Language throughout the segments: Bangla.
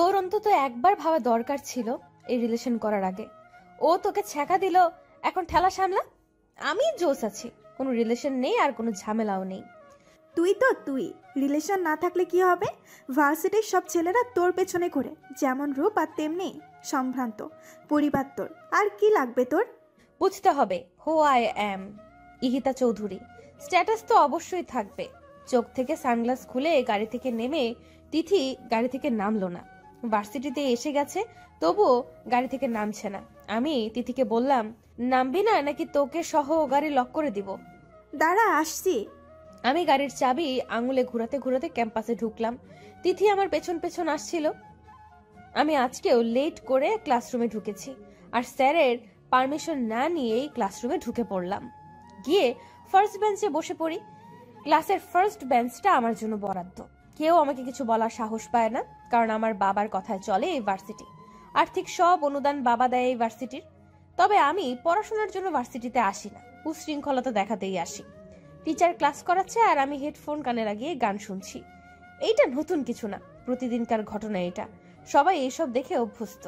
তোর অন্তত একবার ভাবা দরকার ছিল এই রিলেশন করার আগে। ও তোকে ছ্যাঁকা দিল, এখন ঠেলা সামলা। আমি জোস আছি, কোনো রিলেশন নেই আর কোনো ঝামেলাও নেই। তুই রিলেশন না থাকলে কি হবে? ভার্সিটির সব ছেলেরা তোর পেছনে ঘুরে, যেমন রূপ আর তেমনি সম্ভ্রান্ত পরিবার তোর। আর কি লাগবে তোর? বুঝতে হবে who I am, Ihita Chowdhury. Status তো অবশ্যই থাকবে। চোখ থেকে সানগ্লাস খুলে গাড়ি থেকে নেমে তিথি গাড়ি থেকে নামলো না। ভার্সিটিতে এসে গেছে, তবুও গাড়ি থেকে নামছে না। আমি তিথিকে বললাম, নামবি না নাকি তোকে সহ গাড়ি লক করে দিব? দাঁড়া, আসছি। আমি গাড়ির চাবি আঙুলে ঘুরাতে ঘুরাতে ক্যাম্পাসে ঢুকলাম। তিথি আমার পেছন পেছন আসছিল। আমি আজকেও লেট করে ক্লাসরুমে ঢুকেছি, আর স্যারের পারমিশন না নিয়েই ক্লাসরুমে ঢুকে পড়লাম। গিয়ে ফার্স্ট বেঞ্চে বসে পড়ি। ক্লাসের ফার্স্ট বেঞ্চটা আমার জন্য বরাদ্দ। কেউ আমাকে কিছু বলার সাহস পায় না, কারণ আমার বাবার কথায় চলে এই ভার্সিটি। আর্থিক সব অনুদান বাবা দেয় এই ভার্সিটির। তবে আমি পড়াশোনার জন্য ভার্সিটিতে আসি না, উশৃঙ্খলতা দেখাতেই আসি। টিচার ক্লাস করাচ্ছে আর আমি হেডফোন কানে লাগিয়ে গান শুনছি। এইটা নতুন কিছু না, প্রতিদিনকার ঘটনা এটা। সবাই এইসব দেখে অভ্যস্ত।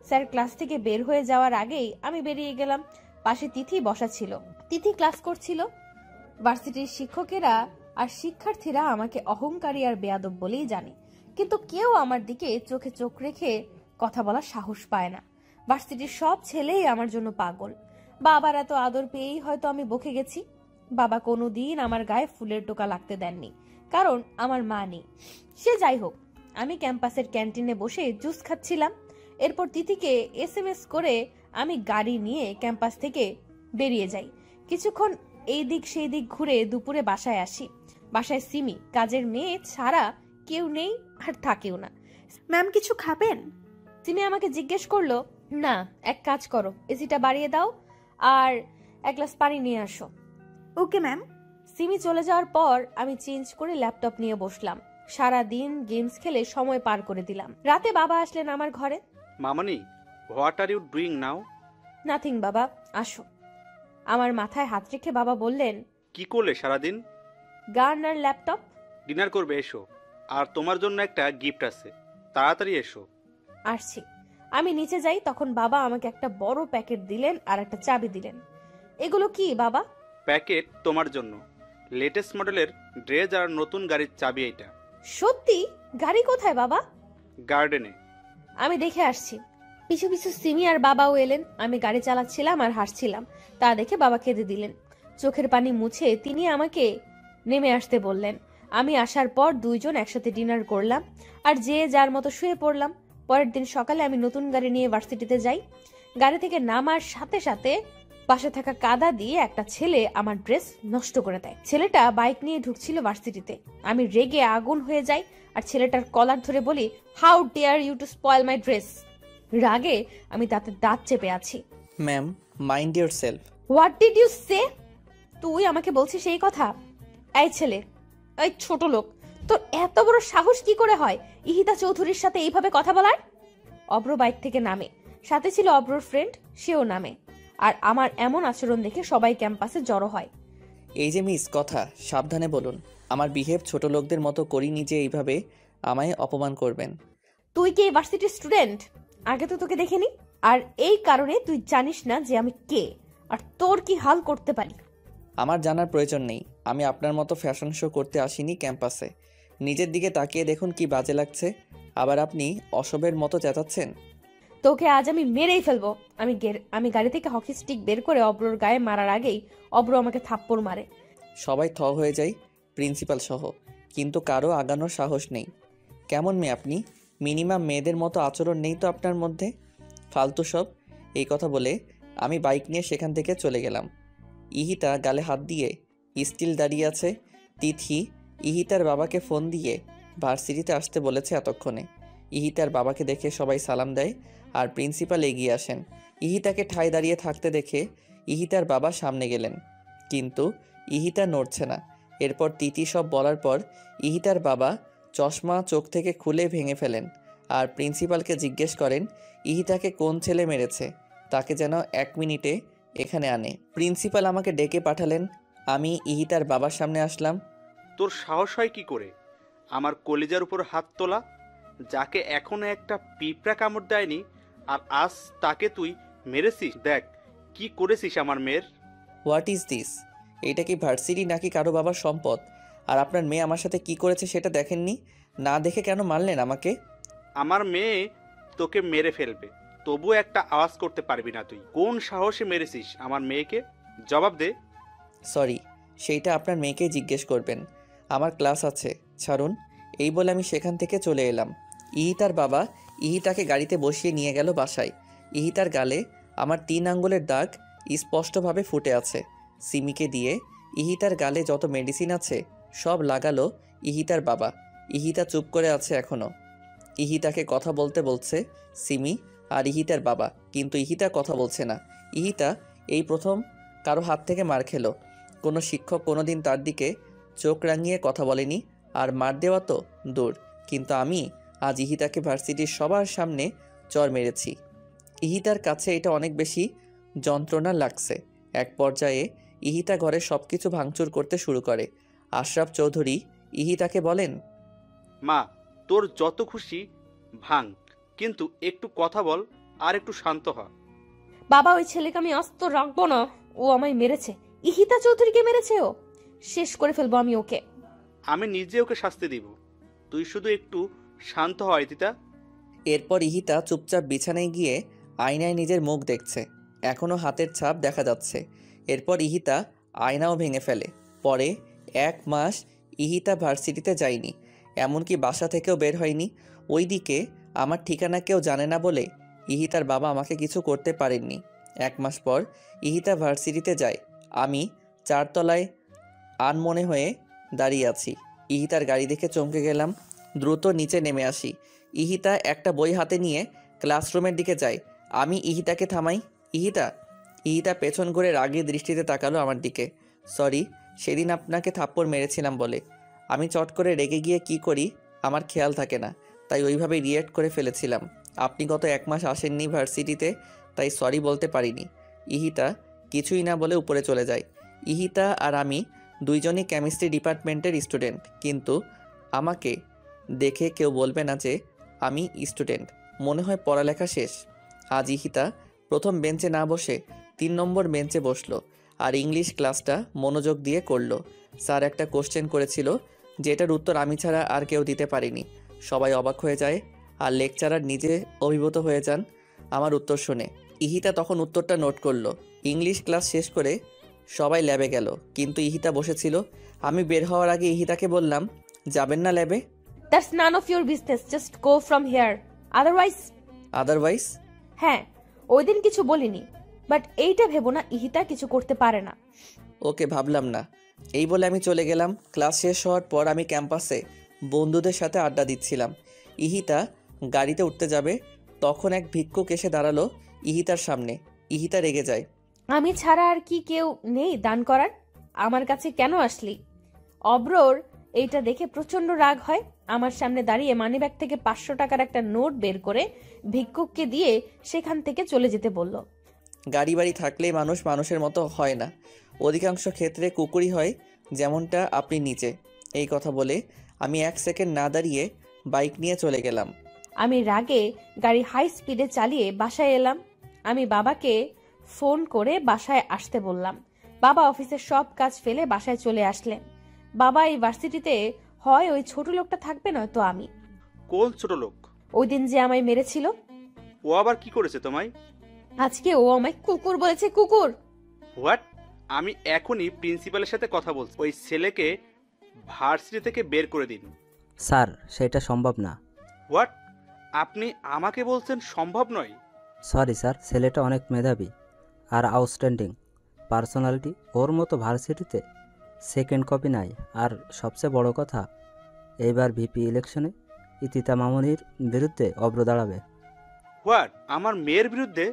স্যার ক্লাস থেকে বের হয়ে যাওয়ার আগেই আমি বেরিয়ে গেলাম। পাশে তিথি বসা ছিল। তিথি ক্লাস করছিল। ভার্সিটির শিক্ষকেরা আর শিক্ষার্থীরা আমাকে অহংকারী আর বেয়াদব বলেই জানে, কিন্তু কেউ আমার দিকে চোখে চোখ রেখে কথা বলার সাহস পায় না। ভার্সিটির সব ছেলেই আমার জন্য পাগল। বাবার এত আদর পেয়েই হয়তো আমি বকে গেছি। বাবা কোনোদিন আমার গায়ে ফুলের টোকা লাগতে দেননি, কারণ আমার মা নেই। সে যাই হোক, আমি ক্যাম্পাসের ক্যান্টিনে বসে জুস খাচ্ছিলাম। এরপর তিথিকে SMS করে আমি গাড়ি নিয়ে ক্যাম্পাস থেকে বেরিয়ে যাই। কিছুক্ষণ এই দিক সেই দিক ঘুরে দুপুরে বাসায় আসি। বাসায় সিমি, কাজের মেয়ে ছাড়া কেউ নেই আর থাকেও না। ম্যাম কিছু খাবেন? সিমি আমাকে জিজ্ঞেস করলো, না এক কাজ করো, এসিটা বাড়িয়ে দাও আর এক গ্লাস পানি নিয়ে আসো। Okay ma'am. সিমি চলে যাওয়ার পর আমি চেঞ্জ করে ল্যাপটপ নিয়ে বসলাম। সারা দিন গেমস খেলে সময় পার করে দিলাম। রাতে বাবা আসলেন আমার ঘরে। মামনি, what are you doing now? Nothing বাবা, আসো। আমার মাথায় হাত রেখে বাবা বললেন, কি করলে সারাদিন? গান আর ল্যাপটপ। ডিনার করবে, এসো। আর তোমার জন্য একটা গিফট আছে, তাড়াতাড়ি এসো। আসছি। আমি নিচে যাই, তখন বাবা আমাকে একটা বড় প্যাকেট দিলেন আর একটা চাবি দিলেন। এগুলো কি বাবা? প্যাকেট তোমার জন্য, লেটেস্ট মডেলের ড্রেস আর নতুন গাড়ির চাবি এইটা। সত্যি? গাড়ি কোথায় বাবা? গার্ডেনে। আমি দেখে আসছি। পিছু পিছু সিমি আর বাবাও এলেন। আমি গাড়ি চালাচ্ছিলাম আর হাসছিলাম, তা দেখে বাবা কেঁদে দিলেন। চোখের পানি মুছে তিনি আমাকে নেমে আসতে বললেন। আমি আসার পর দুইজন একসাথে ডিনার করলাম আর যে যার মতো শুয়ে পড়লাম। পরের দিন সকালে আমি নতুন গাড়ি নিয়ে ভার্সিটিতে যাই। গাড়ি থেকে নামার সাথে সাথে পাশে থাকা কাদা দিয়ে একটা ছেলে আমার ড্রেস নষ্ট করে দেয়। ছেলেটা বাইক নিয়ে ঢুকছিল ভার্সিটিতে। আমি রেগে আগুন হয়ে যাই আর ছেলেটার কলার ধরে বলি, how dare you to spoil my dress. রাগে আমি তাতে দাঁত চেপে আছি। Ma'am, mind yourself. What did you say? তুই আমাকে বলছিস এই কথা? এই ছেলে, এই ছোট লোক, তোর এত বড় সাহস কি করে হয় ইহিতা চৌধুরীর সাথে এইভাবে কথা বলার? অব্র বাইক থেকে নামে, সাথে ছিল অব্রর ফ্রেন্ড, সেও নামে। আর আমার এমন আচরণ দেখে সবাই ক্যাম্পাসে জড়ো হয়। এই যে মিস, কথা সাবধানে বলুন। আমার বিহেভ ছোট লোকদের মতো করিনি যে এইভাবে আমায় অপমান করবেন। তুই কি ইউনিভার্সিটির স্টুডেন্ট? আগে তো তোকে দেখিনি, আর এই কারণে তুই জানিস না যে আমি কে আর তোর কি হাল করতে পারি। আমার জানার প্রয়োজন নেই। আমি আপনার মতো ফ্যাশন শো করতে আসিনি ক্যাম্পাসে। নিজের দিকে তাকিয়ে দেখুন কি বাজে লাগছে। আবার আপনি অসবের মতো চেঁচাচ্ছেন। তোকে আজ আমি মেরেই ফেলবো। আমি গাড়ি থেকে হকি স্টিক বের করে অব্রর গায়ে মারার আগেই অব্র আমাকে থাপ্পড় মারে। সবাই থ হয়ে যায়, প্রিন্সিপাল সহ, কিন্তু কারো আগানোর সাহস নেই। কেমন মেয়ে আপনি? মিনিমাম মেয়েদের মতো আচরণ নেই তো আপনার মধ্যে? ফালতু সব। এই কথা বলে আমি বাইক নিয়ে সেখান থেকে চলে গেলাম। ইহিতা গালে হাত দিয়ে স্টিল দাঁড়িয়ে আছে। তিথি ইহিতার বাবাকে ফোন দিয়ে ভার্সিটিতে আসতে বলেছে এতক্ষণে। ইহিতার বাবাকে দেখে সবাই সালাম দেয় আর প্রিন্সিপাল এগিয়ে আসেন। ইহিতাকে ঠায় দাঁড়িয়ে থাকতে দেখে ইহিতার বাবা সামনে গেলেন, কিন্তু ইহিতা নড়ছে না। এরপর তিথি সব বলার পর ইহিতার বাবা চশমা চোখ থেকে খুলে ভেঙে ফেলেন আর প্রিন্সিপালকে জিজ্ঞেস করেন ইহিতাকে কোন ছেলে মেরেছে, তাকে যেন 1 মিনিটে এখানে আনে। প্রিন্সিপাল আমাকে ডেকে পাঠালেন। আমি ইহিতার বাবার সামনে আসলাম। তোর সাহস হয় কি করে আমার কলিজার উপর হাত তোলা? যাকে এখনো একটা পিঁপড়া কামড় দেয়নি, আর আজ তাকে তুই মেরেছিস। দেখ কি করেছিস আমার মেয়ের। What is this? এটা কি ভার্সিটি নাকি কারো বাবার সম্পদ? আর আপনার মেয়ে আমার সাথে কি করেছে সেটা দেখেননি? না দেখে কেন মারলেন আমাকে? আমার মেয়ে তোকে মেরে ফেলবে, তবুও একটা আওয়াজ করতে পারবি না। তুই কোন সাহসে মেরেছিস আমার মেয়েকে? জবাব দে। সরি, সেইটা আপনার মেয়েকেই জিজ্ঞেস করবেন। আমার ক্লাস আছে, ছাড়ুন। এই বলে আমি সেখান থেকে চলে এলাম। ইহিতার বাবা ইহিতাকে গাড়িতে বসিয়ে নিয়ে গেল বাসায়। ইহিতার গালে আমার 3 আঙ্গুলের দাগ স্পষ্টভাবে ফুটে আছে। সিমিকে দিয়ে ইহিতার গালে যত মেডিসিন আছে সব লাগালো ইহিতার বাবা। ইহিতা চুপ করে আছে এখনো। ইহিতাকে কথা বলতে বলছে সিমি আর ইহিতার বাবা, কিন্তু ইহিতা কথা বলছে না। ইহিতা এই প্রথম কারো হাত থেকে মার খেলো। কোনো শিক্ষক কোনোদিন তার দিকে চোখ রাঙিয়ে কথা বলেনি, আর মার দেওয়া তো দূর, কিন্তু আমি আজ ইহিতাকে ভার্সিটির সবার সামনে চর মেরেছি। ইহিতার কাছে এটা অনেক বেশি যন্ত্রণা লাগছে। এক পর্যায়ে ইহিতা ঘরে সব কিছু ভাঙচুর করতে শুরু করে। আশরাফ চৌধুরী ইহিতাকে বলেন, মা, তোর যত খুশি ভাঙ, কিন্তু একটু কথা বল আর একটু শান্ত হ। বাবা, ওই ছেলেকে আমি আস্ত রাখবো না। ও আমায় মেরেছে। ইহিতা চৌধুরীকে মেরেছে ও। শেষ করে ফেলবো আমি ওকে। আমি নিজে ওকে শাস্তি দিব, তুই শুধু একটু শান্ত হ ইতিতা। এরপর ইহিতা চুপচাপ বিছানায় গিয়ে আয়নায় নিজের মুখ দেখছে। এখনও হাতের ছাপ দেখা যাচ্ছে। এরপর ইহিতা আয়নাও ভেঙে ফেলে। পরে 1 মাস ইহিতা ভার্সিটিতে যায়নি, এমনকি বাসা থেকেও বের হয়নি। ওইদিকে আমার ঠিকানা কেউ জানে না বলে ইহিতার বাবা আমাকে কিছু করতে পারেননি। 1 মাস পর ইহিতা ভার্সিটিতে যায়। আমি 4 তলায় আনমনে হয়ে দাঁড়িয়ে আছি। ইহিতার গাড়ি দেখে চমকে গেলাম। দ্রুত নিচে নেমে আসি। ইহিতা একটা বই হাতে নিয়ে ক্লাসরুমের দিকে যায়। আমি ইহিতাকে থামাই। ইহিতা। ইহিতা পেছন ঘুরে রাগী দৃষ্টিতে তাকালো আমার দিকে। সরি, সেদিন আপনাকে থাপ্পড় মেরেছিলাম বলে। আমি চট করে রেগে গিয়ে কি করি আমার খেয়াল থাকে না, তাই ওইভাবে রিয়েক্ট করে ফেলেছিলাম। আপনি গত 1 মাস আসেননি ভার্সিটিতে, তাই সরি বলতে পারিনি। ইহিতা কিছুই না বলে উপরে চলে যায়। ইহিতা আর আমি দুইজনই কেমিস্ট্রি ডিপার্টমেন্টের স্টুডেন্ট, কিন্তু আমাকে দেখে কেউ বলবে না যে আমি স্টুডেন্ট। মনে হয় পড়ালেখা শেষ। আজ ইহিতা প্রথম বেঞ্চে না বসে 3 নম্বর বেঞ্চে বসলো আর ইংলিশ ক্লাসটা মনোযোগ দিয়ে করলো। স্যার একটা কোশ্চেন করেছিল, যেটার উত্তর আমি ছাড়া আর কেউ দিতে পারেনি। সবাই অবাক হয়ে যায় আর লেকচারার নিজে অভিভূত হয়ে যান আমার উত্তর শুনে। ইহিতা তখন উত্তরটা নোট করলো। ইংলিশ ক্লাস শেষ করে সবাই ল্যাবে গেল, কিন্তু ইহিতা বসেছিল। আমি বের হওয়ার আগে ইহিতাকে বললাম, যাবেন না ল্যাবে? That's none of your business, just go from here. Otherwise? হ্যাঁ, ওই দিন কিছু বলিনি, বাট এইটা ভেবো না ইহিতা কিছু করতে পারে না। ওকে, ভাবলাম না। এই বলে আমি চলে গেলাম। ক্লাস শেষ হওয়ার পর আমি ক্যাম্পাসে বন্ধুদের সাথে আড্ডা দিচ্ছিলাম। ইহিতা গাড়িতে উঠতে যাবে, তখন এক ভিক্ষুক এসে দাঁড়ালো ইহিতার সামনে। ইহিতা রেগে যায়। আমি ছাড়া আর কি কেউ নেই দান করার? আমার কাছে কেন আসলি? অব্রর এইটা দেখে প্রচন্ড রাগ হয়। আমার সামনে দাঁড়িয়ে মানিব্যাগ থেকে 500 টাকার একটা নোট বের করে ভিক্ষুককে দিয়ে সেখান থেকে চলে যেতে বলল। গাড়ি বাড়ি থাকলেই মানুষ মানুষের মতো হয় না, অধিকাংশ ক্ষেত্রে কুকুরই হয়, যেমনটা আপনি নিচে। এই কথা বলে আমি 1 সেকেন্ড না দাঁড়িয়ে বাইক নিয়ে চলে গেলাম। আমি রাগে গাড়ি হাই স্পিডে চালিয়ে বাসায় এলাম। আমি বাবাকে ফোন করে বাসায় আসতে বললাম। বাবা অফিসের সব কাজ ফেলে বাসায় চলে আসলেন। বাবা, এই ভার্সিটিতে হয় ওই ছোট লোকটা থাকবে, নয়তো আমি। কোন ছোট লোক? ওই দিন যে আমায় মেরেছিল। ও আবার কি করেছে তোমায়? আজকে ও আমায় কুকুর বলেছে। কুকুর? হোয়াট? আমি এখনই প্রিন্সিপালের সাথে কথা বলছি। ওই ছেলেকে ভার্সিটি থেকে বের করে দিন। স্যার, সেটা সম্ভব না। হোয়াট? আপনি আমাকে বলছেন সম্ভব নয়? সরি স্যার, ছেলেটা অনেক মেধাবী আর আউটস্ট্যান্ডিং পার্সোনালিটি। ওর মতো ভার্সিটিতে সেকেন্ড কপি নাই। আর সবচেয়ে বড় কথা, এইবার ভিপি ইলেকশনে ইতিতা মামুনির বিরুদ্ধে অব্র দাঁড়াবে। হোয়াট? আমার মেয়ের বিরুদ্ধে?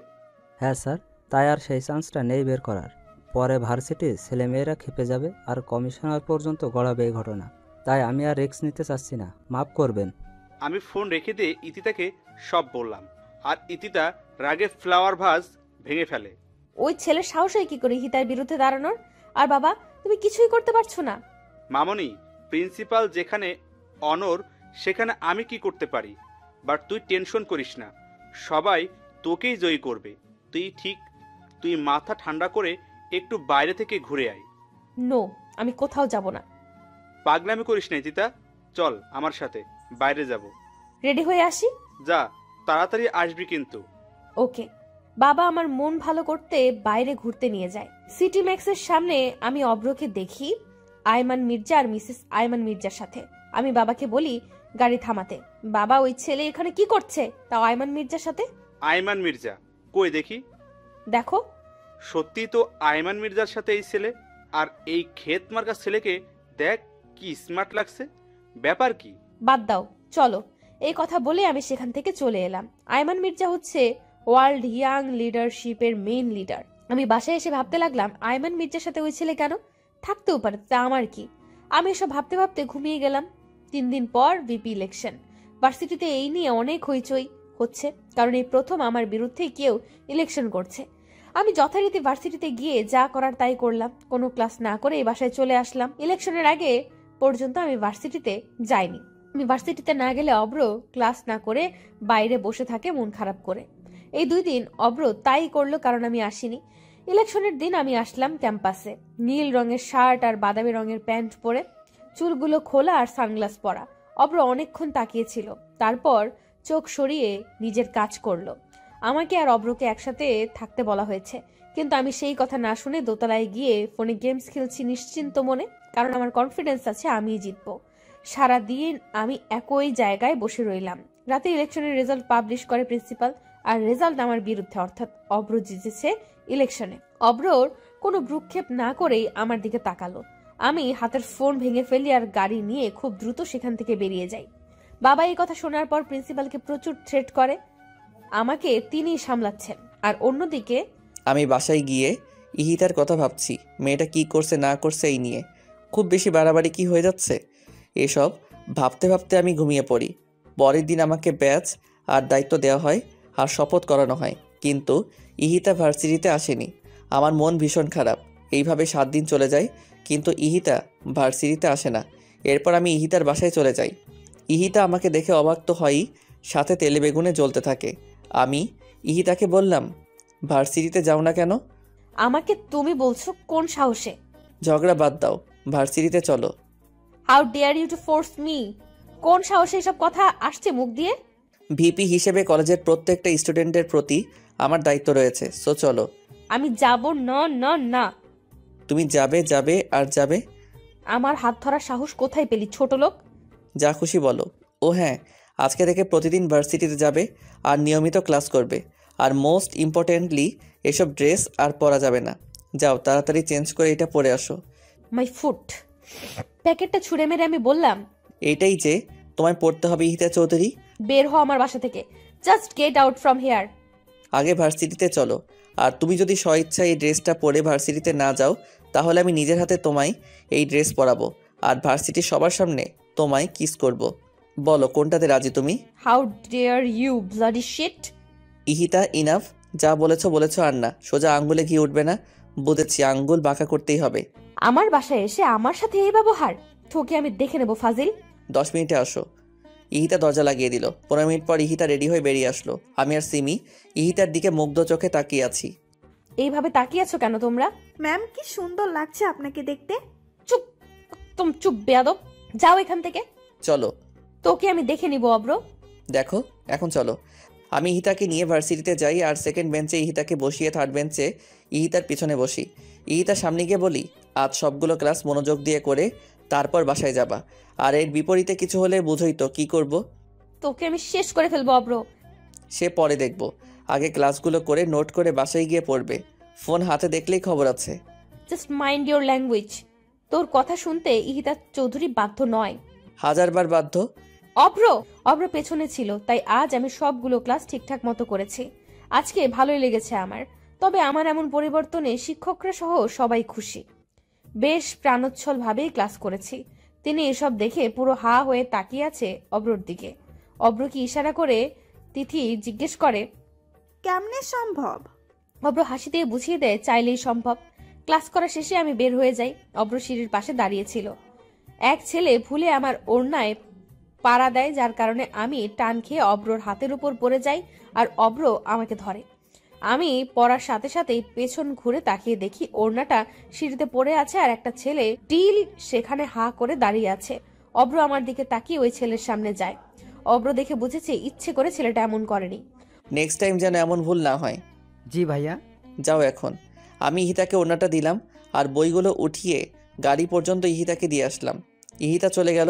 হ্যাঁ স্যার, তাই আর সেই চান্সটা নেই বের করার। পরে ভার্সিটির ছেলেমেয়েরা খেপে যাবে আর কমিশনার পর্যন্ত গড়াবে এই ঘটনা। তাই আমি আর রিস্ক নিতে চাচ্ছি না, মাফ করবেন। আমি ফোন রেখে দিয়ে ইতিতাকে সব বললাম, আর ইতিতা রাগে ফ্লাওয়ার ভাস ভেঙে ফেলে। ওই ছেলের সাহস হয় কি করে হিতার বিরুদ্ধে দাঁড়ানোর? আর বাবা, তুমি কিছুই করতে পারছো না। মামনি, প্রিন্সিপাল যেখানে অনর, সেখানে আমি কি করতে পারি? বাট তুই টেনশন করিস না, সবাই তোকেই জয়ী করবে। তুই মাথা ঠান্ডা করে একটু বাইরে থেকে ঘুরে আয়। নো, আমি কোথাও যাব না। পাগলামি করিস না তিতা, চল আমার সাথে, বাইরে যাব। রেডি হয়ে আসি। যা, তাড়াতাড়ি আসবি কিন্তু। ওকে। বাবা আমার মন ভালো করতে বাইরে ঘুরতে নিয়ে যায়। সিটি ম্যাক্সের সামনে আমি অব্রকে দেখি আয়মান মির্জা আর মিসেস আয়মান মির্জার সাথে। আমি বাবাকে বলি গাড়ি থামাতে। বাবা, ওই ছেলে এখানে কি করছে, তাও আয়মান মির্জার সাথে? আয়মান মির্জা কই দেখি? দেখো। সত্যি তো আয়মান মির্জার সাথে এই ছেলে। আর এই ক্ষেত মার্কা ছেলেকে দেখ, কি স্মার্ট লাগছে। ব্যাপার কি? বাদ দাও, চলো। এই কথা বলে আমি সেখান থেকে চলে এলাম। আয়মান মির্জা হচ্ছে ওয়ার্ল্ড ইয়াং লিডারশিপের মেইন লিডার। আমি বাসায় এসে ভাবতে লাগলাম আয়মান মির্জার সাথে ওই ছেলে কেন থাকতেও পারে, তা আমার কি। আমি এসব ভাবতে ভাবতে ঘুমিয়ে গেলাম। 3 দিন পর ভিপি ইলেকশন। ভার্সিটিতে এই নিয়ে অনেক হইচই হচ্ছে, কারণ এই প্রথম আমার বিরুদ্ধে কেউ ইলেকশন করছে। আমি যথারীতি ভার্সিটিতে গিয়ে যা করার তাই করলাম। কোনো ক্লাস না করে এই বাসায় চলে আসলাম। ইলেকশনের আগে পর্যন্ত আমি ভার্সিটিতে যাইনি। আমি ভার্সিটিতে না গেলে অব্র ক্লাস না করে বাইরে বসে থাকে মন খারাপ করে। এই 2 দিন অব্র তাই করলো, কারণ আমি আসিনি। ইলেকশনের দিন আমি আসলাম ক্যাম্পাসে, নীল রঙের শার্ট আর বাদামি রঙের প্যান্ট পরে, চুলগুলো খোলা আর সানগ্লাস পরা। অব্র অনেকক্ষণ তাকিয়েছিল, তারপর চোখ সরিয়ে নিজের কাজ করলো। আমাকে আর অব্রকে একসাথে থাকতে বলা হয়েছে, কিন্তু আমি সেই কথা না শুনে দোতলায় গিয়ে ফোনে গেমস খেলছি নিশ্চিন্ত মনে, কারণ আমার কনফিডেন্স আছে আমিই জিতবো। সারাদিন আমি একই জায়গায় বসে রইলাম। রাতে ইলেকশনের রেজাল্ট পাবলিশ করে প্রিন্সিপাল, আর রেজাল্ট আমার বিরুদ্ধে, অর্থাৎ অব্র জিতেছে ইলেকশনে। অব্রর কোনো ভ্রুক্ষেপ না করেই আমার দিকে তাকালো। আমি হাতের ফোন ভেঙে ফেলি আর গাড়ি নিয়ে খুব দ্রুত সেখান থেকে বেরিয়ে যাই। বাবা এই কথা শোনার পর প্রিন্সিপালকে প্রচুর থ্রেট করে। আমাকে তিনি সামলাচ্ছেন। আর অন্যদিকে আমি বাসায় গিয়ে ইহিতার কথা ভাবছি, মেয়েটা কি করছে না করছে এই নিয়ে। খুব বেশি বাড়াবাড়ি কি হয়ে যাচ্ছে? এসব ভাবতে ভাবতে আমি ঘুমিয়ে পড়ি। পরের দিন আমাকে ব্যাচ আর দায়িত্ব দেওয়া হয় আর শপথ করানো হয়, কিন্তু ইহিতা ভার্সিটিতে আসেনি। আমার মন ভীষণ খারাপ। এইভাবে 7 দিন চলে যায়, কিন্তু ইহিতা ভার্সিটিতে আসে না। এরপর আমি ইহিতার বাসায় চলে যাই। ইহিতা আমাকে দেখে অবাক তো হয়ই, সাথে তেলে বেগুনে জ্বলতে থাকে। আমি ইহিতাকে বললাম, ভার্সিটিতে যাও না কেন? আমাকে তুমি বলছো কোন সাহসে? ঝগড়া বাদ দাও, ভার্সিটিতে চলো। How dare you to force me? কোন সাহসে এসব কথা আসছে মুখ দিয়ে? ভিপি হিসেবে কলেজের প্রত্যেকটা স্টুডেন্টের প্রতি আমার দায়িত্ব রয়েছে, সো চলো। আমি যাব না না না। তুমি যাবে যাবে আর যাবে। আমার হাত ধরার সাহস কোথায় পেলি ছোট লোক? যা খুশি বলো। ও হ্যাঁ, আজকে থেকে প্রতিদিন ভার্সিটিতে যাবে আর নিয়মিত ক্লাস করবে। আর মোস্ট ইম্পর্টেন্টলি, এসব ড্রেস আর পরা যাবে না। যাও তাড়াতাড়ি চেঞ্জ করে এটা পরে আসো। My foot. প্যাকেটটা ছুঁড়ে মেরে আমি বললাম, এইটাই যে তোমায় পড়তে হবে ইহিতা চৌধুরী। বের হও আমার বাসা থেকে। Just get out from here. আগে ভার্সিটিতে চলো। আর তুমি যদি স্বইচ্ছা এই ড্রেসটা পরে ভার্সিটিতে না যাও, তাহলে আমি নিজের হাতে তোমায় এই ড্রেস পরাবো আর ভার্সিটির সবার সামনে তোমায় কিস করব। বলো কোনটাতে রাজি তুমি? How dare you bloody shit. Ihita, enough. যা বলেছো আর না। সোজা আঙ্গুলে ঘি উঠবে না। বুঝেছি, আঙ্গুল বাঁকা করতেই হবে। আমার বাসায় এসে আমার সাথে এই ব্যবহার? তোকে আমি দেখে নেব ফাজিল। 10 মিনিটে আসো। ইহিতা দরজা লাগিয়ে দিল। 15 মিনিট পর ইহিতা রেডি হয়ে বেরিয়ে আসলো। আমি আর সিমি ইহিতার দিকে মুগ্ধ চোখে তাকিয়ে আছি। এইভাবে তাকিয়ে আছো কেন তোমরা? ম্যাম, কি সুন্দর লাগছে আপনাকে দেখতে। চুপ, একদম চুপ বেয়াদব। যাও এখান থেকে। চলো। তোকে আমি দেখে নিব অব্র। দেখো, এখন চলো। আমি ইহিতাকে নিয়ে ভার্সিটিতে যাই আর সেকেন্ড বেঞ্চে ইহিতাকে বসিয়ে থার্ড বেঞ্চে ইহিতার পিছনে বসি। ইহিতার সামনে গিয়ে বলি, আজ সবগুলো ক্লাস মনোযোগ দিয়ে করে তারপর বাসায় যাবা। আর এর বিপরীতে কিছু হলে বুঝোই তো কি করব। তোকে আমি শেষ করে ফেলবো অব্র। সে পরে দেখব। আগে ক্লাসগুলো করে নোট করে বাসায় গিয়ে পড়বে। ফোন হাতে দেখলেই খবর আছে। Just mind your language. তোর কথা শুনতে ইহিতা চৌধুরী বাধ্য নয়। 1000 বার বাধ্য। অব্র অব্র পেছনে ছিল, তাই আজ আমি সবগুলো ক্লাস ঠিকঠাক মতো করেছি। আজকে ভালোই লেগেছে আমার। তবে আমার এমন পরিবর্তনে শিক্ষকরা সহ সবাই খুশি। বেশ প্রাণোচ্ছল ভাবেই ক্লাস করেছি। তিনি এসব দেখে পুরো হা হয়ে তাকিয়ে আছে অব্রর দিকে। অব্র কি ইশারা করে তিথি জিজ্ঞেস করে, কেমনে সম্ভব? অব্র হাসি দিয়ে বুঝিয়ে দেয় চাইলেই সম্ভব। ক্লাস করা শেষে আমি বের হয়ে যাই। অব্র সিঁড়ির পাশে দাঁড়িয়েছিল। এক ছেলে ভুলে আমার ওড়নায় পাড়া দেয়, যার কারণে আমি টান খেয়ে অব্রর হাতের উপর পড়ে যাই আর অব্র আমাকে ধরে। আমি পড়ার সাথে সাথেই পেছন ঘুরে তাকিয়ে দেখি ওড়নাটা সিঁড়িতে পড়ে আছে আর একটা ছেলে টিল সেখানে হা করে দাঁড়িয়ে আছে। অব্র আমার দিকে তাকিয়ে ওই ছেলের সামনে যায়। অব্র দেখে বুঝেছে ইচ্ছে করে ছেলেটা এমন করেনি। নেক্সট টাইম যেন এমন ভুল না হয়। জি ভাইয়া। যাও এখন। আমি ইহিতাকে ওড়নাটা দিলাম আর বইগুলো উঠিয়ে গাড়ি পর্যন্ত ইহিতাকে দিয়ে আসলাম। ইহিতা চলে গেল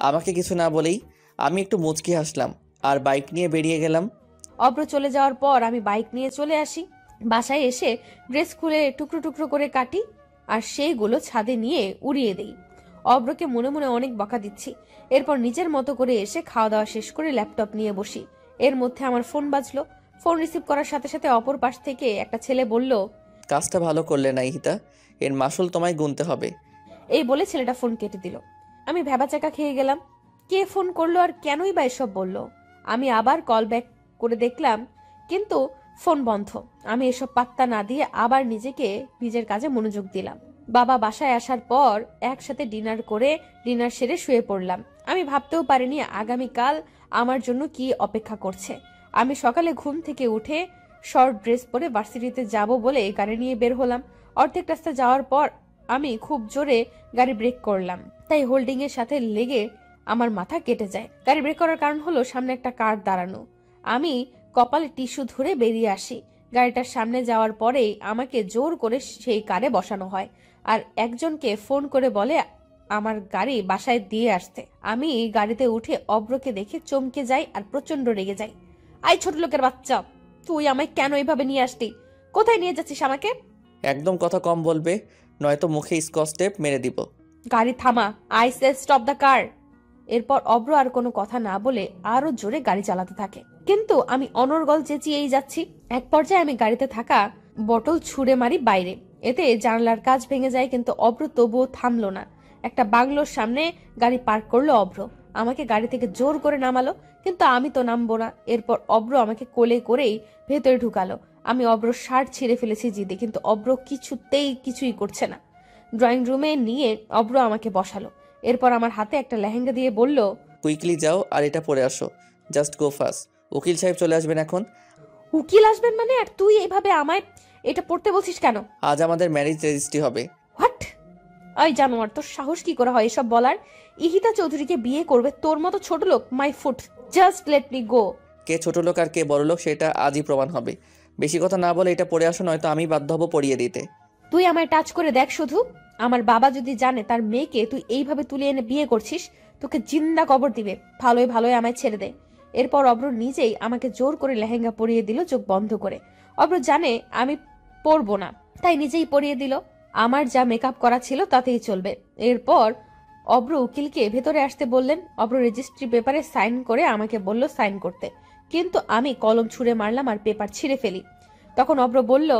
আমাকে কিছু না বলেই। আমি একটু মুচকি হাসলাম আর বাইক নিয়ে বেরিয়ে গেলাম। অব্র চলে যাওয়ার পর আমি বাইক নিয়ে চলে আসি। বাসায় এসে ড্রেস খুলে টুকরো টুকরো করে কাটি আর সেইগুলো ছাদে নিয়ে উড়িয়ে দেই। অব্রকে মনে মনে অনেক বকা দিচ্ছি। এরপর নিজের মতো করে এসে খাওয়া দাওয়া শেষ করে ল্যাপটপ নিয়ে বসি। এর মধ্যে আমার ফোন বাজলো। ফোন রিসিভ করার সাথে সাথে অপর পাশ থেকে একটা ছেলে বলল, কাজটা ভালো করলে না ইহিতা, এর মাসুল তোমায় গুনতে হবে। এই বলে ছেলেটা ফোন কেটে দিল। আমি ভ্যাবাচাকা খেয়ে গেলাম। কে ফোন করলো আর কেনই বা এসব বলল? আমি আবার কল ব্যাক করে দেখলাম, কিন্তু ফোন বন্ধ। আমি এসব পাত্তা না দিয়ে আবার নিজের কাজে মনোযোগ দিলাম। বাবা বাসায় আসার পর একসাথে ডিনার সেরে শুয়ে পড়লাম। আমি ভাবতেও পারিনি আগামীকাল আমার জন্য কি অপেক্ষা করছে। আমি সকালে ঘুম থেকে উঠে শর্ট ড্রেস পরে ভার্সিটিতে যাব বলে গাড়ি নিয়ে বের হলাম। অর্ধেক রাস্তা যাওয়ার পর আমি খুব জোরে গাড়ি ব্রেক করলাম, তাই হোল্ডিং এর সাথে লেগে আমার মাথা কেটে যায়। গাড়ি ব্রেক করার কারণ হলো সামনে একটা কার দাঁড়ানো। আমি কপালে টিস্যু ধরে বেরিয়ে আসি। গাড়িটার সামনে যাওয়ার পরেই আমাকে জোর করে সেই কারে বসানো হয় আর একজনকে ফোন করে বলে আমার গাড়ি বাসায় দিয়ে আসতে। আমি গাড়িতে উঠে অব্রকে দেখে চমকে যাই আর প্রচন্ড রেগে যাই। আই ছোট লোকের বাচ্চা, তুই আমায় কেন এইভাবে নিয়ে আসলি? কোথায় নিয়ে যাচ্ছিস আমাকে? একদম কথা কম বলবে, নয়তো মুখে স্কচ টেপ মেরে দিব। গাড়ি থামা, I say stop the car. এরপর অব্র আর কোনো কথা না বলে আরো জোরে গাড়ি চালাতে থাকে, কিন্তু আমি অনর্গল চেঁচিয়েই যাচ্ছি। এক পর্যায়ে আমি গাড়িতে থাকা বটল ছুঁড়ে মারি বাইরে। এতে জানালার কাঁচ ভেঙে যায়, কিন্তু অব্র তবুও থামলো না। একটা বাংলোর সামনে গাড়ি পার্ক করলো অব্র। আমাকে গাড়ি থেকে জোর করে নামালো, কিন্তু আমি তো নামবো না। এরপর অব্র আমাকে কোলে করেই ভেতরে ঢুকালো। আমি অব্র শার্ট ছিঁড়ে ফেলেছি জিদে, কিন্তু অব্র কিছুই করছে না। ড্রয়িং রুমে নিয়ে অব্র আমাকে বসালো। এরপর আমার হাতে একটা লেহেঙ্গা দিয়ে বলল, কুইকলি যাও আর এটা পরে আসো, জাস্ট গো ফাস্ট। উকিল সাহেব চলে আসবেন এখন। উকিল আসবেন মানে? আর তুই এইভাবে আমায় এটা পড়তে বলছিস কেন? আজ আমাদের ম্যারেজ রেজিস্ট্রি হবে। হোয়াট? ওই জানোয়ার, তোর সাহস কি করে হয় এসব বলার? ইহিতা চৌধুরীকে বিয়ে করবে তোর মতো ছোট লোক? My foot, just let me go. কে ছোট লোক আর কে বড় লোক সেটা আজই প্রমাণ হবে। বেশি কথা না বলে এটা পরে আসো, নয়তো আমি বাধ্য হব পরিয়ে দিতে। তুই আমায় টাচ করে দেখ শুধু। আমার বাবা যদি জানে তার মেয়েকে তুই এইভাবে তুলে এনে বিয়ে করছিস, তোকে জিন্দা কবর দিবে। ভালোই আমায় ছেড়ে দে। এরপর অব্র নিজেই আমাকে জোর করে লেহেঙ্গা পরিয়ে দিল চোখ বন্ধ করে। অব্র জানে আমি পরবো না, তাই নিজেই পরিয়ে দিল। আমার যা মেকআপ করা ছিল তাতেই চলবে। এরপর অব্র উকিলকে ভেতরে আসতে বললেন। অব্র রেজিস্ট্রি পেপারে সাইন করে আমাকে বলল সাইন করতে, কিন্তু আমি কলম ছুঁড়ে মারলাম আর পেপার ছিঁড়ে ফেলি। তখন অব্র বলল,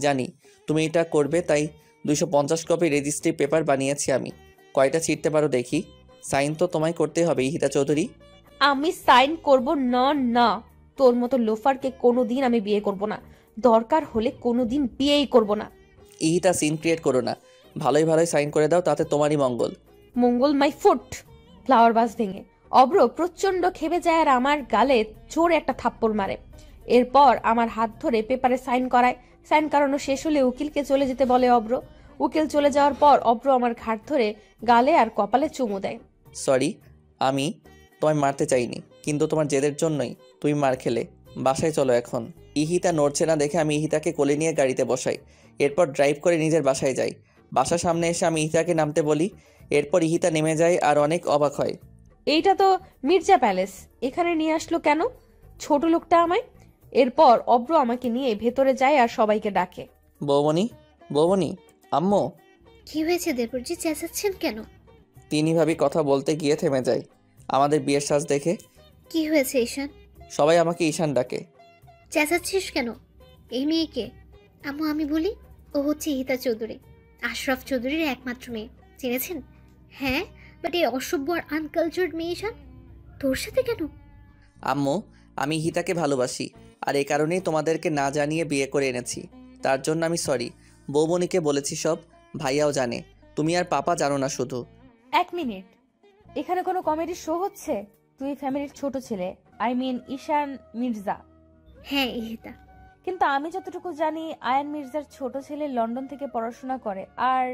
জানি তুমি এটা করবে, তাই 250 কপি রেজিস্ট্রি পেপার বানিয়েছি আমি। কয়টা ছিঁড়তে পারো দেখি। সাইন তো তোমায় করতে হবে ইহিতা চৌধুরী। আমি সাইন করব না। না, তোর মতো লোফারকে কোনোদিন আমি বিয়ে করব না। দরকার হলে কোনোদিন বিয়েই করব না। ইহিতা সিন ক্রিয়েট করো না, ভালোই সাইন করে দাও, তাতে তোমারই মঙ্গল। মঙ্গল মাই ফুট। ফ্লাওয়ার ভাস ভেঙে অব্র প্রচন্ড খেপে যায় আর আমার গালে জোরে একটা থাপ্পড় মারে। এরপর আমার হাত ধরে পেপারে সাইন করায়। সাইন করানো শেষ হলে উকিলকে চলে যেতে বলে অব্র। উকিল চলে যাওয়ার পর অব্র আমার ঘাট ধরে গালে আর কপালে চুমু দেয়। সরি, আমি তোমায় মারতে চাইনি, কিন্তু তোমার জেদের জন্যই তুমি মার খেলে। বাসায় চলো এখন। ইহিতা নড়ছে না দেখে আমি ইহিতাকে কোলে নিয়ে গাড়িতে বসাই। এরপর ড্রাইভ করে নিজের বাসায় যাই। বাসার সামনে এসে আমি ইহিতাকে নামতে বলি। এরপর ইহিতা নেমে যায় আর অনেক অবাক হয়। এইটা তো মির্জা প্যালেস, এখানে নিয়ে আসলো কেন ছোট লোকটা আমায়? এরপর অব্র আমাকে নিয়ে ভেতরে যায় আর সবাইকে ডাকে। বৌমনি, আম্মু। কি হয়েছে দেবরজি, চেঁচাচ্ছেন কেন? তিনি ভাবি কথা বলতে গিয়ে থেমে যায় আমাদের বিয়ের সাজ দেখে। কি হয়েছে ঈশান? সবাই আমাকে ঈশান ডাকে। চেঁচাচ্ছিস কেন? এই মেয়েকে? আম্মু আমি বলি, ও হচ্ছে ইহিতা চৌধুরী, আশরাফ চৌধুরীর একমাত্র মেয়ে। চিনেছেন? হ্যাঁ, বাট এই অসভ্য আর আনকালচার্ড মেয়ে ঈশান তোর সাথে কেন? আম্মু, আমি ইহিতাকে ভালোবাসি, আর এই কারণেই তোমাদেরকে না জানিয়ে বিয়ে করে এনেছি। তার জন্য আমি সরি। বৌমনিকে বলেছি সব, ভাইয়াও জানে, তুমি আর পাপা জানো না শুধু। এক মিনিট, এখানে কোনো কমেডি শো হচ্ছে? তুই ফ্যামিলির ছোট ছেলে, আই মিন ঈশান মির্জা। হ্যাঁ ইহিতা। কিন্তু আমি যতটুকু জানি আয়ান মির্জার ছোট ছেলে লন্ডন থেকে পড়াশোনা করে আর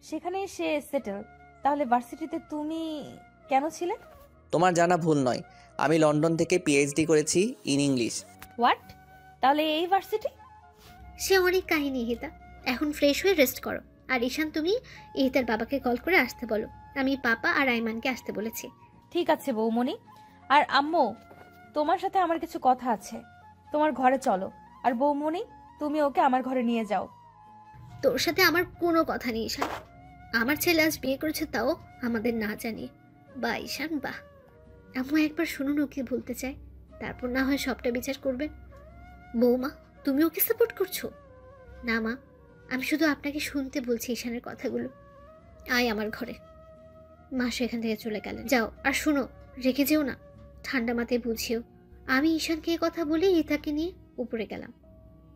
সেখানেই সে সেটেল। তাহলে ভার্সিটিতে তুমি কেন ছিলে? তোমার জানা ভুল নয়, আমি লন্ডন থেকে পিএইচডি করেছি ইন ইংলিশ। হোয়াট? তাহলে এই ভার্সিটি? সে অনেক কাহিনী ইহিতা। এখন ফ্রেশ হয়ে রেস্ট করো। আর ঈশান, তুমি ইহিতার বাবাকে কল করে আসতে বলো। আমি পাপা আর আইমানকে আসতে বলেছি। ঠিক আছে বৌমনি। আর আম্মু, তোমার সাথে আমার কিছু কথা আছে, তোমার ঘরে চলো। আর বৌমনি, তুমি ওকে আমার ঘরে নিয়ে যাও। তোর সাথে আমার কোনো কথা নেই ঈশান। আমার ছেলে আজ বিয়ে করেছে, তাও আমাদের না জানিয়ে। বাহ ঈশান বাহ। আম্মু একবার শুনুন, ওকে বলতে চাই, তারপর না হয় সবটা বিচার করবেন। বৌমা, তুমি ওকে সাপোর্ট করছো? না মা, আমি শুধু আপনাকে শুনতে বলছি ঈশানের কথাগুলো। আয় আমার ঘরে। মা সেখান থেকে চলে গেলেন। যাও, আর শুনো, রেখে যেও না, ঠান্ডা মাথায় বুঝিও। আমি ঈশানকে এ কথা বলে ইতাকে নিয়ে উপরে গেলাম।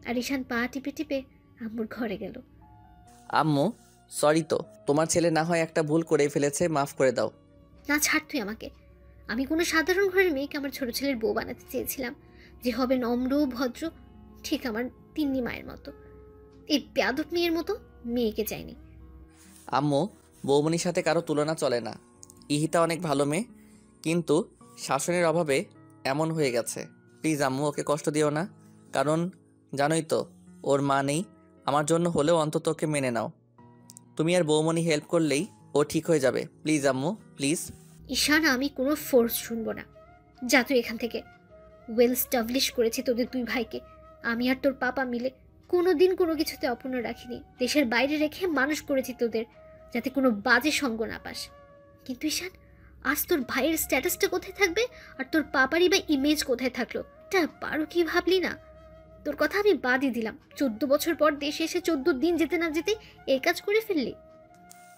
আর ঈশান পা টিপে টিপে আম্মুর ঘরে গেল। আম্মু সরি, তো তোমার ছেলে না হয় একটা ভুল করে ফেলেছে, মাফ করে দাও। না ছাড় তুই আমাকে। আমি কোনো সাধারণ ঘরের মেয়েকে আমার ছোট ছেলের বউ বানাতে চেয়েছিলাম, যে হবে নম্র ভদ্র, ঠিক আমার তিন্নি মায়ের মতো। এই বেয়াদব মেয়ের মতো মেয়েকে চাইনি। আম্মু, বৌমনির সাথে কারো তুলনা চলে না। ইহিতা অনেক ভালো মেয়ে, কিন্তু শাসনের অভাবে এমন হয়ে গেছে। প্লিজ আম্মু, ওকে কষ্ট দিও না, কারণ জানোই তো ওর মা নেই। আমার জন্য হলেও অন্তত ওকে মেনে নাও। তুমি আর বৌমনি হেল্প করলেই ও ঠিক হয়ে যাবে। প্লিজ আম্মু, প্লিজ। ঈশান, আমি কোনো ফোর্স শুনবো না। যা তুই এখান থেকে। ওয়েল স্টাবলিশ করেছি তোদের দুই ভাইকে। আমি আর তোর পাপা মিলে কোনো দিন কোনো কিছুতে অপূর্ণ রাখিনি। দেশের বাইরে রেখে মানুষ করেছি তোদের, যাতে কোনো বাজে সঙ্গ না পাস। কিন্তু ঈশান, আজ তোর ভাইয়ের স্ট্যাটাসটা কোথায় থাকবে, আর তোর পাপারই বা ইমেজ কোথায় থাকলো? তা পারো কি ভাবলি না? তোর কথা আমি বাদই দিলাম। 14 বছর পর দেশে এসে 14 দিন যেতে না যেতে এই কাজ করে ফেললি।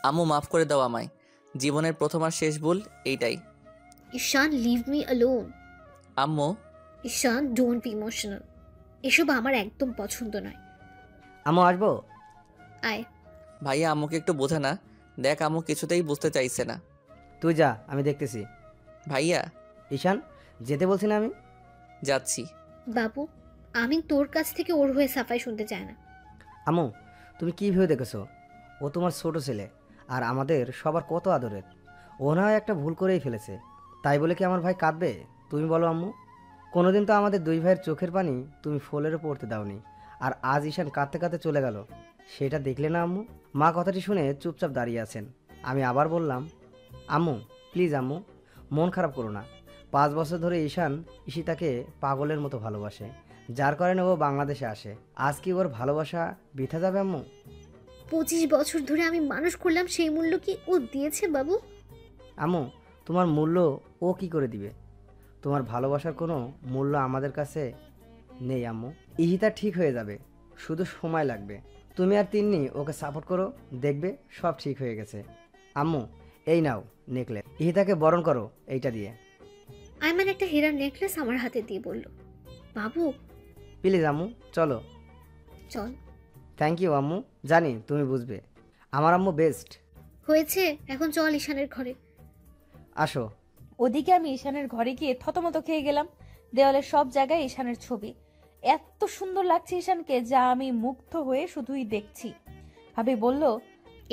আম্মু মাফ করে দাও আমায়, জীবনের প্রথম আর শেষ ভুল এইটাই। ঈশান, লিভ মি অ্যালোন। আম্মু। ঈশান, ডোন্ট বি ইমোশনাল। এসব আমার একদম পছন্দ নয়। আম্মু আসবো? আয়। ভাইয়া আম্মুকে একটু বোঝা না, দেখ আম্মু কিছুতেই বুঝতে চাইছে না। তুই যা, আমি দেখতেছি। ভাইয়া। ঈশান, যেতে বলছি না আমি? যাচ্ছি। বাবু, আমি তোর কাছ থেকে ওর হয়ে সাফাই শুনতে চাই না। আম্মু, তুমি কী ভেবে দেখেছো? ও তোমার ছোট ছেলে, আর আমাদের সবার কত আদরের। ও না হয় একটা ভুল করেই ফেলেছে, তাই বলে কি আমার ভাই কাঁদবে? তুমি বলো আম্মু। কোনোদিন তো আমাদের দুই ভাইয়ের চোখের পানি তুমি ফোলেরও পড়তে দাওনি, আর আজ ঈশান কাঁদতে কাঁদতে চলে গেল, সেটা দেখলে না আম্মু? মা কথাটি শুনে চুপচাপ দাঁড়িয়ে আছেন। আমি আবার বললাম, আম্মু প্লিজ আম্মু, মন খারাপ করো না। 5 বছর ধরে ঈশান ঈশিতাকে পাগলের মতো ভালোবাসে, যার কারণে ও বাংলাদেশে আসে। আজ কি ওর ভালোবাসা বৃথা যাবে আম্মু? 25 বছর ধরে আমি মানুষ করলাম, সেই মূল্য কি ও দিয়েছে বাবু? আম্মু, তোমার মূল্য ও কি করে দিবে? তোমার ভালোবাসার কোনো মূল্য আমাদের কাছে নেই আম্মু। ইহিতা ঠিক হয়ে যাবে, শুধু সময় লাগবে। তুমি আর তিন্নি ওকে সাপোর্ট করো, দেখবে সব ঠিক হয়ে গেছে। আম্মু, এই নাও নেকলেস, ইহিতাকে বরণ করো এইটা দিয়ে। আইমান একটা হীরার নেকলেস আমার হাতে দিয়ে বলল, বাবু প্লিজ আম্মু চলো। চল। থ্যাংক ইউ আম্মু, জানি তুমি বুঝবে। আমার আম্মু বেস্ট। হয়েছে, এখন চল ঈশানের ঘরে। আসো। ওদিকে আমি ঈশানের ঘরে গিয়ে থতমত খেয়ে গেলাম। দেওয়ালের সব জায়গায় ঈশানের ছবি। এত সুন্দর লাগছে ঈশানকে, যা আমি মুগ্ধ হয়ে শুধুই দেখছি। ভাবি বলল,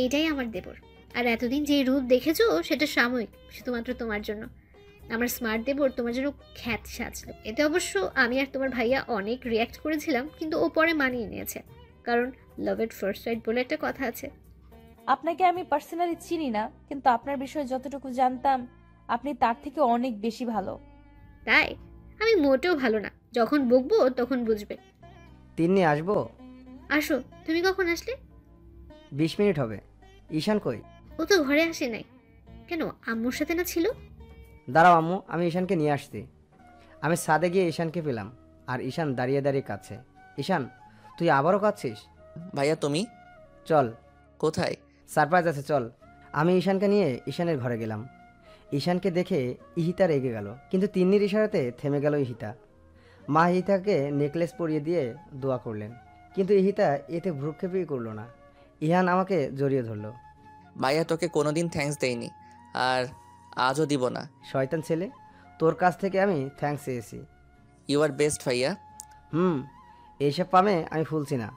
এটাই আমার দেবর। আর এতদিন যে রূপ দেখেছো সেটা সাময়িক, শুধুমাত্র তোমার জন্য। আমার স্মার্ট দেবর তোমার জন্য খ্যাত সাজলো। এতে অবশ্য আমি আর তোমার ভাইয়া অনেক রিয়্যাক্ট করেছিলাম, কিন্তু ও পরে মানিয়ে নিয়েছে, কারণ লাভ এট ফার্স্ট সাইট বলে একটা কথা আছে। আপনাকে আমি পার্সোনালি চিনি না, কিন্তু আপনার বিষয়ে যতটুকু জানতাম আপনি তার থেকে অনেক বেশি ভালো। তাই? আমি মোটেও ভালো না, যখন বকবো তখন বুঝবে। তিন্নি আসবো? আসো। তুমি কখন আসলে? 20 মিনিট হবে। ঈশান কই? ও তো ঘরে আসে নাই। কেন, আম্মুর সাথে না ছিল? দাঁড়াও আম্মু, আমি ঈশানকে নিয়ে আসছি। আমি ছাদে গিয়ে ঈশানকে পেলাম, আর ঈশান দাঁড়িয়ে দাঁড়িয়ে কাঁদছে। ঈশান, তুই আবারও কাঁদছিস? ভাইয়া তুমি? চল। কোথায়? সারপ্রাইজ আছে, চল। আমি ঈশানকে নিয়ে ঈশানের ঘরে গেলাম। ঈশানকে দেখে ইহিতা রেগে গেল, কিন্তু তিন্নির ইশারাতে থেমে গেল ইহিতা। মা ইহিতাকে নেকলেস পরিয়ে দিয়ে দোয়া করলেন, কিন্তু ইহিতা এতে ভ্রুক্ষেপই করলো না। ইহান আমাকে জড়িয়ে ধরলো। ভাইয়া তোকে কোনোদিন থ্যাঙ্কস দেয়নি, আর আজও দিব না। শয়তান ছেলে, তোর কাছ থেকে আমি থ্যাঙ্কস চেয়েছি। ইউ আর বেস্ট ভাইয়া। এইসব পামে আমি ফুলছি না।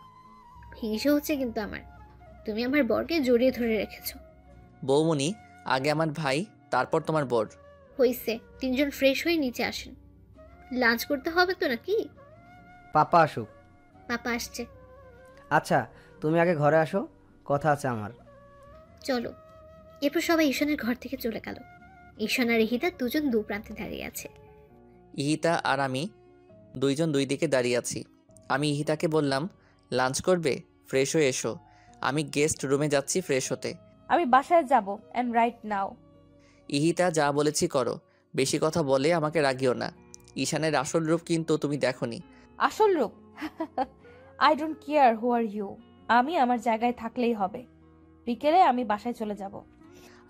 হিংসা হচ্ছে কিন্তু আমার, তুমি আমার বরকে জড়িয়ে ধরে রেখেছো। বৌমনি, আগে আমার ভাই, তারপর তোমার বর। হইছে, তিনজন ফ্রেশ হয়ে নিচে আসেন, লাঞ্চ করতে হবে তো নাকি? পাপা আসুক। পাপা আসছে। আচ্ছা, তুমি আগে ঘরে আসো, কথা আছে আমার। চলো। এরপর সবাই ঈশানের ঘর থেকে চলে গেল। ঈশান আর ইহিতা দুজন দু প্রান্তে দাঁড়িয়ে আছে। ইহিতা আর আমি দুইজন দুই দিকে দাঁড়িয়ে আছি। আমি ইহিতাকে বললাম, লাঞ্চ করবে? ফ্রেশ হয়ে এসো, আমি গেস্ট রুমে যাচ্ছি ফ্রেশ হতে। আমি বাসায় যাব এন্ড রাইট নাও। ইহিতা, যা বলেছি করো, বেশি কথা বলে আমাকে রাগিও না। ঈশানের আসল রূপ কিন্তু তুমি দেখোনি। আসল রূপ? I don't care who are you. আমি আমার জায়গায় থাকলেই হবে। বিকেলে আমি বাসায় চলে যাব।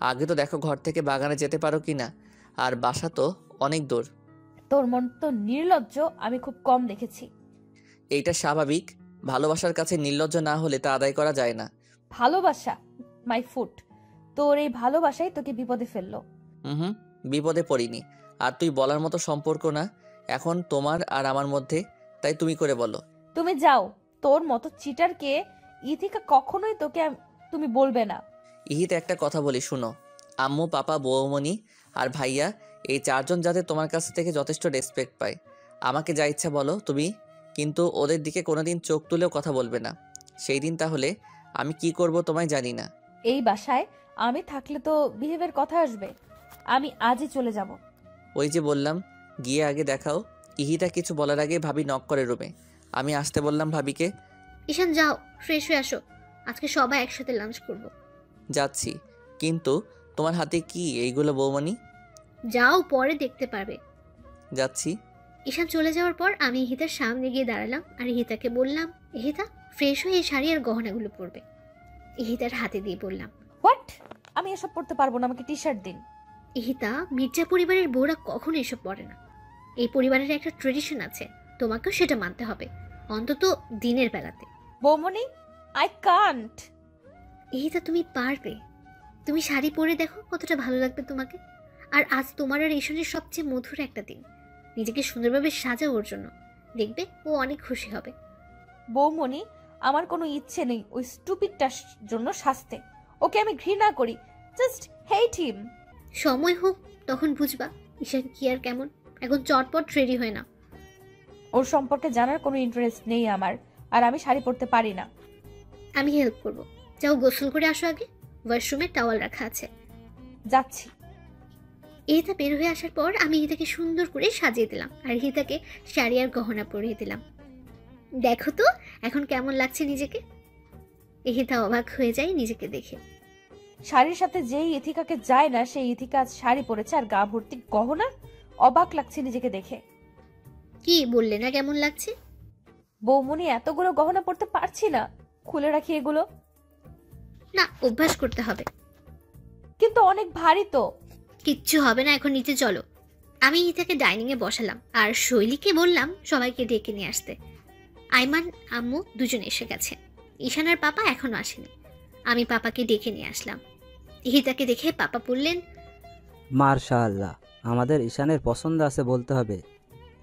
আগে তো দেখো ঘর থেকে বাগানে যেতে পারো কি না, আর বাসা তো অনেক দূর। তোর মন তো নির্লজ্জ আমি খুব কম দেখেছি। এইটা স্বাভাবিক, ভালোবাসার কাছে নির্লজ্জ না হলে তা আদায় করা যায় না। ভালোবাসা মাই ফুট। তোর এই ভালোবাসাই তোকে বিপদে ফেললো। হুম, বিপদে পড়িনি। আর তুই বলার মতো সম্পর্ক না এখন তোমার আর আমার মধ্যে, তাই তুমি করে বলো। তুমি যাও, তোর মতো চিটারকে ইথিকা কখনোই তোকে তুমি বলবে না। ইহিতে, একটা কথা বলি শুনো। আম্মু, পাপা, বৌমণি আর ভাইয়া, এই চারজন যাতে তোমার কাছ থেকে যথেষ্ট রেসপেক্ট পায়। আমাকে যা ইচ্ছা বলো তুমি, কিন্তু ওদের দিকে কোনোদিন চোখ তুলেও কথা বলবে না। সেই দিন তাহলে আমি কি করব তোমায় জানি না। এই বাসায় আমি থাকলে তো বিহেভের কথা আসবে। আমি আজই চলে যাব। ওই যে বললাম, গিয়ে আগে দেখাও। ইহিতা কিছু বলার আগে ভাবি নক করে রুমে। আমি আসতে বললাম ভাবিকে। ঈশান যাও, ফ্রেশ হয়ে আসো, আজকে সবাই একসাথে লাঞ্চ করব। যাচ্ছি, কিন্তু তোমার হাতে কি এইগুলো বৌমণি? যাও, পরে দেখতে পারবে। যাচ্ছি। ঈশান চলে যাওয়ার পর আমি ইহিতার সামনে গিয়ে দাঁড়ালাম আর ইহিতাকে বললাম, ইহিতা ফ্রেশ হয়ে এই শাড়ি আর গহনাগুলো পরবে। ইহিতার হাতে দিয়ে বললাম। হোয়াট? আমি এসব পড়তে পারবো না, আমাকে টি শার্ট দিন। ইহিতা, মির্জা পরিবারের বউরা কখনো এসব পরে না। এই পরিবারের একটা ট্রেডিশন আছে, তোমাকেও সেটা মানতে হবে, অন্তত দিনের বেলাতে। বৌমনি, আই কান্ট। ইহিতা, তুমি পারবে। তুমি শাড়ি পরে দেখো কতটা ভালো লাগবে তোমাকে। আর আজ তোমার আর ঈশানের সবচেয়ে মধুর একটা দিন। নিজেকে সুন্দরভাবে সাজাও ওর জন্য, দেখবে ও অনেক খুশি হবে। বৌমনি, আমার কোনো ইচ্ছে নেই ওই স্টুপিডটার জন্য শাস্তে। ওকে আমি ঘৃণা করি, জাস্ট হেট হিম। সময় হোক তখন বুঝবা ঈশান কি আর কেমন। এখন চটপট রেডি হয় না। ওর সম্পর্কে জানার কোনো ইন্টারেস্ট নেই আমার, আর আমি শাড়ি পরতে পারি না। আমি হেল্প করব। যাও গোসল করে আসো আগে, ওয়াশরুমে টাওয়াল রাখা আছে। যাচ্ছি। ইহিতা বের হয়ে আসার পর আমি ইহিতাকে সুন্দর করে সাজিয়ে দিলাম আর ইহিতাকে শাড়ি আর গহনা পরিয়ে দিলাম। দেখো তো এখন কেমন লাগছে নিজেকে। ইহিতা অবাক হয়ে যায় নিজেকে দেখে। শাড়ির সাথে যেই ইথিকাকে যায় না সেই ইথিকা আজ শাড়ি পরেছে আর গা ভর্তি গহনা। অবাক লাগছে নিজেকে দেখে। কি বললে না কেমন লাগছে? বৌমনি, এতগুলো গহনা পরতে পারছি না, খুলে রাখি এগুলো। না, অভ্যাস করতে হবে। কিন্তু অনেক ভারী তো। কিচ্ছু হবে না, এখন নিচে চলো। আমি ইহিতাকে ডাইনিং এ বসালাম আর শৈলীকে বললাম সবাইকে ডেকে নিয়ে আসতে। আইমান আম্মু দুজন এসে গেছে, ঈশান আর পাপা এখনো আসেনি। আমি পাপাকে ডেকে নিয়ে আসলাম। ইহিতাকে দেখে পাপা বললেন, মার্শাআল্লাহ, আমাদের ঈশানের পছন্দ আছে বলতে হবে।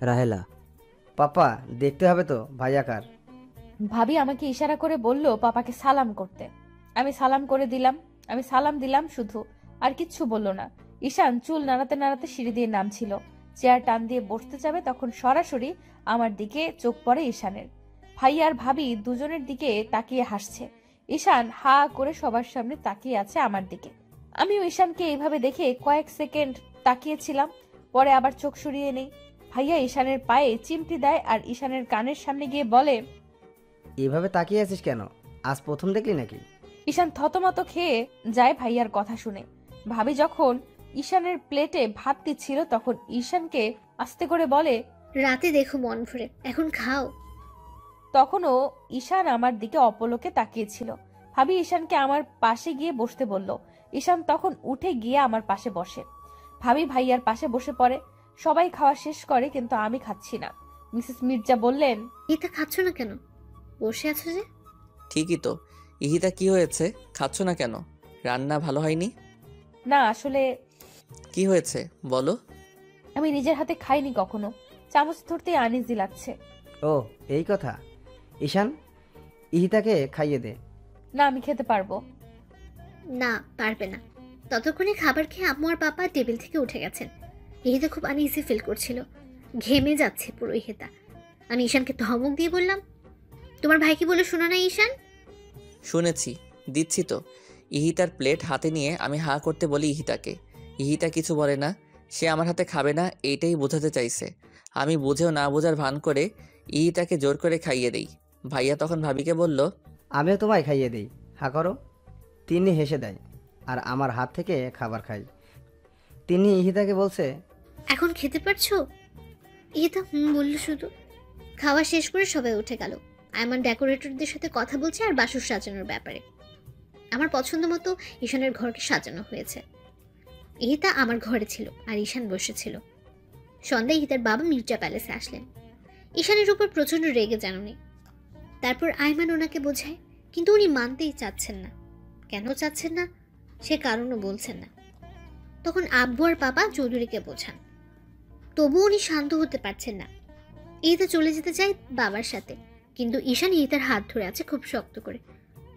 রাহেলা, পাপা দেখতে হবে তো ভাইয়াকার। ভাবি আমাকে ইশারা করে বলল পাপাকে সালাম করতে। আমি সালাম করে দিলাম। আমি সালাম দিলাম শুধু, আর কিচ্ছু বলল না। ঈশান চুল নাড়াতে নাড়াতে সিঁড়ি দিয়ে নামছিল। চেয়ার টান দিয়ে বসতে যাবে তখন সরাসরি আমার দিকে চোখ পড়ে ঈশানের। ভাই আর ভাবি দুজনের দিকে তাকিয়ে হাসছে। ঈশান হা করে সবার সামনে তাকিয়ে আছে আমার দিকে। আমিও ঈশানকে এইভাবে দেখে কয়েক সেকেন্ড তাকিয়েছিলাম, পরে আবার চোখ সরিয়ে নেই। ভাইয়া ঈশানের পায়ে চিমটি দেয় আর ঈশানের কানের সামনে গিয়ে বলে, এভাবে তাকিয়ে আছিস কেন? আজ প্রথম দেখলি নাকি? ঈশান থতমত খেয়ে যায় ভাইয়ার কথা শুনে। ভাবি যখন ঈশানের প্লেটে ভাত দিচ্ছিল তখন ঈশানকে আস্তে করে বলে, রাতে দেখো মন ভরে, এখন খাও। তখনও ঈশান আমার দিকে অপলকে তাকিয়েছিল। ভাবি ঈশানকে আমার পাশে গিয়ে বসতে বলল। ঈশান তখন উঠে গিয়ে আমার পাশে বসে। ভাবি ভাইয়ার পাশে বসে পড়ে। সবাই খাওয়া শেষ করে, কিন্তু আমি খাচ্ছি না। মিসেস মির্জা বললেন, ইহিতা খাচ্ছ না কেন? বসে আছো যে? ঠিকই তো। ইহিতা, কি হয়েছে? খাচ্ছ না কেন? রান্না ভালো হয়নি? না আসলে। কি হয়েছে বলো। আমি নিজের হাতে খাইনি কখনো, চামচ ধরতে আনইজি লাগছে। ও এই কথা। ঈশান, ইহিতাকে খাইয়ে দে। না, আমি খেতে পারবো না, পারবে না। ততক্ষণে খাবার খেয়ে আম্মু আর পাপা টেবিল থেকে উঠে গেছেন। ইহিতা খুব আনইজি ফিল করছিল, ঘেমে যাচ্ছে পুরো ইহিতা। আমি ঈশানকে ধমক দিয়ে বললাম, তোমার ভাই কি বলে শোনো না ঈশান? শুনেছি, দিচ্ছি তো। ইহিতার প্লেট হাতে নিয়ে আমি হাঁ করতে বলি ইহিতাকে। ইহিতা কিছু বলে না, সে আমার হাতে খাবে না, এইটাই বোঝাতে চাইছে। আমি বুঝেও না বোঝার ভান করে ইহিতাকে জোর করে খাইয়ে দেই। ভাইয়া তখন ভাবিকে বলল, আমিও তোমায় খাইয়ে দিই, হা করো। তিনি হেসে দেয় আর আমার হাত থেকে খাবার খাই। তিনি ইহিতাকে বলছে, এখন খেতে পারছো? ইহিতা বললো শুধু। খাওয়া শেষ করে সবাই উঠে গেল। আয়মান ডেকোরেটরদের সাথে কথা বলছে আর বাসর সাজানোর ব্যাপারে। আমার পছন্দ মতো ঈশানের ঘরকে সাজানো হয়েছে। ইহিতা আমার ঘরে ছিল আর ঈশান বসেছিল। সন্ধ্যায় ইহিতার বাবা মির্জা প্যালেসে আসলেন। ঈশানের উপর প্রচন্ড রেগে যান উনি। তারপর আয়মান ওনাকে বোঝায়, কিন্তু উনি মানতেই চাচ্ছেন না। কেন চাচ্ছেন না সে কারণও বলছেন না। তখন আব্বু আর পাপা চৌধুরীকে বোঝান, তবুও উনি শান্ত হতে পারছেন না। ইহিতা চলে যেতে চায় বাবার সাথে, কিন্তু ঈশান ইহিতার হাত ধরে আছে খুব শক্ত করে।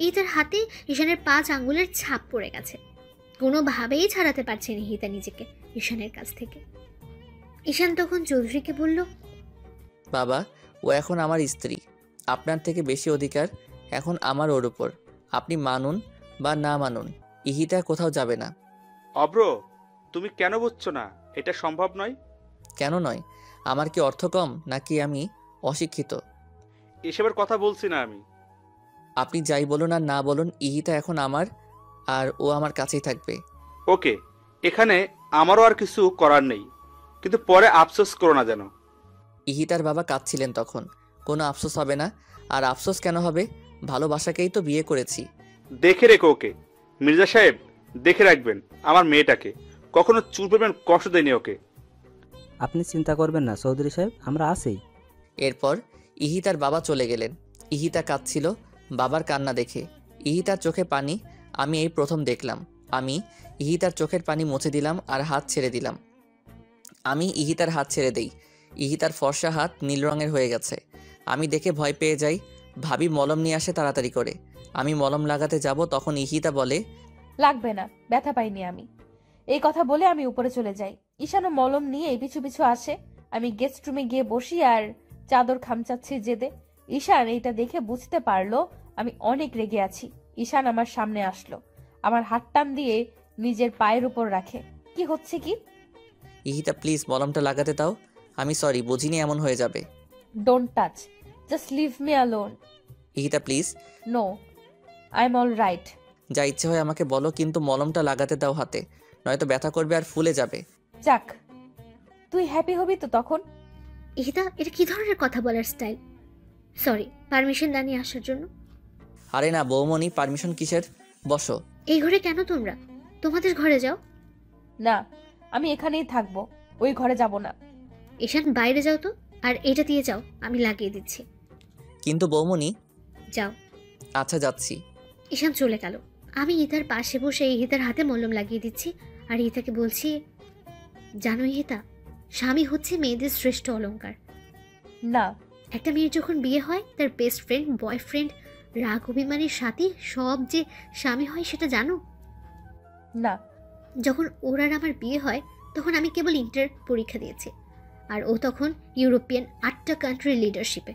ইহিতার হাতে ঈশানের 5 আঙ্গুলের ছাপ পড়ে গেছে। কোনোভাবেই ছাড়াতে পারছেন ইহিতা নিজেকে ঈশানের কাছ থেকে। ঈশান তখন চৌধুরীকে বলল, বাবা, ও এখন আমার স্ত্রী, আপনার থেকে বেশি অধিকার এখন আমার ওর উপর। আপনি মানুন বা না মানুন, ইহিতা কোথাও যাবে না। অব্র, তুমি কেন বুঝছো না? এটা সম্ভব নয়। কেন নয়? আমার কি অর্থ কম নাকি আমি অশিক্ষিত? এসবের কথা বলছি না আমি। আপনি যাই বলুন আর না বলুন, ইহিতা এখন আমার, আর ও আমার কাছেই থাকবে। ওকে, এখানে আমারও আর কিছু করার নেই, কিন্তু পরে আফসোস করো না যেন। ইহিতার বাবা কাঁদছিলেন তখন। কোনো আফসোস হবে না। আর আফসোস কেন হবে? ভালোবাসাকেই তো বিয়ে করেছি। দেখে রেখো ওকে। মির্জা সাহেব, দেখে রাখবেন আমার মেয়েটাকে, কখনো চুল পরিমাণ কষ্ট দেয়নি ওকে। আপনি চিন্তা করবেন না চৌধুরী সাহেব, আমরা আছি। এরপর ইহিতার বাবা চলে গেলেন। ইহিতা কাঁদছিল বাবার কান্না দেখে। ইহিতার চোখে পানি আমি এই প্রথম দেখলাম। আমি ইহিতার চোখের পানি মুছে দিলাম আর হাত ছেড়ে দিলাম। আমি ইহিতার হাত ছেড়ে দেই। ইহিতার ফর্সা হাত নীল রঙের হয়ে গেছে। আমি দেখে ভয় পেয়ে যাই। ভাবি মলম নিয়ে আসে তাড়াতাড়ি করে। আমি মলম লাগাতে যাব, তখন ইহিতা বলে, লাগবে না, ব্যথা পাইনি আমি। এই কথা বলে আমি উপরে চলে যাই। ঈশানও মলম নিয়ে পিছু পিছু আসে। আমি গেস্ট রুমে গিয়ে বসি আর চাদর খামচাচ্ছি জেদে। ঈশান এইটা দেখে বুঝতে পারলো আমি অনেক রেগে আছি। ঈশান আমার সামনে আসলো, আমার হাত টান দিয়ে নিজের পায়ের উপর রাখে। কি হচ্ছে কি? ইহিতা প্লিজ মলমটা লাগাতে দাও। আমি সরি, বুঝিনি এমন হয়ে যাবে। Don't touch, just leave me alone. Ihita please. No, I am all right. যা ইচ্ছে হয় আমাকে বলো, কিন্তু মলমটা লাগাতে দাও হাতে, নয়তো ব্যথা করবে আর ফুলে যাবে। যাক, তুই হ্যাপি হবি তো তখন। ইহিতা, এটা কি ধরনের কথা বলার স্টাইল? সরি, পারমিশন না নিয়ে আসার জন্য। আরে না বৌমনি, পারমিশন কিসের? বসো। এই ঘরে কেন তোমরা? তোমাদের ঘরে যাও। না, আমি এখানেই থাকবো, ওই ঘরে যাব না। ঈশান, বাইরে যাও তো, আর এটা দিয়ে যাও, আমি লাগিয়ে দিচ্ছি। কিন্তু বৌমনি। যাও। আচ্ছা, যাচ্ছি। ঈশান চলে গেল। আমি ইহিতার পাশে বসে ইহিতার হাতে মলম লাগিয়ে দিচ্ছি আর ইহিতাকে বলছি, জানো ইহিতা, স্বামী হচ্ছে মেয়েদের শ্রেষ্ঠ অলংকার। না, একটা মেয়ের যখন বিয়ে হয় তার বেস্ট ফ্রেন্ড, বয়ফ্রেন্ড, রাগ অভিমানের সাথী সব যে স্বামী হয় সেটা জানো? না। যখন ওর আর আমার বিয়ে হয় তখন আমি কেবল ইন্টার পরীক্ষা দিয়েছি, আর ও তখন ইউরোপিয়ান 8টা কান্ট্রি লিডারশিপে,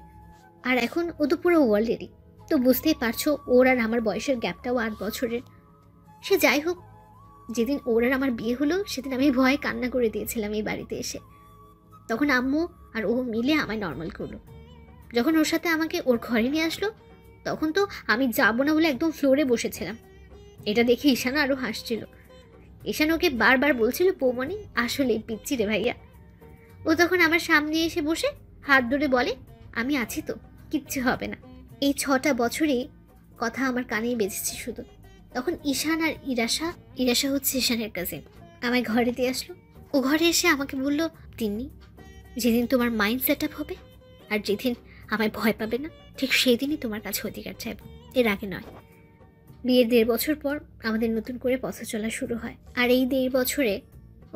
আর এখন ও তো পুরো ওয়ার্ল্ডেরই। তো বুঝতেই পারছো ওর আর আমার বয়সের গ্যাপটাও 8 বছরের। সে যাই হোক, যেদিন ওর আর আমার বিয়ে হলো সেদিন আমি ভয়ে কান্না করে দিয়েছিলাম এই বাড়িতে এসে। তখন আম্মু আর ও মিলে আমায় নর্মাল করলো। যখন ওর সাথে আমাকে ওর ঘরে নিয়ে আসলো তখন তো আমি যাবো না বলে একদম ফ্লোরে বসেছিলাম। এটা দেখে ঈশান আরও হাসছিল। ঈশান ওকে বারবার বলছিল, বৌমনি আসলেই পিচ্ছি রে ভাইয়া। ও তখন আমার সামনে এসে বসে হাত ধরে বলে, আমি আছি তো, কিচ্ছু হবে না। এই 6টা বছরে কথা আমার কানেই বেজেছে শুধু। তখন ঈশান আর ইরাশা হচ্ছে ঈশানের কাজিন, আমায় ঘরে দিয়ে আসলো। ও ঘরে এসে আমাকে বলল, তিন্নি, যেদিন তোমার মাইন্ড সেট আপ হবে আর যেদিন আমায় ভয় পাবে না, ঠিক সেই দিনই তোমার কাছে অধিকার চাইব, এর আগে নয়। বিয়ের 1.5 বছর পর আমাদের নতুন করে পথ চলা শুরু হয়, আর এই 1.5 বছরে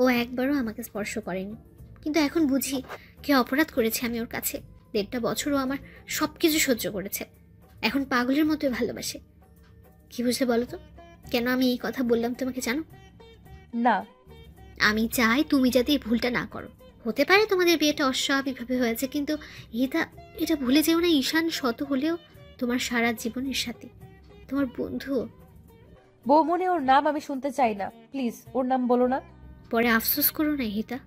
ও একবারও আমাকে স্পর্শ করেনি। কিন্তু এখন বুঝি কে অপরাধ করেছে আমি ওর কাছে। 1.5 বছরও আমার সব কিছু সহ্য করেছে, এখন পাগলের মতোই ভালোবাসে। কি বুঝলে বলো তো কেন আমি এই কথা বললাম তোমাকে, জানো? না। আমি চাই তুমি যাতে এই ভুলটা না করো। হতে পারে তোমাদের বিয়েটা অস্বাভাবিকভাবে হয়েছে, কিন্তু এটা ভুলে যেও না, ঈশান শত হলেও তোমার সারা জীবনের সাথী, তোমার বন্ধু। বৌমনি, ওর নাম আমি শুনতে চাই না, প্লিজ ওর নাম বলো না। পরে আফসোস করো না হিতা।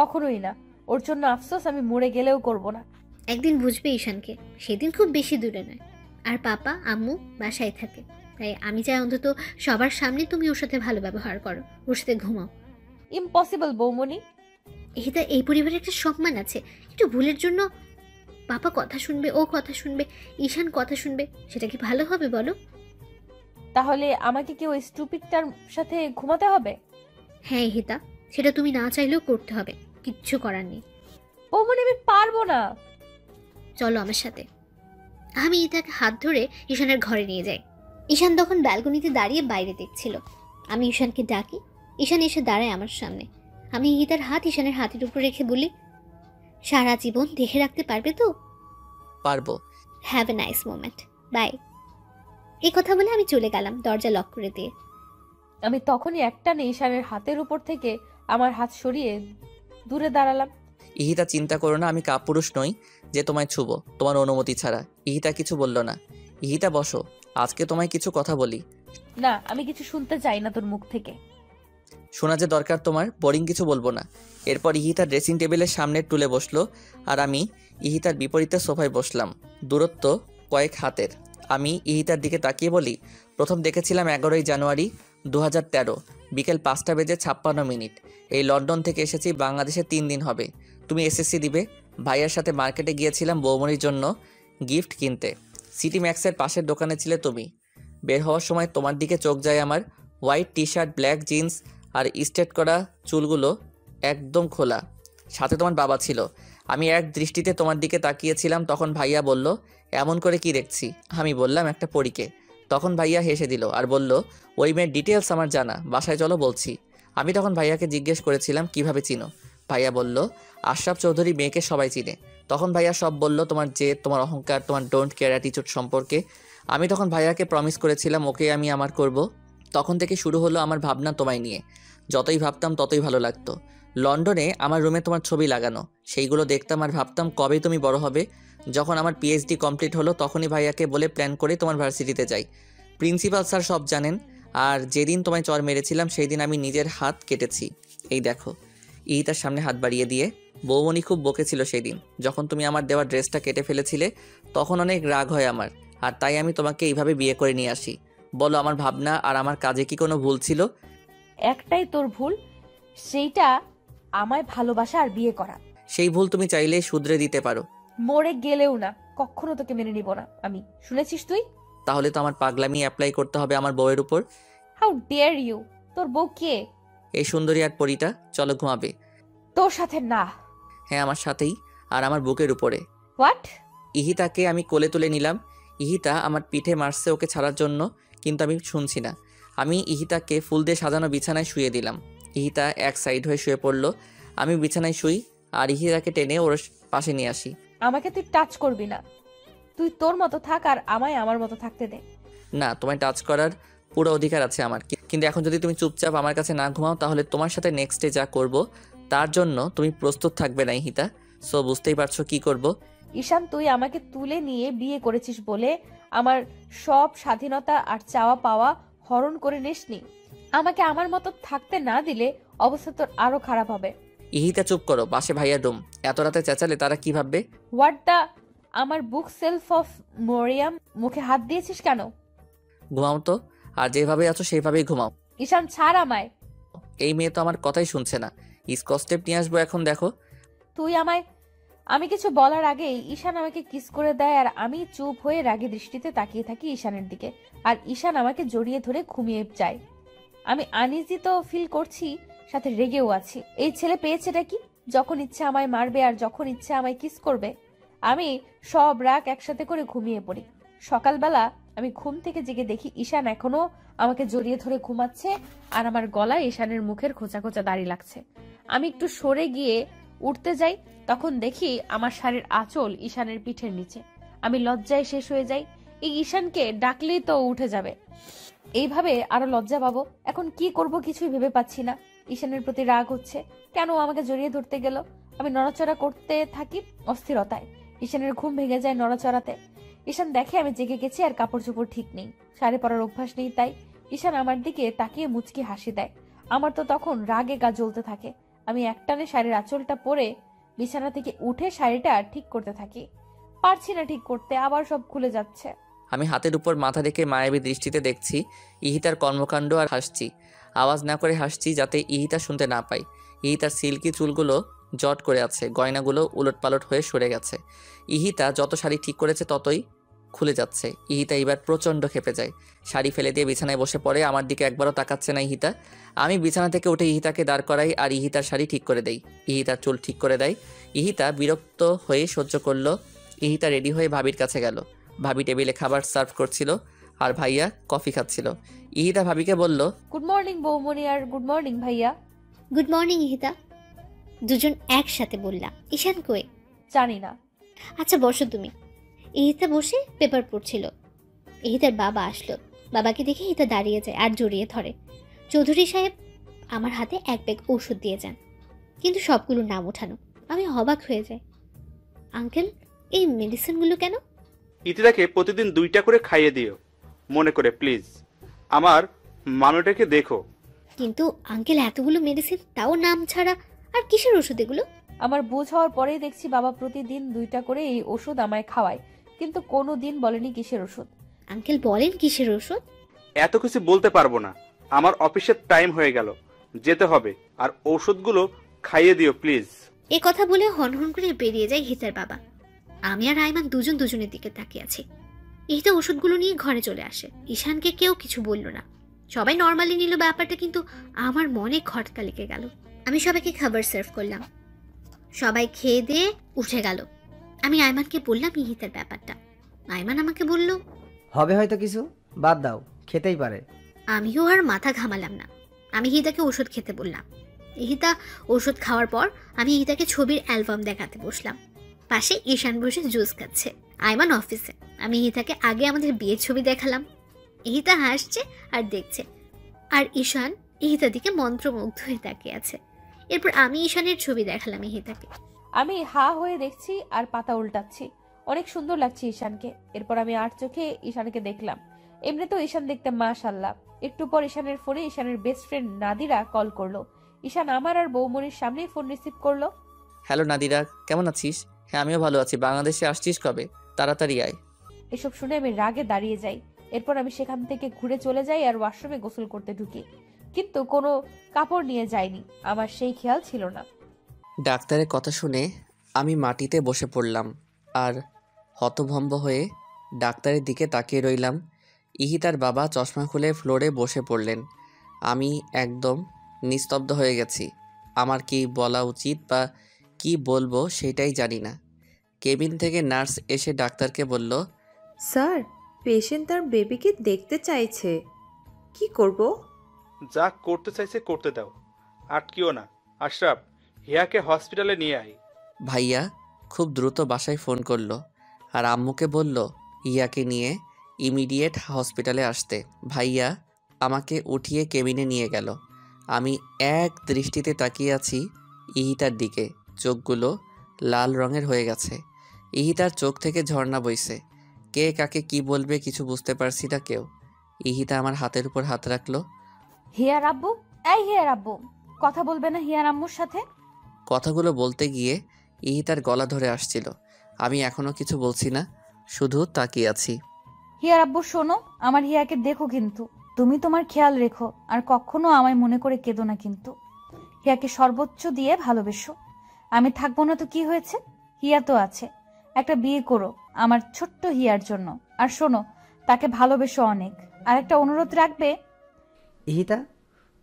কখনোই না, ওর জন্য আফসোস আমি মরে গেলেও করব না। একদিন বুঝবে ঈশানকে, সেদিন খুব বেশি দূরে নয়। আর পাপা আম্মু বাসায় থাকে, তাই আমি চাই অন্তত সবার সামনে তুমি ওর সাথে ভালো ব্যবহার করো, ওর সাথে ঘুমাও। ইম্পসিবল বৌমনি। হিতা, এই পরিবারে একটা সম্মান আছে। একটু ভুলের জন্য পাপা কথা শুনবে, ও কথা শুনবে, ঈশান কথা শুনবে, সেটা কি ভালো হবে বলো? তাহলে আমাকে কি ওই স্টুপিডটার সাথে ঘুমাতে হবে? হ্যাঁ হিতা, সেটা তুমি না চাইলেও করতে হবে, কিচ্ছু করার নেই। বৌমনি, আমি পারবো না। চলো আমার সাথে। আমি ইতাকে হাত ধরে ঈশানের ঘরে নিয়ে যাই। ঈশান তখন ব্যালকনিতে দাঁড়িয়ে বাইরে দেখছিল। আমি ঈশানকে ডাকি, ঈশান এসে দাঁড়ায় আমার সামনে। আমি ইতার হাত ঈশানের হাতের উপর রেখে বলি, সারা জীবন দেখে রাখতে পারবে তো? পারবো। Have a nice moment, bye. এই কথা বলে আমি চলে গেলাম, দরজা লক করে দিয়ে। আমি তখনই একটানে ঈশানের হাতের উপর থেকে আমার হাত সরিয়ে দূরে দাঁড়ালাম। ইহিতা, চিন্তা করো না, আমি কাপুরুষ নই যে তোমায় ছুবো তোমার অনুমতি ছাড়া। ইহিতা কিছু বলল না। ইহিতা বসো, আজকে তোমায় কিছু কথা বলি। না, আমি কিছু শুনতে চাই না তোর মুখ থেকে। শোনা যে দরকার তোমার, বোরিং কিছু বলবো না। এরপর ইহিতা ড্রেসিং টেবিলের সামনে টুলে বসলো আর আমি ইহিতার বিপরীতে সোফায় বসলাম, দূরত্ব কয়েক হাতের। আমি ইহিতার দিকে তাকিয়ে বলি, প্রথম দেখেছিলাম 11ই জানুয়ারি 2013 বিকেল 5:56 এই লন্ডন থেকে এসেছি, বাংলাদেশে 3 দিন হবে। তুমি এসএসসি দিবে। ভাইয়ার সাথে মার্কেটে গিয়েছিলাম বৌমনির জন্য গিফট কিনতে। সিটি ম্যাক্সের পাশের দোকানে ছিলে তুমি। বের হওয়ার সময় তোমার দিকে চোখ যায় আমার। White T shirt, black jeans আর স্ট্রেট করা চুলগুলো একদম খোলা, সাথে তোমার বাবা ছিল। আমি এক দৃষ্টিতে তোমার দিকে তাকিয়েছিলাম। তখন ভাইয়া বলল, এমন করে কি দেখছি? আমি বললাম, একটা পরীকে। তখন ভাইয়া হেসে দিল আর বলল, ওই মেয়ের ডিটেলস আমার জানা, বাসায় চলো বলছি। আমি তখন ভাইয়াকে জিজ্ঞেস করেছিলাম, কিভাবে চিনো? ভাইয়া বলল, আশরাফ চৌধুরী মেয়েকে সবাই চিনে। তখন ভাইয়া সব বলল, তোমার জেদ, তোমার অহংকার, তোমার ডোন্ট কেয়ার অ্যাটিটিউড সম্পর্কে। আমি তখন ভাইয়াকে প্রমিস করেছিলাম ওকে আমি আমার করব। তখন থেকে শুরু হলো আমার ভাবনা তোমায় নিয়ে। যতই ভাবতাম ততই ভালো লাগতো। লন্ডনে আমার রুমে তোমার ছবি লাগানো, সেইগুলো দেখতাম আর ভাবতাম কবে তুমি বড় হবে। যখন আমার পিএইচডি কমপ্লিট হলো তখনই ভাইয়াকে বলে প্ল্যান করে তোমার ভার্সিটিতে যাই। প্রিন্সিপাল স্যার সব জানেন। আর যেদিন তোমায় চর মেরেছিলাম সেই দিন আমি নিজের হাত কেটেছি। এই দেখো। ইহিতার সামনে হাত বাড়িয়ে দিয়ে, বৌমনি খুব বকেছিল সেই দিন যখন তুমি আমার দেওয়া ড্রেসটা কেটে ফেলেছিলে। তখন অনেক রাগ হয় আমার, আর তাই আমি তোমাকে এইভাবে বিয়ে করে নিয়ে আসি। বলো, আমার ভাবনা আর আমার কাজে কি কোনো ভুল ছিল? একটাই তোর ভুল, সেইটা আমায় ভালোবাসা আর বিয়ে করা। সেই ভুল তুমি চাইলে শুধরে দিতে পারো। মরে গেলেও না, কখনো তোকে মেনে নিব না আমি, শুনেছিস তুই? তাহলে তো আমার পাগলামি অ্যাপ্লাই করতে হবে আমার বউয়ের উপর। How dare you! তোর বউ কে? এই সুন্দরী আর পরীটা। চলো ঘুমাবে। তোর সাথে না। হ্যাঁ, আমার সাথেই, আর আমার বুকের উপরে। হোয়াট? ইহিতাকে আমি কোলে তুলে নিলাম। ইহিতা আমার পিঠে মারছে ওকে ছাড়ার জন্য, কিন্তু আমি শুনছি না। আমি ইহিতাকে ফুল দিয়ে সাজানো বিছানায় শুয়ে দিলাম। ইহিতা এক সাইড হয়ে শুয়ে পড়লো। আমি বিছানায় শুই আর ইহিতাকে টেনে ওর পাশে নিয়ে আসি। আমাকে তুই টাচ করবি না, তুই তোর মতো থাক আর আমায় আমার মতো থাকতে দে। না, তোমায় টাচ করার পুরো অধিকার আছে আমার, কিন্তু এখন যদি তুমি চুপচাপ আমার কাছে না ঘুমাও তাহলে তোমার সাথে নেক্সটে যা করব তার জন্য তুমি প্রস্তুত থাকবে না ইহিতা। সো বুঝতেই পারছো কি করব। ঈশান, তুই আমাকে তুলে নিয়ে বিয়ে করেছিস বলে আমার সব স্বাধীনতা আর চাওয়া পাওয়া হরণ করে নিসনি। আমাকে আমার মতো থাকতে না দিলে অবস্থা তোর আরো খারাপ হবে। ইহিতা চুপ করো, পাশে ভাইয়া ডুম। এত রাতে চেঁচালে তারা কি ভাববে? What the? আমার বুক সেলফ অফ মরিয়াম, মুখে হাত দিয়েছিস কেন? ঘুমাও তো, আর যেভাবে আছো সেইভাবেই ঘুমাও। ঈশান, ছাড় আমায়। এই মেয়ে তো আমার কথাই শুনছে না। স্কচটেপ নিয়ে আসবো এখন, দেখো। তুই আমায়। আমি কিছু বলার আগেই ঈশান আমাকে কিস করে দেয় আর আমি চুপ হয়ে রাগী দৃষ্টিতে তাকিয়ে থাকি ঈশানের দিকে। আর ঈশান আমাকে জড়িয়ে ধরে ঘুমিয়ে যায়। আমি আনইজি তো ফিল করছি, সাথে রেগেও আছি। এই ছেলে পেয়েছেটা কি? যখন ইচ্ছে আমায় মারবে আর যখন ইচ্ছে আমায় কিস করবে। আমি সব রাগ একসাথে করে ঘুমিয়ে পড়ি। সকালবেলা আমি ঘুম থেকে জেগে দেখি ঈশান এখনো আমাকে জড়িয়ে ধরে ঘুমাচ্ছে আর আমার গলায় ঈশানের মুখের খোঁচা খোঁচা দাড়ি লাগছে। আমি একটু সরে গিয়ে উঠতে যাই, তখন দেখি আমার শাড়ির আঁচল ঈশানের পিঠের নিচে। আমি লজ্জায় শেষ হয়ে যাই। এই ঈশানকে ডাকলেই তো উঠে যাবে, এইভাবে আরো লজ্জা পাবো। এখন কি করব কিছুই ভেবে পাচ্ছি না। ঈশানের প্রতি রাগ হচ্ছে, কেন আমাকে জড়িয়ে ধরতে গেল। আমি নড়াচড়া করতে থাকি অস্থিরতায়। ঈশানের ঘুম ভেঙে যায় নড়াচড়াতে। ঈশান দেখে আমি জেগে গেছি আর কাপড় চোপড় ঠিক নেই, শাড়ি পরার অভ্যাস নেই, তাই ঈশান আমার দিকে তাকিয়ে মুচকি হাসি দেয়। আমার তো তখন রাগে গা জ্বলতে থাকে। আমি একটানে শাড়ির আঁচলটা পরে বিছানা থেকে উঠে শাড়িটা ঠিক করতে থাকি। পারছি না ঠিক করতে, আবার সব খুলে যাচ্ছে। আমি হাতের উপর মাথা রেখে মায়াবী দৃষ্টিতে দেখছি ইহিতার কর্মকাণ্ড আর হাসছি। আওয়াজ না করে হাসছি যাতে ইহিতা শুনতে না পায়। ইহিতার সিল্কি চুলগুলো জট করে আছে, গয়নাগুলো উলটপালট হয়ে সরে গেছে। ইহিতা যত শাড়ি ঠিক করেছে ততই খুলে যাচ্ছে। ইহিতা এবার প্রচণ্ড খেপে যায়, শাড়ি ফেলে দিয়ে বিছানায় বসে পড়ে। আমার দিকে একবারও তাকাচ্ছে না ইহিতা। আমি বিছানা থেকে উঠে ইহিতাকে দাঁড় করাই আর ইহিতার শাড়ি ঠিক করে দেই, ইহিতার চুল ঠিক করে দেয়। ইহিতা বিরক্ত হয়ে সহ্য করলো। ইহিতা রেডি হয়ে ভাবির কাছে গেল। ভাবি টেবিলে খাবার সার্ভ করছিল আর ভাইয়া কফি খাচ্ছিল। ইহিতা ভাবিকে বলল, গুড মর্নিং বৌমনি, আর গুড মর্নিং ভাইয়া। Good morning Ihita. দুজন একসাথে বললাম। ঈশান কই? জানি না। আচ্ছা বসো তুমি। ইহিতা বসে পেপার পড়ছিল। ইহিতার বাবা আসলো। বাবাকে দেখে ইহিতা দাঁড়িয়ে যায় আর জড়িয়ে ধরে। চৌধুরী সাহেব আমার হাতে এক ব্যাগ ওষুধ দিয়ে যান, কিন্তু সবগুলোর নাম ওঠানো। আমি অবাক হয়ে যাই। আঙ্কেল, এই মেডিসিনগুলো কেন? ইতিরাকে প্রতিদিন 2টা করে খাইয়ে দিও, মনে করে প্লিজ। আমার মানুটাকে দেখো। কিন্তু আঙ্কেল, এতগুলো মেডিসিন, তাও নাম ছাড়া। আর কিসের ওষুধ এগুলো? আমার বুঝ হওয়ার পরেই দেখছি বাবা প্রতিদিন 2টা করে এই ওষুধ আমায় খাওয়ায়, কিন্তু কোনো দিন বলেনি কিসের ওষুধ। আঙ্কেল বলেন কিসের ওষুধ? এত কিছু বলতে পারবো না, আমার অফিসের টাইম হয়ে গেল, যেতে হবে। আর ওষুধগুলো খাইয়ে দিও প্লিজ। এ কথা বলে হনহন করে বেরিয়ে যায় হিতার বাবা। আমি আর আইমান দুজনের দিকে তাকিয়ে আছি। ইহিতা ওষুধগুলো নিয়ে ঘরে চলে আসে। ঈশানকে কেউ কিছু বলল না, সবাই নর্মালি নিল ব্যাপারটা, কিন্তু আমার মনে খটকা লেগে গেল। আমি সবাইকে খাবার সার্ভ করলাম, সবাই খেয়ে দিয়ে উঠে গেল। আমি আইমানকে বললাম ইহিতার ব্যাপারটা। আইমান আমাকে বলল, হবে হয়তো কিছু, বাদ দাও, খেতেই পারে। আমিও আর মাথা ঘামালাম না। আমি ইহিতাকে ওষুধ খেতে বললাম। ইহিতা ওষুধ খাওয়ার পর আমি ইহিতাকে ছবির অ্যালবাম দেখাতে বসলাম। পাশে ঈশান বসে জুস খাচ্ছে। আইমান অফিসে। আমি ইহিতাকে আগে আমাদের বিয়ের ছবি দেখালাম। ইহিতা হাসছে আর দেখছে, আর ঈশান ইহিতার দিকে মন্ত্রমুগ্ধ হয়ে তাকিয়ে আছে। এরপর আমি ঈশানের ছবি দেখালাম ইহিতাকে। আমি হা হয়ে দেখছি আর পাতা উল্টাচ্ছি। অনেক সুন্দর লাগছে ঈশানকে। এরপর আমি আর চোখে ঈশানকে দেখলাম। এমনিতেও ঈশান দেখতে মাশাআল্লাহ। একটু পর ঈশানের ফোনে ঈশানের বেস্ট ফ্রেন্ড নাদিরা কল করলো। ঈশান আমার আর বৌমনির সামনেই ফোন রিসিভ করলো। হ্যালো নাদিরা, কেমন আছিস? হ্যাঁ আমিও ভালো আছি। বাংলাদেশে আসছিস কবে? তাড়াতাড়ি আয়। এসব শুনে আমি রাগে দাঁড়িয়ে যাই। এরপর আমি সেখান থেকে ঘুরে চলে যাই আর ওয়াশরুমে গোসল করতে ঢুকি, কিন্তু কোনো কাপড় নিয়ে যাইনি। আমার সেই খেয়াল ছিল না। ডাক্তারের কথা শুনে আমি মাটিতে বসে পড়লাম আর হতভম্ব হয়ে ডাক্তারের দিকে তাকিয়ে রইলাম। ইহিতার বাবা চশমা খুলে ফ্লোরে বসে পড়লেন। আমি একদম নিস্তব্ধ হয়ে গেছি। আমার কি বলা উচিত বা কি বলবো সেটাই জানি না। কেবিন থেকে নার্স এসে ডাক্তারকে বলল, স্যার, পেশেন্ট তার বেবিকে দেখতে চাইছে, কি করব? যা করতে চাইছে করতে দাও, আটকিও না। আশরাফ, হিয়াকে হসপিটালে নিয়ে আয়। ভাইয়া খুব দ্রুত বাসায় ফোন করলো আর আম্মুকে বলল ইয়াকে নিয়ে ইমিডিয়েট হসপিটালে আসতে। ভাইয়া আমাকে উঠিয়ে কেবিনে নিয়ে গেল। আমি এক দৃষ্টিতে তাকিয়ে আছি ইহিতার দিকে। চোখগুলো লাল রঙের হয়ে গেছে। ইহিতার চোখ থেকে ঝর্ণা বইছে। কে কাকে কি বলবে কিছু বুঝতে পারছি না কেউ। ইহিতা আমার হাতের উপর হাত রাখলো। হিয়ার আব্বু, এই হিয়ার আব্বু, কথা বলবে না হিয়ার আম্মুর সাথে? কথাগুলো বলতে গিয়ে ইহিতার গলা ধরে আসছিল। আমি এখনো কিছু বলছি না, শুধু তাকিয়ে আছি। হিয়ার আব্বু শোনো, আমার হিয়াকে দেখো, কিন্তু তুমি তোমার খেয়াল রেখো আর কখনো আমায় মনে করে কেঁদো না। কিন্তু হিয়াকে সর্বোচ্চ দিয়ে ভালোবেসো। আমি থাকবো না তো কি হয়েছে, হিয়া তো আছে। একটা বিয়ে করো আমার ছোট্ট হিয়ার জন্য। আর শোনো, তাকে ভালোবেসো অনেক। আর একটা অনুরোধ রাখবে। ইহিতা,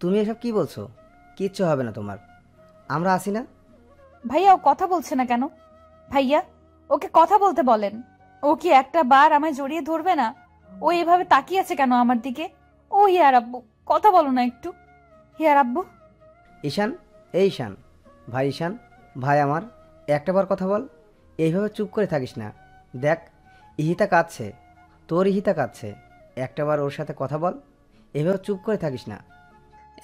তুমি এসব কি বলছো? কিচ্ছু হবে না তোমার, আমরা আছি না। ভাইয়া ও কথা বলছে না কেন? ভাইয়া ওকে কথা বলতে বলেন। ও কি একটা বার আমায় জড়িয়ে ধরবে না? ও এভাবে তাকিয়ে আছে কেন আমার দিকে? ও হিয়ার আব্বু, কথা বলো না একটু। হিয়ার আব্বু। ঈশান, এই ঈশান, ভাই ঈশান, ভাই আমার, একটাবার কথা বল। এইভাবে চুপ করে থাকিস না। দেখ, ইহিতা কাঁদছে, তোর ইহিতা কাঁদছে। একটাবার ওর সাথে কথা বল। এইভাবে চুপ করে থাকিস না।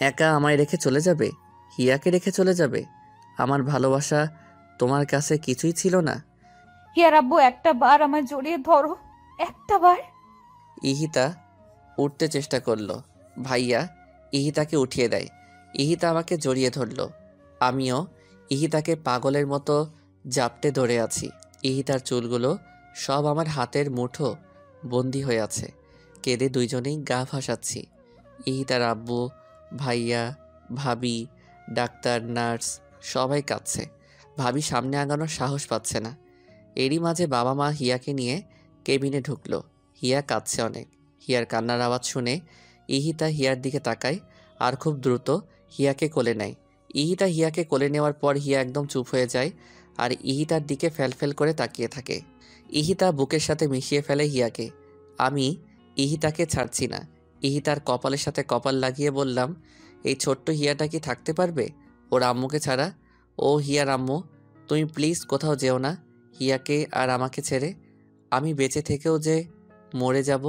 একা আমায় রেখে চলে যাবে? হিয়াকে রেখে চলে যাবে? আমার ভালোবাসা তোমার কাছে কিছুই ছিল না? হিয়ার আব্বু, একটা বার আমায় জড়িয়ে ধরো, একটা বার। ইহিতা উঠতে চেষ্টা করলো। ভাইয়া ইহিতাকে উঠিয়ে দেয়। ইহিতা আমাকে জড়িয়ে ধরলো। আমিও ইহিতাকে পাগলের মতো জাপটে ধরে আছি। ইহিতার চুলগুলো সব আমার হাতের মুঠো বন্দি হয়ে আছে। কেঁদে দুইজনেই গা ভাসাচ্ছি। ইহিতার আব্বু, ভাইয়া, ভাবি, ডাক্তার, নার্স সবাই কাঁদছে। ভাবি সামনে আগানোর সাহস পাচ্ছে না। এরই মাঝে বাবা মা হিয়াকে নিয়ে কেবিনে ঢুকলো। হিয়া কাঁদছে অনেক। হিয়ার কান্নার আওয়াজ শুনে ইহিতা হিয়ার দিকে তাকায় আর খুব দ্রুত হিয়াকে কোলে নেয়। ইহিতা হিয়াকে কোলে নেওয়ার পর হিয়া একদম চুপ হয়ে যায় আর ইহিতার দিকে ফ্যালফ্যাল করে তাকিয়ে থাকে। ইহিতা বুকের সাথে মিশিয়ে ফেলে হিয়াকে। আমি ইহিতাকে ছাড়ছি না। ইহিতার কপালের সাথে কপাল লাগিয়ে বললাম, এই ছোট্ট হিয়াটা কি থাকতে পারবে ওর আম্মুকে ছাড়া? ও হিয়ার আম্মু, তুমি প্লিজ কোথাও যেও না হিয়াকে আর আমাকে ছেড়ে। আমি বেঁচে থেকেও যে মরে যাব।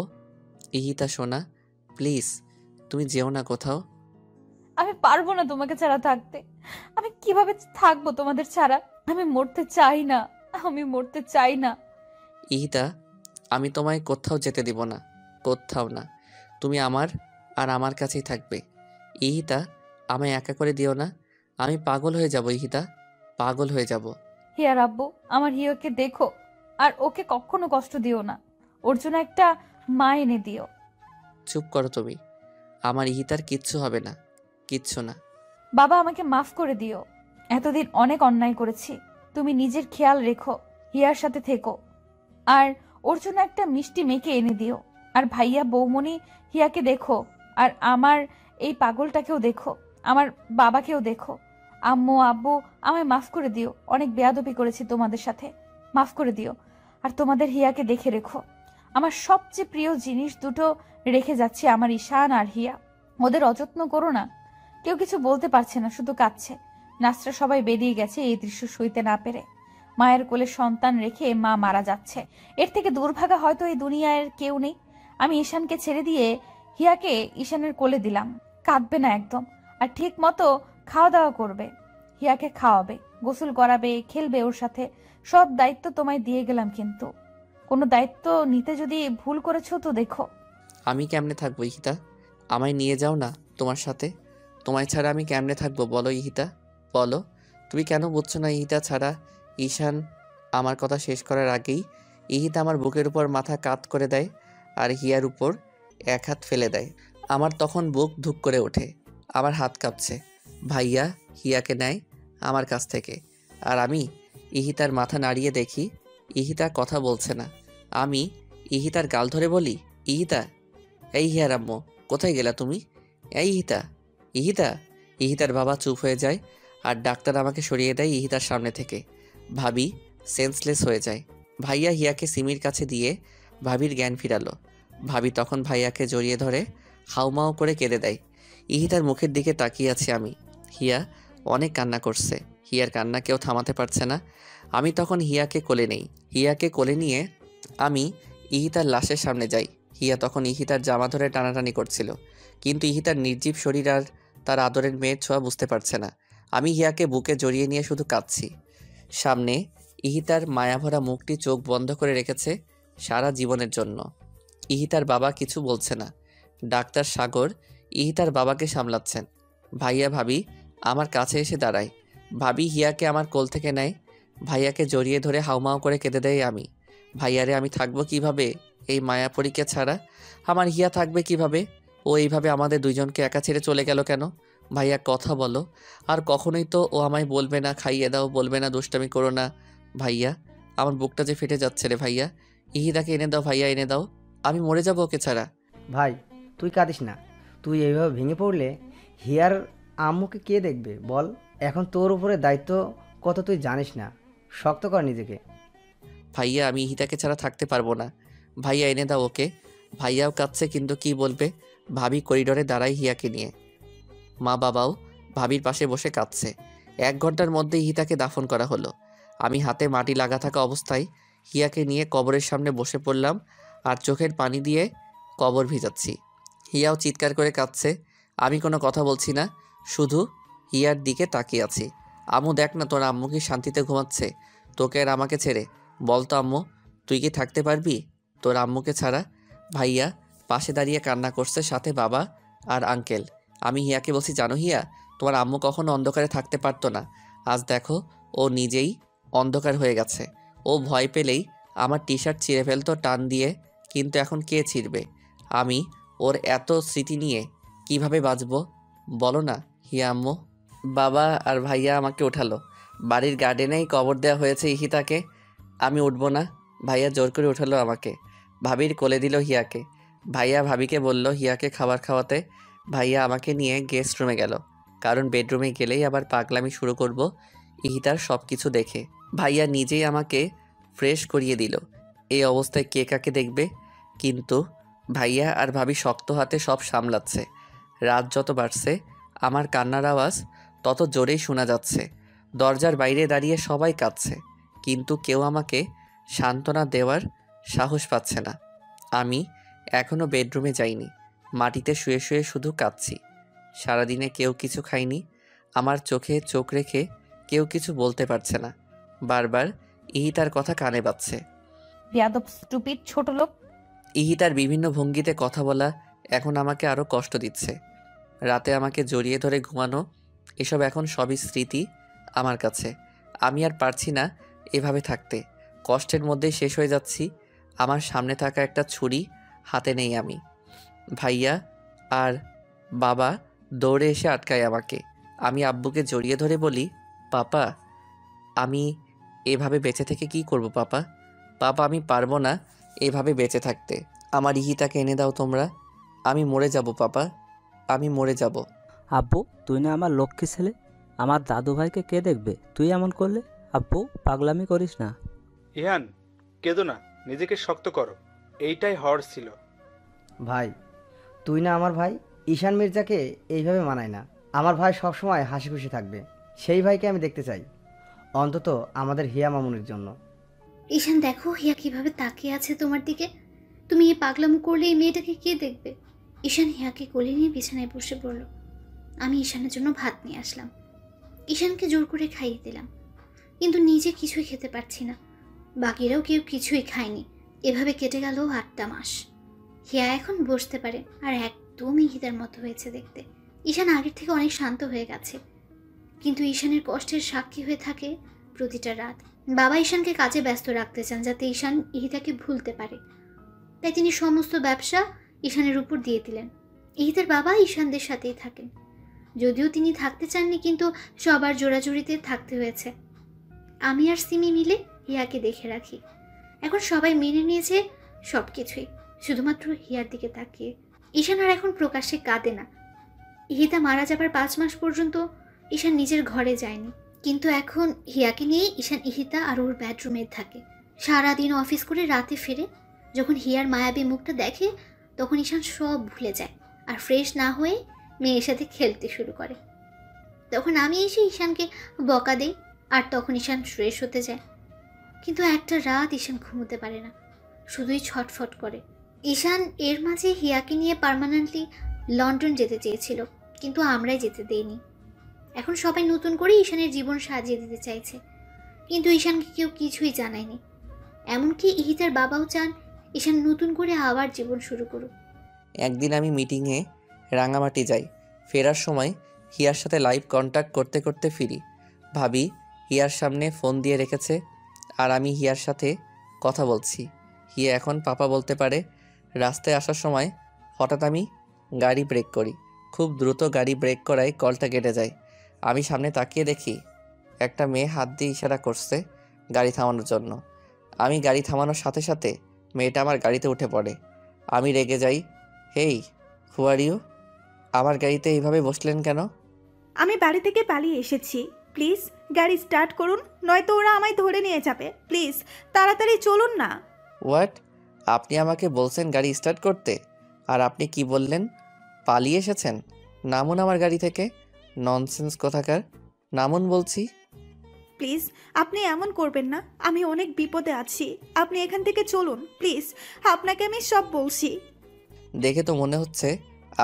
ইহিতা সোনা, প্লিজ তুমি যেও না কোথাও। আমি পারবো না তোমাকে ছাড়া থাকতে। আমি কিভাবে থাকবো তোমাদের ছাড়া? আমি মরতে চাই না, আমি মরতে চাই না। ইহিতা, আমি তোমায় কোথাও যেতে দিব না, কোথাও না। তুমি আমার আর আমার কাছেই থাকবে। ইহিতা, আমায় একা করে দিও না। আমি পাগল হয়ে যাব ইহিতা, পাগল হয়ে যাব। হিয়ার আব্বু, আমার হিয়াকে দেখো আর ওকে কখনো কষ্ট দিও না। ওর জন্য একটা মা এনে দিও। চুপ করো তুমি। আমার ইহিতার কিচ্ছু হবে না, কিচ্ছু না। বাবা, আমাকে মাফ করে দিও। এতদিন অনেক অন্যায় করেছি। তুমি নিজের খেয়াল রেখো, হিয়ার সাথে থেকো আর ওর জন্য একটা মিষ্টি মেয়েকে এনে দিও। আর ভাইয়া, বৌমনি, হিয়াকে দেখো আর আমার এই পাগলটাকেও দেখো, আমার বাবাকেও দেখো। আম্মু, আব্বু, আমায় মাফ করে দিও। অনেক বেয়াদবি করেছি তোমাদের সাথে, মাফ করে দিও। আর তোমাদের হিয়াকে দেখে রেখো। আমার সবচেয়ে প্রিয় জিনিস দুটো রেখে যাচ্ছি, আমার ঈশান আর হিয়া। ওদের অযত্ন করো না। কেউ কিছু বলতে পারছে না, শুধু কাঁদছে। নার্সরা সবাই বেরিয়ে গেছে এই দৃশ্য সইতে না পেরে। মায়ের কোলে সন্তান রেখে মা মারা যাচ্ছে, এর থেকে দুর্ভাগা হয়তো এই দুনিয়ার কেউ নেই। আমি ঈশানকে ছেড়ে দিয়ে হিয়াকে ঈশানের কোলে দিলাম। কাঁদবে না একদম, আর ঠিক মতো খাওয়া দাওয়া করবে। হিয়াকে খাওয়াবে, গোসল করাবে, খেলবে ওর সাথে। সব দায়িত্ব তোমায় দিয়ে গেলাম, কিন্তু কোনো দায়িত্ব নিতে যদি ভুল করেছো তো দেখো। আমি কেমনে থাকবো ইহিতা? আমায় নিয়ে যাও না তোমার সাথে। তোমায় ছাড়া আমি কেমনে থাকবো বলো ইহিতা, বলো। তুমি কেন বুঝছো না ইহিতা ছাড়া? ঈশান আমার কথা শেষ করার আগেই ইহিতা আমার বুকের উপর মাথা কাত করে দেয় আর হিয়ার উপর এক হাত ফেলে দেয়। আমার তখন বুক ধুক করে ওঠে, আমার হাত কাঁপছে। ভাইয়া হিয়াকে নেয় আমার কাছ থেকে আর আমি ইহিতার মাথা নাড়িয়ে দেখি ইহিতা কথা বলছে না। আমি ইহিতার গাল ধরে বলি, ইহিতা, এই হিয়ার আম্মু, কোথায় গেলা তুমি? এই ইহিতা, ইহিতা। ইহিতার বাবা চুপ হয়ে যায় আর ডাক্তার আমাকে সরিয়ে দেয় ইহিতার সামনে থেকে। ভাবি সেন্সলেস হয়ে যায়। ভাইয়া হিয়াকে সিমির কাছে দিয়ে ভাবির জ্ঞান ফিরালো। ভাবি তখন ভাইয়াকে জড়িয়ে ধরে হাউমাউ করে কেঁদে দেয়। ইহিতার মুখের দিকে তাকিয়ে আছি আমি। হিয়া অনেক কান্না করছে। হিয়ার কান্না কেউ থামাতে পারছে না। আমি তখন হিয়াকে কোলে নেই। হিয়াকে কোলে নিয়ে আমি ইহিতার লাশের সামনে যাই। হিয়া তখন ইহিতার জামা ধরে টানাটানি করছিল, কিন্তু ইহিতার নির্জীব শরীর আর তার আদরের মেয়ের ছোঁয়া বুঝতে পারছে না। আমি হিয়াকে বুকে জড়িয়ে নিয়ে শুধু কাঁদছি। সামনে ইহিতার মায়াভরা মুখটি চোখ বন্ধ করে রেখেছে সারা জীবনের জন্য। ইহিতার বাবা কিছু বলছে না। ডাক্তার সাগর ইহিতার বাবাকে সামলাচ্ছেন। ভাইয়া ভাবি আমার কাছে এসে দাঁড়ায়। ভাবি হিয়াকে আমার কোল থেকে নেয়, ভাইয়াকে জড়িয়ে ধরে হাউমাউ করে কেঁদে দেয় আমি। ভাইয়ারে, আমি থাকবো কিভাবে এই মায়াপরীকে ছাড়া? আমার হিয়া থাকবে কিভাবে? ও এইভাবে আমাদের দুইজনকে একা ছেড়ে চলে গেল কেন? ভাইয়া কথা বলো। আর কখনোই তো ও আমায় বলবে না খাইয়ে দাও, বলবে না দুষ্টামি করো না। ভাইয়া, আমার বুকটা যে ফেটে যাচ্ছে রে ভাইয়া। ইহিতাকে এনে দাও ভাইয়া, এনে দাও। আমি মরে যাবো ওকে ছাড়া। ভাই, তুই কাঁদিস না। তুই এইভাবে ভেঙে পড়লে হিয়ার আম্মুকে কে দেখবে বল? এখন তোর উপরে দায়িত্ব কত তুই জানিস না। শক্ত কর নিজেকে। ভাইয়া, আমি ইহিতাকে ছাড়া থাকতে পারবো না। ভাইয়া এনে দাও ওকে। ভাইয়াও কাঁদছে, কিন্তু কি বলবে? ভাবি করিডোরে দাঁড়ায় হিয়াকে নিয়ে। মা বাবাও ভাবির পাশে বসে কাঁদছে। 1 ঘন্টার মধ্যে ইহিতাকে দাফন করা হলো। আমি হাতে মাটি লাগা থাকা অবস্থায় হিয়াকে নিয়ে কবরের সামনে বসে পড়লাম আর চোখের পানি দিয়ে কবর ভিজাচ্ছি। হিয়াও চিৎকার করে কাঁদছে। আমি কোনো কথা বলছি না, শুধু হিয়ার দিকে তাকিয়ে আছি। আম্মু দেখ না, তোর আম্মু কি শান্তিতে ঘুমাচ্ছে? তোকে আর আমাকে ছেড়ে। বল তো আম্মু, তুই কি থাকতে পারবি তোর আম্মুকে ছাড়া? ভাইয়া পাশে দাঁড়িয়ে কান্না করছে, সাথে বাবা আর আঙ্কেল। আমি হিয়াকে বলছি, জানো হিয়া, তোমার আম্মু কখনো অন্ধকারে থাকতে পারতো না। আজ দেখো ও নিজেই অন্ধকার হয়ে গেছে। ও ভয় পেলেই আমার টি শার্ট ছিঁড়ে ফেলতো টান দিয়ে, কিন্তু এখন কে ছিঁড়বে? আমি ওর এত স্মৃতি নিয়ে কিভাবে বাঁচবো বলো না হিয়া আম্মু? বাবা আর ভাইয়া আমাকে উঠালো। বাড়ির গার্ডেনেই কবর দেওয়া হয়েছে ইহিতাকে। আমি উঠবো না। ভাইয়া জোর করে উঠালো আমাকে, ভাবির কোলে দিল হিয়াকে। ভাইয়া ভাবিকে বলল হিয়াকে খাবার খাওয়াতে। ভাইয়া আমাকে নিয়ে গেস্ট রুমে গেল, কারণ বেডরুমে গেলেই আবার পাগলামি শুরু করব ইহিতার সব কিছু দেখে। ভাইয়া নিজেই আমাকে ফ্রেশ করিয়ে দিল। এই অবস্থায় কে কাকে দেখবে? কিন্তু ভাইয়া আর ভাবি শক্ত হাতে সব সামলাচ্ছে। রাত যত বাড়ছে আমার কান্নার আওয়াজ তত জোরেই শোনা যাচ্ছে। দরজার বাইরে দাঁড়িয়ে সবাই কাঁদছে, কিন্তু কেউ আমাকে সান্ত্বনা দেওয়ার সাহস পাচ্ছে না। আমি এখনও বেডরুমে যাইনি, মাটিতে শুয়ে শুয়ে শুধু কাঁদছি। সারাদিনে কেউ কিছু খায়নি, আমার চোখে চোখ রেখে কেউ কিছু বলতে পারছে না। বারবার ইহিতার কথা কানে বাজছে। বেয়াদব, স্টুপিড, ছোট লোক। ইহিতার বিভিন্ন ভঙ্গিতে কথা বলা এখন আমাকে আরও কষ্ট দিচ্ছে। রাতে আমাকে জড়িয়ে ধরে ঘুমানো, এসব এখন সবই স্মৃতি আমার কাছে। আমি আর পারছি না এভাবে থাকতে। কষ্টের মধ্যেই শেষ হয়ে যাচ্ছি। আমার সামনে থাকা একটা ছুরি হাতে নেই আমি। ভাইয়া আর বাবা দৌড়ে এসে আটকায় আমাকে। আমি আব্বুকে জড়িয়ে ধরে বলি, পাপা আমি এভাবে বেঁচে থেকে কি করব পাপা? পাপা আমি পারবো না এভাবে বেঁচে থাকতে। আমার ইহিতাকে এনে দাও তোমরা। আমি মরে যাব পাপা, আমি মরে যাব। আব্বু, তুই না আমার লক্ষ্মী ছেলে, আমার দাদু ভাইকে কে দেখবে তুই এমন করলে? আব্বু, পাগলামি করিস না। ইহান, কেঁদো না, নিজেকে শক্ত করো। এইটাই হওয়ার ছিল। ভাই, তুই না আমার ভাই। ঈশান মির্জাকে এইভাবে মানায় না। আমার ভাই সবসময় হাসি খুশি থাকবে। সেই ভাইকে আমি দেখতে চাই, অন্তত আমাদের হিয়া মামুনির জন্য। ঈশান, দেখো হিয়া কিভাবে তাকিয়ে আছে তোমার দিকে। তুমি এই পাগলামো করলে এই মেয়েটাকে কে দেখবে? ঈশান হিয়াকে কোলে নিয়ে বিছানায় বসে পড়ল। আমি ঈশানের জন্য ভাত নিয়ে আসলাম। ঈশানকে জোর করে খাইয়ে দিলাম, কিন্তু নিজে কিছুই খেতে পারছি না। বাকিরাও কেউ কিছুই খায়নি। এভাবে কেটে গেল 8টা মাস। হিয়া এখন বসতে পারে আর একদমই হিতার মতো হয়েছে দেখতে। ঈশান আগের থেকে অনেক শান্ত হয়ে গেছে, কিন্তু ঈশানের কষ্টের সাক্ষী হয়ে থাকে প্রতিটা রাত। বাবা ঈশানকে কাজে ব্যস্ত রাখতে চান যাতে ঈশান ইহিতাকে ভুলতে পারে, তাই তিনি সমস্ত ব্যবসা ঈশানের উপর দিয়ে দিলেন। ইহিতার বাবা ঈশানদের সাথেই থাকেন, যদিও তিনি থাকতে চাননি, কিন্তু সবার জোড়াজুড়িতে থাকতে হয়েছে। আমি আর সিমি মিলে হিয়াকে দেখে রাখি। এখন সবাই মেনে নিয়েছে সব কিছুই, শুধুমাত্র হিয়ার দিকে তাকিয়ে। ঈশান আর এখন প্রকাশ্যে কাঁদে না। ইহিতা মারা যাবার 5 মাস পর্যন্ত ঈশান নিজের ঘরে যায়নি, কিন্তু এখন হিয়াকে নিয়ে ঈশান ইহিতা আর ওর বেডরুমে থাকে। সারাদিন অফিস করে রাতে ফিরে যখন হিয়ার মায়াবী মুখটা দেখে, তখন ঈশান সব ভুলে যায় আর ফ্রেশ না হয়ে মেয়ের সাথে খেলতে শুরু করে। তখন আমি এসে ঈশানকে বকা দেই, আর তখন ঈশান ফ্রেশ হতে যায়। কিন্তু একটা রাত ঈশান ঘুমোতে পারে না, শুধুই ছটফট করে। ঈশান এর মাঝে হিয়াকে নিয়ে পার্মানেন্টলি লন্ডন যেতে চেয়েছিল, কিন্তু আমরাই যেতে দেইনি। এখন সবাই নতুন করে ঈশানের জীবন সাজিয়ে দিতে চাইছে, কিন্তু ঈশানকে কেউ কিছুই জানায়নি। এমনকি ইহিতার বাবাও চান ঈশান নতুন করে আবার জীবন শুরু করুক। একদিন আমি মিটিংয়ে রাঙামাটি যাই। ফেরার সময় হিয়ার সাথে লাইভ কন্ট্যাক্ট করতে করতে ফিরি। ভাবি হিয়ার সামনে ফোন দিয়ে রেখেছে আর আমি হিয়ার সাথে কথা বলছি। হিয়া এখন পাপা বলতে পারে। রাস্তায় আসার সময় হঠাৎ আমি গাড়ি ব্রেক করি। খুব দ্রুত গাড়ি ব্রেক করায় কলটা কেটে যায়। আমি সামনে তাকিয়ে দেখি একটা মেয়ে হাত দিয়ে ইশারা করছে গাড়ি থামানোর জন্য। আমি গাড়ি থামানোর সাথে সাথে মেয়েটা আমার গাড়িতে উঠে পড়ে। আমি রেগে যাই, হেই হু আর ইউ? আমার গাড়িতে এইভাবে বসলেন কেন? আমি বাড়ি থেকে পালিয়ে এসেছি, প্লিজ গাড়ি স্টার্ট করুন, নয়তো ওরা আমায় ধরে নিয়ে যাবে। প্লিজ তাড়াতাড়ি চলুন না। হোয়াট? আপনি আমাকে বলছেন গাড়ি স্টার্ট করতে, আর আপনি কি বললেন? পালিয়ে এসেছেন? নামুন আমার গাড়ি থেকে। ননসেন্স কোথাকার। নামুন বলছি। প্লিজ, আপনি এমন করবেন না। আমি অনেক বিপদে আছি। আপনি এখান থেকে চলুন প্লিজ। আপনাকে আমি সব বলছি। দেখে তো মনে হচ্ছে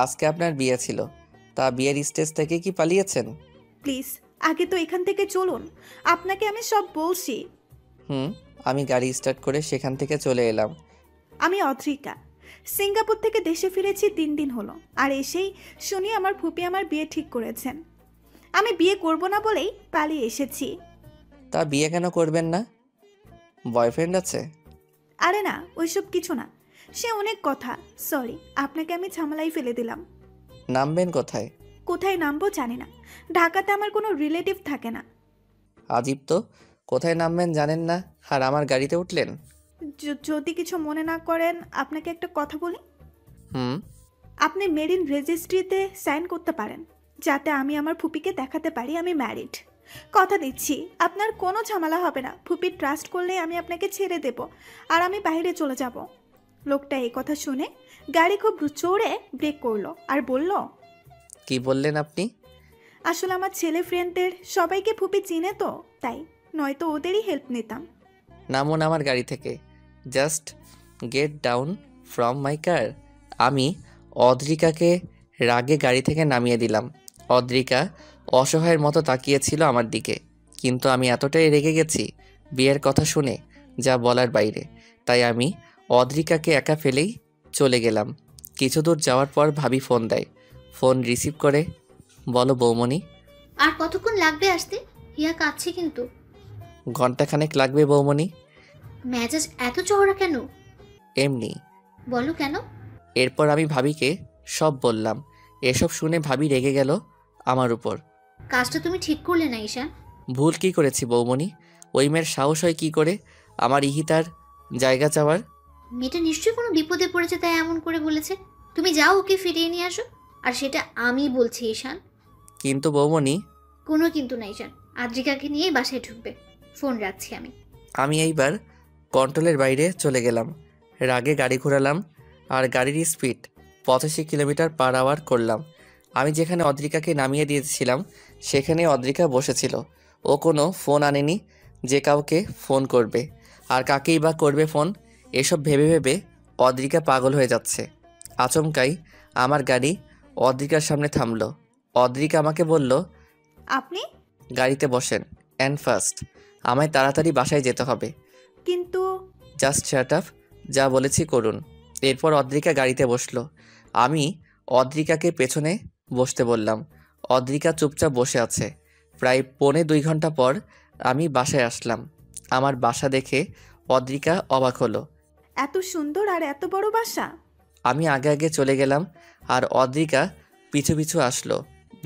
আজকে আপনার বিয়ে ছিল। তা বিয়ের স্টেজ থেকে কি পালিয়েছেন? প্লিজ, আগে তো এখান থেকে চলুন। আপনাকে আমি সব বলছি। আমি গাড়ি স্টার্ট করে সেখান থেকে চলে এলাম। আমি অদ্রিকা। সিঙ্গাপুর থেকে দেশে ফিরেছি 3 দিন হলো। আর এসেই শুনি আমার ফুপি আমার বিয়ে ঠিক করেছেন। আমি বিয়ে করব না বলেই পালিয়ে এসেছি। তা বিয়ে কেন করবেন না? বয়ফ্রেন্ড আছে? আরে না, ওইসব কিছু না। সে অনেক কথা। সরি, আপনাকে আমি ঝামেলায় ফেলে দিলাম। নামবেন কোথায়? কোথায় নামবো জানি না। ঢাকাতে আমার কোনো রিলেটিভ থাকে না। আজীব তো, কোথায় নামবেন জানেন না আর আমার গাড়িতে উঠলেন। যদি কিছু মনে না করেন আপনাকে একটা কথা বলি। হুম। আপনি মেরিন রেজিস্ট্রিতে সাইন করতে পারেন, যাতে আমি আমার ফুপিকে দেখাতে পারি আমি ম্যারিড। কথা দিচ্ছি আপনার কোনো ঝামেলা হবে না। ফুপি ট্রাস্ট করলে আমি আপনাকে ছেড়ে দেব আর আমি বাইরে চলে যাব। লোকটা এই কথা শুনে গাড়ি খুব জোরে ব্রেক করলো আর বলল, কি বললেন আপনি? আসলে আমার ছেলে ফ্রেন্ডদের সবাইকে ফুপি চিনে তো, তাই নয়তো ওদেরই হেল্প নিতাম। নামুন আমার গাড়ি থেকে। Just get down from my car. আমি অদ্রিকাকে রাগে গাড়ি থেকে নামিয়ে দিলাম। অদ্রিকা অসহায়ের মতো তাকিয়েছিল আমার দিকে, কিন্তু আমি এতটাই রেগে গেছি বিয়ের কথা শুনে, যা বলার বাইরে। তাই আমি অদ্রিকাকে একা ফেলেই চলে গেলাম। কিছু দূর যাওয়ার পর ভাবি ফোন দেয়। ফোন রিসিভ করে, বলো বৌমণি। আর কতক্ষণ লাগবে আসতে? হিয়া কাঁদছে কিন্তু। ঘন্টাখানেক লাগবে বৌমণি। মেজাজ এত চওড়া কেন? এমনি। বলো কেন? এরপর আমি ভাবিকে সব বললাম। এসব শুনে ভাবি রেগে গেল আমার উপর। কাজটা তুমি ঠিক করলে না ঈশান। ভুল কি করেছি বৌমণি? ওই মেয়ের সাহস হয় কি করে আমার ইহিতার জায়গা চাওয়ার? মেয়েটা নিশ্চয়ই কোনো বিপদে পড়েছে তাই এমন করে বলেছে। তুমি যাও ওকে ফিরিয়ে নিয়ে আসো। আর সেটা আমি বলছি ঈশান। কিন্তু বৌমণি। কোনো কিন্তু না ঈশান। আদ্রিকাকে নিয়েই বাসায় ঢুকবে। ফোন রাখছি আমি। আমি এইবার কন্ট্রোলের বাইরে চলে গেলাম। রাগে গাড়ি ঘোরালাম আর গাড়ির স্পিড 85 কিলোমিটার পার আওয়ার করলাম। আমি যেখানে অদ্রিকাকে নামিয়ে দিয়েছিলাম সেখানে অদ্রিকা বসেছিল। ও কোনো ফোন আনেনি যে কাউকে ফোন করবে, আর কাকেই বা করবে ফোন। এসব ভেবে ভেবে অদ্রিকা পাগল হয়ে যাচ্ছে। আচমকাই আমার গাড়ি অদ্রিকার সামনে থামলো। অদ্রিকা আমাকে বলল, আপনি? গাড়িতে বসেন অ্যান্ড ফার্স্ট। আমায় তাড়াতাড়ি বাসায় যেতে হবে। কিন্তু জাস্ট শাট আপ, যা বলেছি করুন। এরপর অদ্রিকা গাড়িতে বসলো। আমি অদ্রিকাকে পেছনে বসতে বললাম। অদ্রিকা চুপচাপ বসে আছে। প্রায় 1.25 ঘন্টা পর আমি বাসায় আসলাম। আমার বাসা দেখে অদ্রিকা অবাক হলো। এত সুন্দর আর এত বড় বাসা? আমি আগে আগে চলে গেলাম আর অদ্রিকা পিছু পিছু আসলো।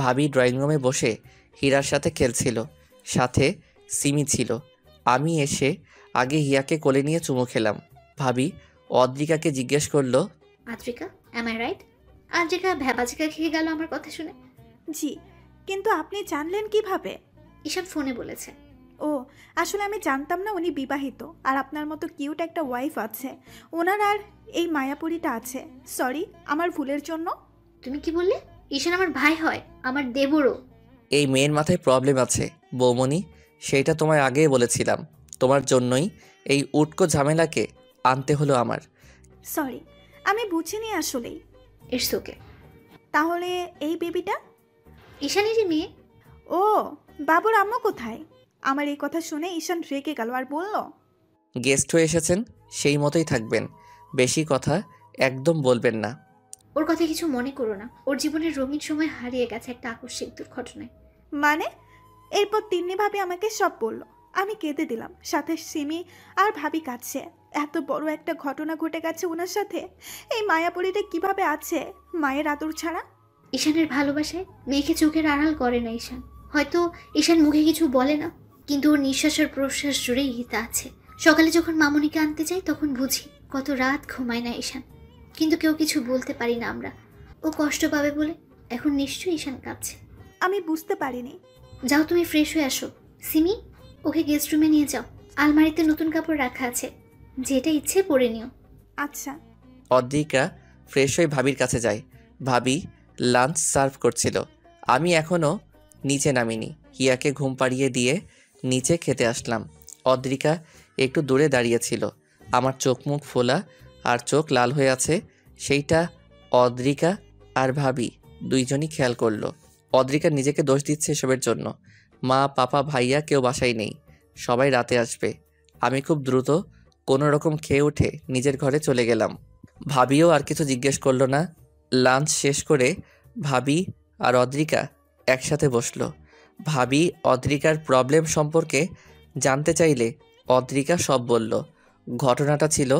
ভাবি ড্রয়িং রুমে বসে হীরার সাথে খেলছিল, সাথে সিমি ছিল। আমি এসে আগে হিয়াকে কোলে নিয়ে চুমু খেলাম। ভাবি অদ্রিকাকে জিজ্ঞেস করলো, Adrika, am I right? Adrika ভ্যাবাচিকা খেয়ে গেল আমার কথা শুনে। জি, কিন্তু আপনি জানলেন কিভাবে? ঈশান ফোনে বলেছে। ও, আসলে আমি জানতাম না উনি বিবাহিত আর আপনার মতো কিউট একটা ওয়াইফ আছে। ওনার আর এই মায়াপুরীটা আছে। সরি আমার ভুলের জন্য। তুমি কি বললে? ঈশান আমার ভাই হয়, আমার দেবরও। এই মেয়ের মাথায় প্রবলেম আছে বৌমণি, সেইটা তোমায় আগেই বলেছিলাম। তোমার জন্যই এই উটকো ঝামেলাকে আনতে হলো আমার। সরি, আমি বুঝিনি আসলেই। It's okay. তাহলে এই বেবিটা? ঈশানেরই মেয়ে। ও, বাবুর আম্মু কোথায়? আমার এই কথা শুনে ঈশান রেগে গেল আর বলল, গেস্ট হয়ে এসেছেন, সেই মতোই থাকবেন। বেশি কথা একদম বলবেন না। ওর কথা কিছু মনে করো না। ওর জীবনের রঙিন সময় হারিয়ে গেছে একটা আকস্মিক দুর্ঘটনায়। মানে? এরপর তিন্নি ভাবি আমাকে সব বলল। আমি কেঁদে দিলাম, সাথে সিমি আর ভাবি কাছে। এত বড় একটা ঘটনা ঘটে গেছে ওনার সাথে। এই মায়াপুরীটা কিভাবে আছে মায়ের আদর ছাড়া? ঈশানের ভালোবাসায় মেয়েকে চোখের আড়াল করে না ঈশান। হয়তো ঈশান মুখে কিছু বলে না, কিন্তু ওর নিঃশ্বাস আর প্রশ্বাস জুড়েই হিতা আছে। সকালে যখন মামুনিকে আনতে যাই তখন বুঝি কত রাত ঘুমায় না ঈশান, কিন্তু কেউ কিছু বলতে পারি না আমরা। ও কষ্ট পাবে বলে। এখন নিশ্চয়ই ঈশান কাঁদছে। আমি বুঝতে পারিনি। যাও তুমি ফ্রেশ হয়ে আসো। সিমি, ওকে গেস্ট রুমে নিয়ে যাও। আলমারিতে নতুন কাপড় রাখা আছে, যেটা ইচ্ছে পরে নিও। আচ্ছা। অদ্রিকা ফ্রেশ হয়ে ভাবির কাছে যায়। ভাবি লাঞ্চ সার্ভ করছিল। আমি এখনও নিচে নামিনি। হিয়াকে ঘুম পাড়িয়ে দিয়ে নিচে খেতে আসলাম। অদ্রিকা একটু দূরে দাঁড়িয়েছিল। আমার চোখ মুখ ফোলা আর চোখ লাল হয়ে আছে, সেইটা অদ্রিকা আর ভাবি দুইজনই খেয়াল করলো। অদ্রিকা নিজেকে দোষ দিচ্ছে এসবের জন্য। মা, পাপা, ভাইয়া কেউ বাসায় নেই, সবাই রাতে আসবে। আমি খুব দ্রুত কোনো রকম খেয়ে উঠে নিজের ঘরে চলে গেলাম। ভাবিও আর কিছু জিজ্ঞেস করলো না। লাঞ্চ শেষ করে ভাবি আর অদ্রিকা একসাথে বসলো। ভাবি অদ্রিকার প্রবলেম সম্পর্কে জানতে চাইলে অদ্রিকা সব বলল। ঘটনাটা ছিল,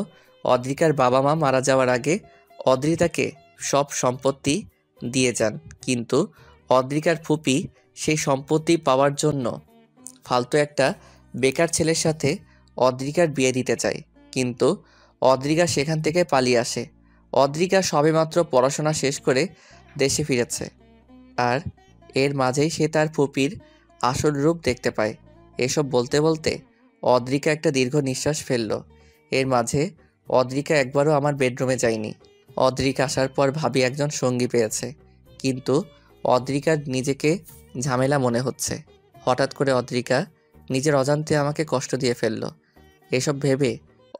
অদ্রিকার বাবা মা মারা যাওয়ার আগে অদ্রিতাকে সব সম্পত্তি দিয়ে যান, কিন্তু অদ্রিকার ফুপি সেই সম্পত্তি পাওয়ার জন্য ফালতু একটা বেকার ছেলের সাথে অদ্রিকার বিয়ে দিতে চায়, কিন্তু অদ্রিকা সেখান থেকে পালিয়ে আসে। অদ্রিকা সবেমাত্র পড়াশোনা শেষ করে দেশে ফিরেছে, আর এর মাঝেই সে তার ফুপির আসল রূপ দেখতে পায়। এসব বলতে বলতে অদ্রিকা একটা দীর্ঘ নিঃশ্বাস ফেলল। এর মাঝে অদ্রিকা একবারও আমার বেডরুমে যায়নি। অদ্রিকা আসার পর ভাবি একজন সঙ্গী পেয়েছে, কিন্তু অদ্রিকার নিজেকে ঝামেলা মনে হচ্ছে। হঠাৎ করে অদ্রিকা নিজের অজান্তে আমাকে কষ্ট দিয়ে ফেলল। এসব ভেবে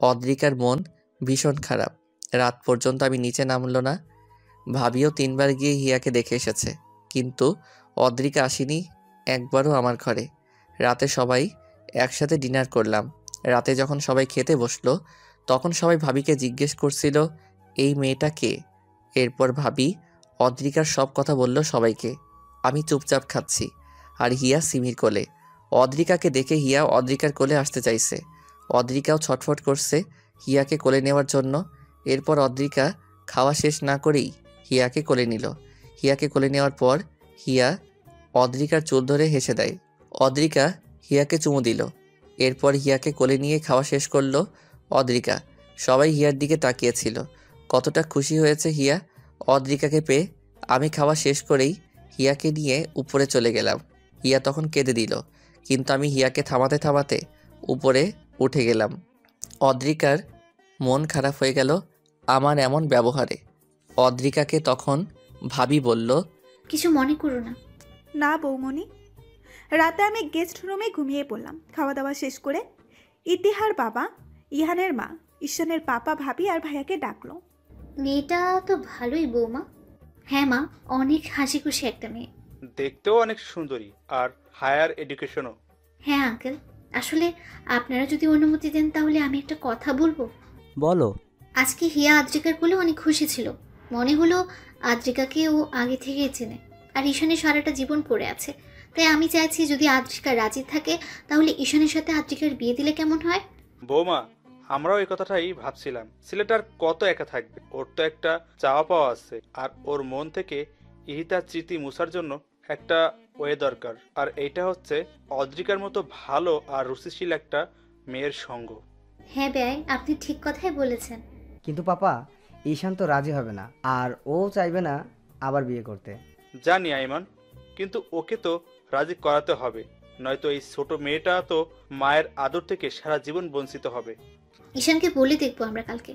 অদ্রিকার মন ভীষণ খারাপ। রাত পর্যন্ত আমি নিচে নামল না। ভাবিও 3 বার গিয়ে হিয়াকে দেখে এসেছে, কিন্তু অদ্রিকা আসেনি একবারও আমার ঘরে। রাতে সবাই একসাথে ডিনার করলাম। রাতে যখন সবাই খেতে বসলো, তখন সবাই ভাবিকে জিজ্ঞেস করছিল এই মেয়েটা কে। এরপর ভাবি অদ্রিকার সব কথা বলল সবাইকে। আমি চুপচাপ খাচ্ছি, আর হিয়া সিমির কোলে। অদ্রিকাকে দেখে হিয়া অদ্রিকার কোলে আসতে চাইছে। অদ্রিকাও ছটফট করছে হিয়াকে কোলে নেওয়ার জন্য। এরপর অদ্রিকা খাওয়া শেষ না করেই হিয়াকে কোলে নিল। হিয়াকে কোলে নেওয়ার পর হিয়া অদ্রিকার চুল ধরে হেসে দেয়। অদ্রিকা হিয়াকে চুমু দিল। এরপর হিয়াকে কোলে নিয়ে খাওয়া শেষ করলো অদ্রিকা। সবাই হিয়ার দিকে তাকিয়েছিল। কতটা খুশি হয়েছে হিয়া অদ্রিকাকে পেয়ে। আমি খাওয়া শেষ করেই হিয়াকে নিয়ে উপরে চলে গেলাম। হিয়া তখন কেঁদে দিল, কিন্তু আমি হিয়াকে থামাতে থামাতে উপরে উঠে গেলাম। অদ্রিকার মন খারাপ হয়ে গেল আমার এমন ব্যবহারে। অদ্রিকাকে তখন ভাবি বলল, কিছু মনে করো না। না বৌমনি। রাতে আমি গেস্ট রুমে ঘুমিয়ে পড়লাম। খাওয়া দাওয়া শেষ করে ইতিহার বাবা, ইহানের মা, ঈশানের পাপা, ভাবি আর ভাইয়াকে ডাকলো। মেয়েটা তো ভালোই বৌমা। হ্যাঁ মা, অনেক হাসি খুশি একটা মেয়ে। দেখতেও অনেক সুন্দরী, আর হায়ার এডুকেশনও। হ্যাঁ আঙ্কেল, আসলে আপনারা যদি অনুমতি দেন তাহলে আমি একটা কথা বলবো। বলো। আজকে হিয়া আদ্রিকার কোলে অনেক খুশি ছিল। মনে হলো আদ্রিকাকে ও আগে থেকেই চেনে, আর ঈশানের সারাটা জীবন পড়ে আছে। তাই আমি চাইছি যদি আদ্রিকা রাজি থাকে তাহলে ঈশানের সাথে আদ্রিকার বিয়ে দিলে কেমন হয়? বৌমা, আমরাও এই কথাটাই ভাবছিলাম। ছেলেটার কত একা থাকবে, ওর তো একটা চাওয়া পাওয়া আছে, আর ওর মন থেকে ইহিতার স্মৃতি মুছার জন্য একটা ওয়ে দরকার, আর এইটা হচ্ছে অদ্রিকার মতো ভালো আর রুচিশীল একটা মেয়ের সঙ্গ। হ্যাঁ ব্যয়, আপনি ঠিক কথাই বলেছেন। কিন্তু পাপা, ঈশান তো রাজি হবে না, আর ও চাইবে না আবার বিয়ে করতে। জানি আইমান, কিন্তু ওকে তো রাজি করাতে হবে, নয়তো এই ছোট মেয়েটা তো মায়ের আদর থেকে সারা জীবন বঞ্চিত হবে। ঈশানকে বলে দেখবো আমরা কালকে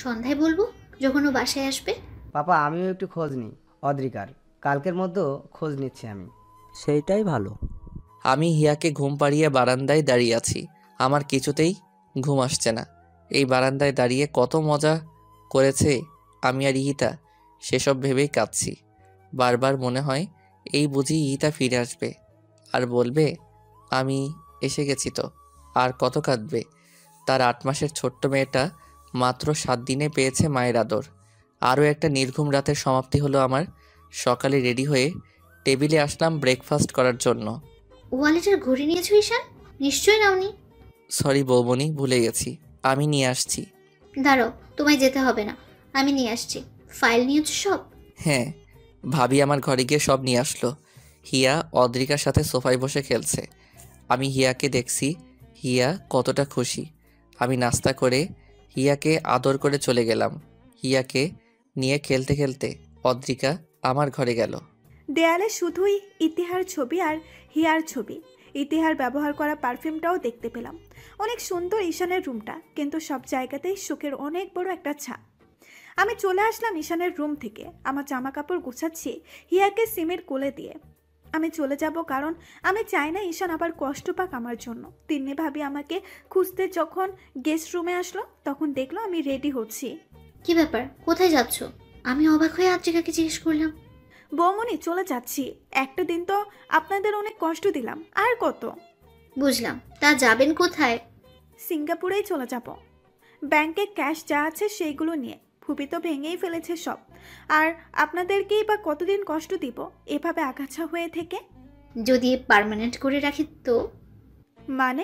সন্ধ্যায়, বলবো যখন ও বাসায় আসবে। পাপা, আমিও একটু খোঁজ নিই অদ্রিকার। কালকের মধ্যে খোঁজ নিচ্ছি আমি। সেইটাই ভালো। আমি হিয়াকে ঘুম পাড়িয়ে বারান্দায় দাঁড়িয়ে আছি। আমার কিছুতেই ঘুম আসছে না। এই বারান্দায় দাঁড়িয়ে কত মজা করেছে আমি আর ইহিতা, সেসব ভেবেই কাঁদছি। বারবার মনে হয় এই বুঝি ইহিতা ফিরে আসবে আর বলবে আমি এসে গেছি। তো আর কত কাঁদবে। তার 8 মাসের ছোট্ট মেয়েটা মাত্র 7 দিনে পেয়েছে মায়ের আদর। আরও একটা নির্ঘুম রাতের সমাপ্তি হলো আমার। সকালে রেডি হয়ে টেবিলে আসলাম ব্রেকফাস্ট করার জন্য। ওয়ালেটের ঘড়ি নিয়েছো ঈশান? নিশ্চয়ই নাওনি। সরি বৌমনি, ভুলে গেছি, আমি নিয়ে আসছি। দাঁড়াও, তোমায় যেতে হবে না, আমি নিয়ে আসছি। ফাইল নিয়েছো সব? হ্যাঁ, ভাবি আমার ঘরে গিয়ে সব নিয়ে আসলো। হিয়া অদ্রিকার সাথে সোফায় বসে খেলছে। আমি হিয়াকে দেখছি, হিয়া কতটা খুশি। আমি নাস্তা করে হিয়াকে আদর করে চলে গেলাম। হিয়াকে নিয়ে খেলতে খেলতে অদ্রিকা আমার ঘরে গেল। দেয়ালে শুধুই ইতিহার ছবি আর হিয়ার ছবি। ইতিহার ব্যবহার করা পারফিউমটাও দেখতে পেলাম। অনেক সুন্দর ঈশানের রুমটা, কিন্তু সব জায়গাতেই শোকের অনেক বড় একটা ছাপ। আমি চলে আসলাম ঈশানের রুম থেকে। আমার জামা কাপড় গুছাচ্ছি হিয়াকে সিমের কোলে দিয়ে। আমি চলে যাব, কারণ আমি চাই না ঈশান আবার কষ্ট পাক আমার জন্য। তিন্নি ভাবি আমাকে খুঁজতে যখন গেস্ট রুমে আসলো তখন দেখলো আমি রেডি হচ্ছি। কি ব্যাপার, কোথায় যাচ্ছ? আমি অবাক হয়ে আদ্রিকাকে জিজ্ঞেস করলাম। বৌমনি, চলে যাচ্ছি। একটা দিন তো আপনাদের অনেক কষ্ট দিলাম, আর কত। বুঝলাম, তা যাবেন কোথায়? সিঙ্গাপুরেই চলে যাব। ব্যাংকে ক্যাশ যা আছে সেইগুলো নিয়ে। ফুপি তো ভেঙেই ফেলেছে সব, আর আপনাদেরকেই বা কতদিন কষ্ট দিব এভাবে আগাছা হয়ে থেকে। যদি পার্মানেন্ট করে রাখি তো? মানে?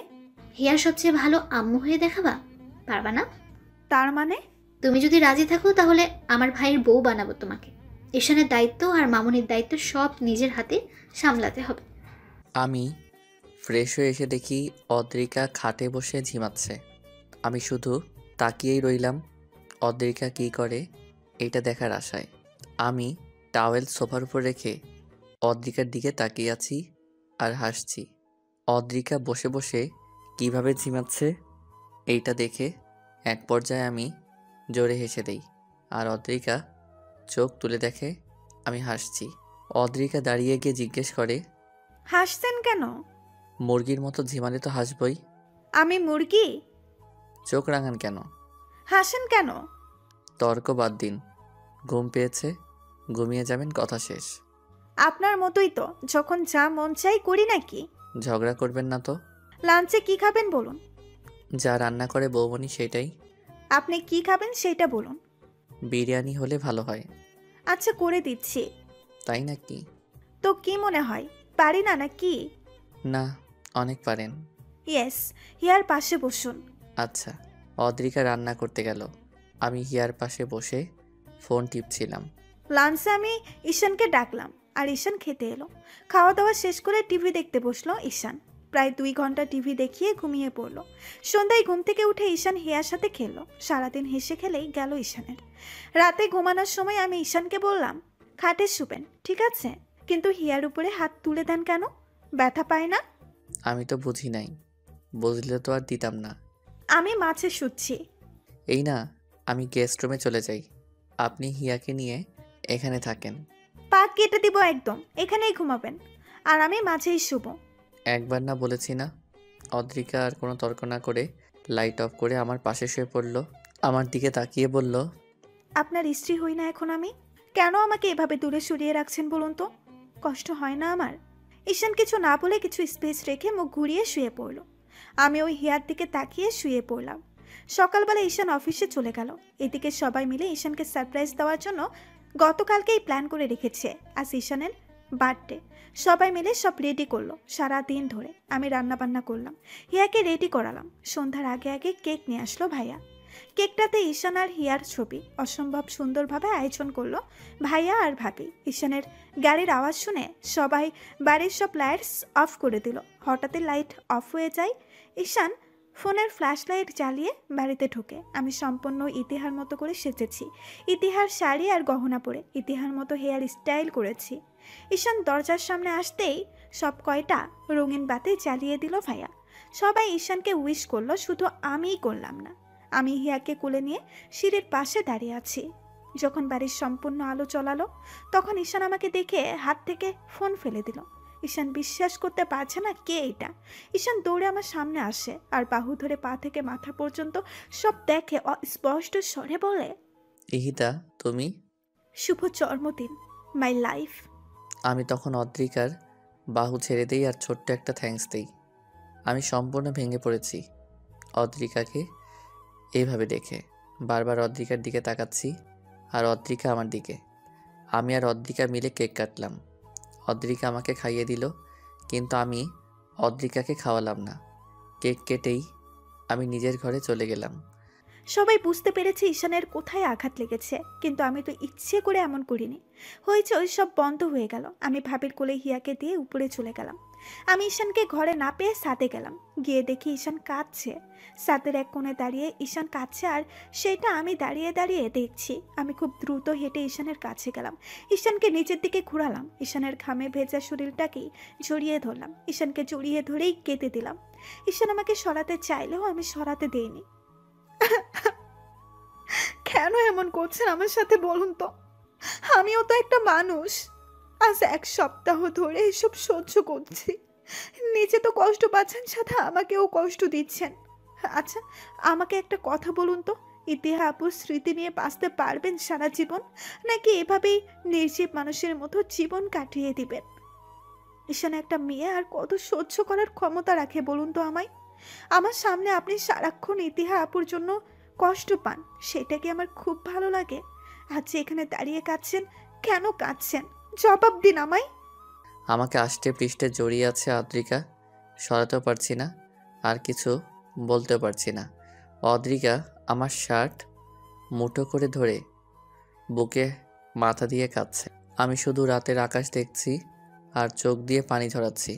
হিয়ার সবচেয়ে ভালো আম্মু হয়ে দেখাবা, পারবা না? তার মানে? তুমি যদি রাজি থাকো তাহলে আমার ভাইয়ের বউ বানাবো তোমাকে। ঈশানের দায়িত্ব আর মামুনির দায়িত্ব সব নিজের হাতে সামলাতে হবে। আমি ফ্রেশ হয়ে এসে দেখি অদ্রিকা খাটে বসে ঝিমাচ্ছে। আমি শুধু তাকিয়েই রইলাম অদ্রিকা কী করে এটা দেখার আশায়। আমি টাওয়েল সোফার উপর রেখে অদ্রিকার দিকে তাকিয়ে আছি আর হাসছি। অদ্রিকা বসে বসে কিভাবে ঝিমাচ্ছে এইটা দেখে এক পর্যায়ে আমি জোরে হেসে দেই, আর অদ্রিকা চোখ তুলে দেখে আমি হাসছি। অদ্রিকা দাঁড়িয়ে গিয়ে জিজ্ঞেস করে, হাসছেন কেন? মুরগির মতো ঝিমালে তো হাসবই। আমি মুরগি? চোখ রাঙান কেন? হাসেন কেন? তর্ক বাদ দিন, ঘুম পেয়েছে, ঘুমিয়ে যাবেন, কথা শেষ। আপনার মতোই তো, যখন যা মন চাই করি নাকি? ঝগড়া করবেন না তো। লাঞ্চে কি খাবেন বলুন? যা রান্না করে বৌমনি সেটাই। আপনি কি খাবেন সেটা বলুন। বিরিয়ানি হলে ভালো হয়। আচ্ছা, করে দিচ্ছি। তাই নাকি? তো কি মনে হয় পারি না নাকি? না, অনেক পারেন। ইয়েস, হিয়ার পাশে বসুন। আচ্ছা। অদ্রিকা রান্না করতে গেল, আমি হিয়ার পাশে বসে ফোন টিপছিলাম। লাঞ্চে আমি ঈশানকে ডাকলাম আর ঈশান খেতে এলো। খাওয়া দাওয়া শেষ করে টিভি দেখতে বসলো ঈশান। প্রায় 2 ঘন্টা টিভি দেখিয়ে ঘুমিয়ে পড়লো। সন্ধ্যায় ঘুম থেকে উঠে ঈশান হিয়ার সাথে খেললো। সারাদিন হেসে খেলেই গেল ঈশানের। রাতে ঘুমানোর সময় আমি ঈশানকে বললাম, খাটে শুবেন ঠিক আছে, কিন্তু হিয়ার উপরে হাত তুলে দেন কেন? ব্যথা পায় না? আমি তো বুঝি নাই, বুঝলে তো আর দিতাম না। আমি মাঝে শুচ্ছি। এই না, আমি গেস্ট রুমে চলে যাই, আপনি হিয়াকে নিয়ে এখানে থাকেন। পা কেটে দিব একদম, এখানেই ঘুমাবেন, আর আমি মাঝেই শুব। একবার না বলেছি না? অদ্রিকা আর কোনো তর্ক না করে লাইট অফ করে আমার পাশে শুয়ে পড়ল। আমার দিকে তাকিয়ে বলল, আপনার স্ত্রী হই না এখন আমি? কেন আমাকে এভাবে দূরে সরিয়ে রাখছেন বলুন তো? কষ্ট হয় না আমার? ঈশান কিছু না বলে কিছু স্পেস রেখে মুখ ঘুরিয়ে শুয়ে পড়ল। আমি ওই হিয়ার দিকে তাকিয়ে শুয়ে পড়লাম। সকালবেলা ঈশান অফিসে চলে গেল। এদিকে সবাই মিলে ঈশানকে সারপ্রাইজ দেওয়ার জন্য গতকালকেই প্ল্যান করে রেখেছে। আজ ঈশানের বার্থডে। সবাই মিলে সব রেডি করলো। সারা দিন ধরে আমি রান্না বান্না করলাম, হিয়াকে রেডি করালাম। সন্ধ্যার আগে আগে কেক নিয়ে আসলো ভাইয়া। কেকটাতে ঈশান আর হিয়ার ছবি। অসম্ভব সুন্দরভাবে আয়োজন করলো ভাইয়া আর ভাবি। ঈশানের গাড়ির আওয়াজ শুনে সবাই বাড়ির সব লাইটস অফ করে দিল। হঠাৎই লাইট অফ হয়ে যায়। ঈশান ফোনের ফ্ল্যাশ লাইট জ্বালিয়ে বাড়িতে ঢোকে। আমি সম্পূর্ণ ইতিহার মতো করে সেজেছি। ইতিহার শাড়ি আর গহনা পরে ইতিহার মতো হেয়ার স্টাইল করেছি। ঈশান দরজার সামনে আসতেই সব কয়টা রঙিন বাতি জ্বালিয়ে দিল ভাইয়া। সবাই ঈশানকে উইশ করলো, শুধু আমিই করলাম না। আমি হিয়াকে কোলে নিয়ে সিঁড়ির পাশে দাঁড়িয়ে আছি। যখন বাড়ির সম্পূর্ণ আলো জ্বলালো তখন ঈশান আমাকে দেখে হাত থেকে ফোন ফেলে দিল। ঈশান বিশ্বাস করতে পারছে না কে এটা। ঈশান দৌড়ে আমার সামনে আসে আর বাহু ধরে পা থেকে মাথা পর্যন্ত সব দেখে স্পষ্ট স্বরে বলে, ইহিতা তুমি? শুভ জন্মদিন মাই লাইফ। আমি তখন অদ্রিকার বাহু ছেড়ে দেই আর ছোট্ট একটা থ্যাঙ্কস দেই। আমি সম্পূর্ণ ভেঙে পড়েছি অদ্রিকাকে এইভাবে দেখে। বারবার অদ্রিকার দিকে তাকাচ্ছি আর অদ্রিকা আমার দিকে। আমি আর অদ্রিকা মিলে কেক কাটলাম। অদ্রিকা আমাকে খাইয়ে দিল, কিন্তু আমি অদ্রিকাকে খাওয়ালাম না। কেক কেটেই আমি নিজের ঘরে চলে গেলাম। সবাই বুঝতে পেরেছে ঈশানের কোথায় আঘাত লেগেছে, কিন্তু আমি তো ইচ্ছে করে এমন করিনি। হয়েছে ওই সব বন্ধ হয়ে গেল। আমি ভাবির কোলে হিয়াকে দিয়ে উপরে চলে গেলাম। আমি ঈশানকে ঘরে না পেয়ে ছাদে গেলাম। গিয়ে দেখি ঈশান কাঁদছে। ছাদের এক কোণে দাঁড়িয়ে ঈশান কাঁদছে আর সেটা আমি দাঁড়িয়ে দাঁড়িয়ে দেখছি। আমি খুব দ্রুত হেঁটে ঈশানের কাছে গেলাম। ঈশানকে নিচের দিকে ঘোরালাম। ঈশানের ঘামে ভেজা শরীরটাকেই জড়িয়ে ধরলাম। ঈশানকে জড়িয়ে ধরেই কেঁদে দিলাম। ঈশান আমাকে সরাতে চাইলেও আমি সরাতে দেইনি। কেন এমন করছেন আমার সাথে বলুন তো? আমিও তো একটা মানুষ। আজ 1 সপ্তাহ ধরে এসব সহ্য করছি। নিজে তো কষ্ট পাচ্ছেন, সাথে আমাকেও কষ্ট দিচ্ছেন। আচ্ছা, আমাকে একটা কথা বলুন তো, ইতিহা আপুর স্মৃতি নিয়ে বাঁচতে পারবেন সারা জীবন, নাকি এভাবেই নির্জীব মানুষের মতো জীবন কাটিয়ে দিবেন? ঈশান একটা মেয়ে আর কত সহ্য করার ক্ষমতা রাখে বলুন তো আমায়? আমার সামনে আপনি সারাক্ষণ ইতিহা আপুর জন্য কষ্ট পান, সেটা কি আমার খুব ভালো লাগে? আজ যে এখানে দাঁড়িয়ে কাঁদছেন, কেন কাঁদছেন? জবাব দিন আমায়। আমাকে আষ্টে পৃষ্ঠে জড়িয়ে আছে আদ্রিকা। সরাতেও পারছি না, আর কিছু বলতেও পারছি না। অদ্রিকা আমার শার্ট মুঠো করে ধরে বুকে মাথা দিয়ে কাঁদছে। আমি শুধু রাতের আকাশ দেখছি আর চোখ দিয়ে পানি ঝরাচ্ছি।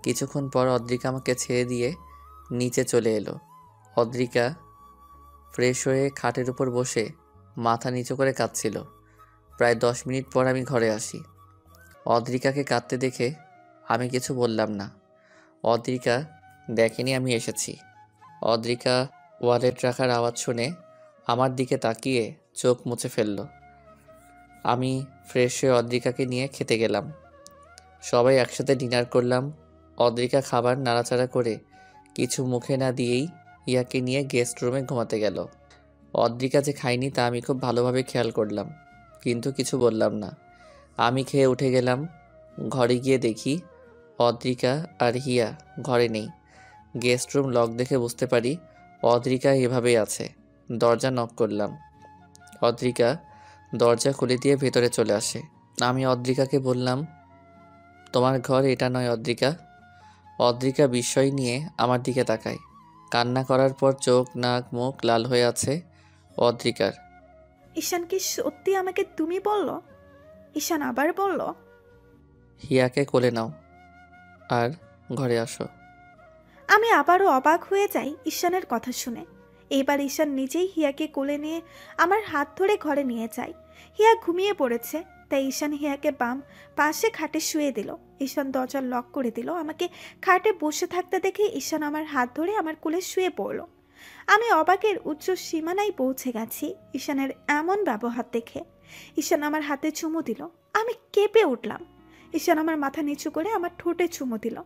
কিছুক্ষণ পর অদ্রিকা আমাকে ছেড়ে দিয়ে নিচে চলে এলো। অদ্রিকা ফ্রেশ হয়ে খাটের উপর বসে মাথা নিচু করে কাঁদছিল। প্রায় 10 মিনিট পর আমি ঘরে আসি। অদ্রিকাকে কাঁদতে দেখে আমি কিছু বললাম না। অদ্রিকা দেখেনি আমি এসেছি। অদ্রিকা ওয়ালেট রাখার আওয়াজ শুনে আমার দিকে তাকিয়ে চোখ মুছে ফেলল। আমি ফ্রেশ হয়ে অদ্রিকাকে নিয়ে খেতে গেলাম। সবাই একসাথে ডিনার করলাম। অদ্রিকা খাবার নাড়াচাড়া করে কিছু মুখে না দিয়েই ইয়াকে নিয়ে গেস্ট রুমে ঘুমাতে গেল। অদ্রিকা যে খায়নি তা আমি খুব ভালোভাবে খেয়াল করলাম, কিন্তু কিছু বললাম না। আমি খেয়ে উঠে গেলাম। ঘরে গিয়ে দেখি অদ্রিকা আর হিয়া ঘরে নেই। গেস্ট রুম লক দেখে বুঝতে পারি অদ্রিকা এভাবেই আছে। দরজা নক করলাম। অদ্রিকা দরজা খুলে দিয়ে ভেতরে চলে আসে। আমি অদ্রিকাকে বললাম, তোমার ঘর এটা নয় অদ্রিকা। অদ্রিকা বিস্ময় নিয়ে আমার দিকে তাকায়। কান্না করার পর চোখ নাক মুখ লাল হয়ে আছে অদ্রিকার। ঈশান কি সত্যি আমাকে তুমি বলল? ঈশান আবার বলল, হিয়াকে কোলে নাও আর ঘরে আসো। আমি আবারও অবাক হয়ে যাই ঈশানের কথা শুনে। এবার ঈশান নিজেই হিয়াকে কোলে নিয়ে আমার হাত ধরে ঘরে নিয়ে যায়। হিয়া ঘুমিয়ে পড়েছে, তাই ঈশান হিয়াকে বাম পাশে খাটে শুয়ে দিল। ঈশান দরজা লক করে দিল। আমাকে খাটে বসে থাকতে দেখে ঈশান আমার হাত ধরে আমার কোলে শুয়ে পড়ল। আমি অবাকের উচ্চ সীমানায় পৌঁছে গেছি ঈশানের এমন ব্যবহার দেখে। ঈশান আমার হাতে চুমু দিল। আমি কেঁপে উঠলাম। ঈশান আমার মাথা নিচু করে আমার ঠোঁটে চুমু দিল।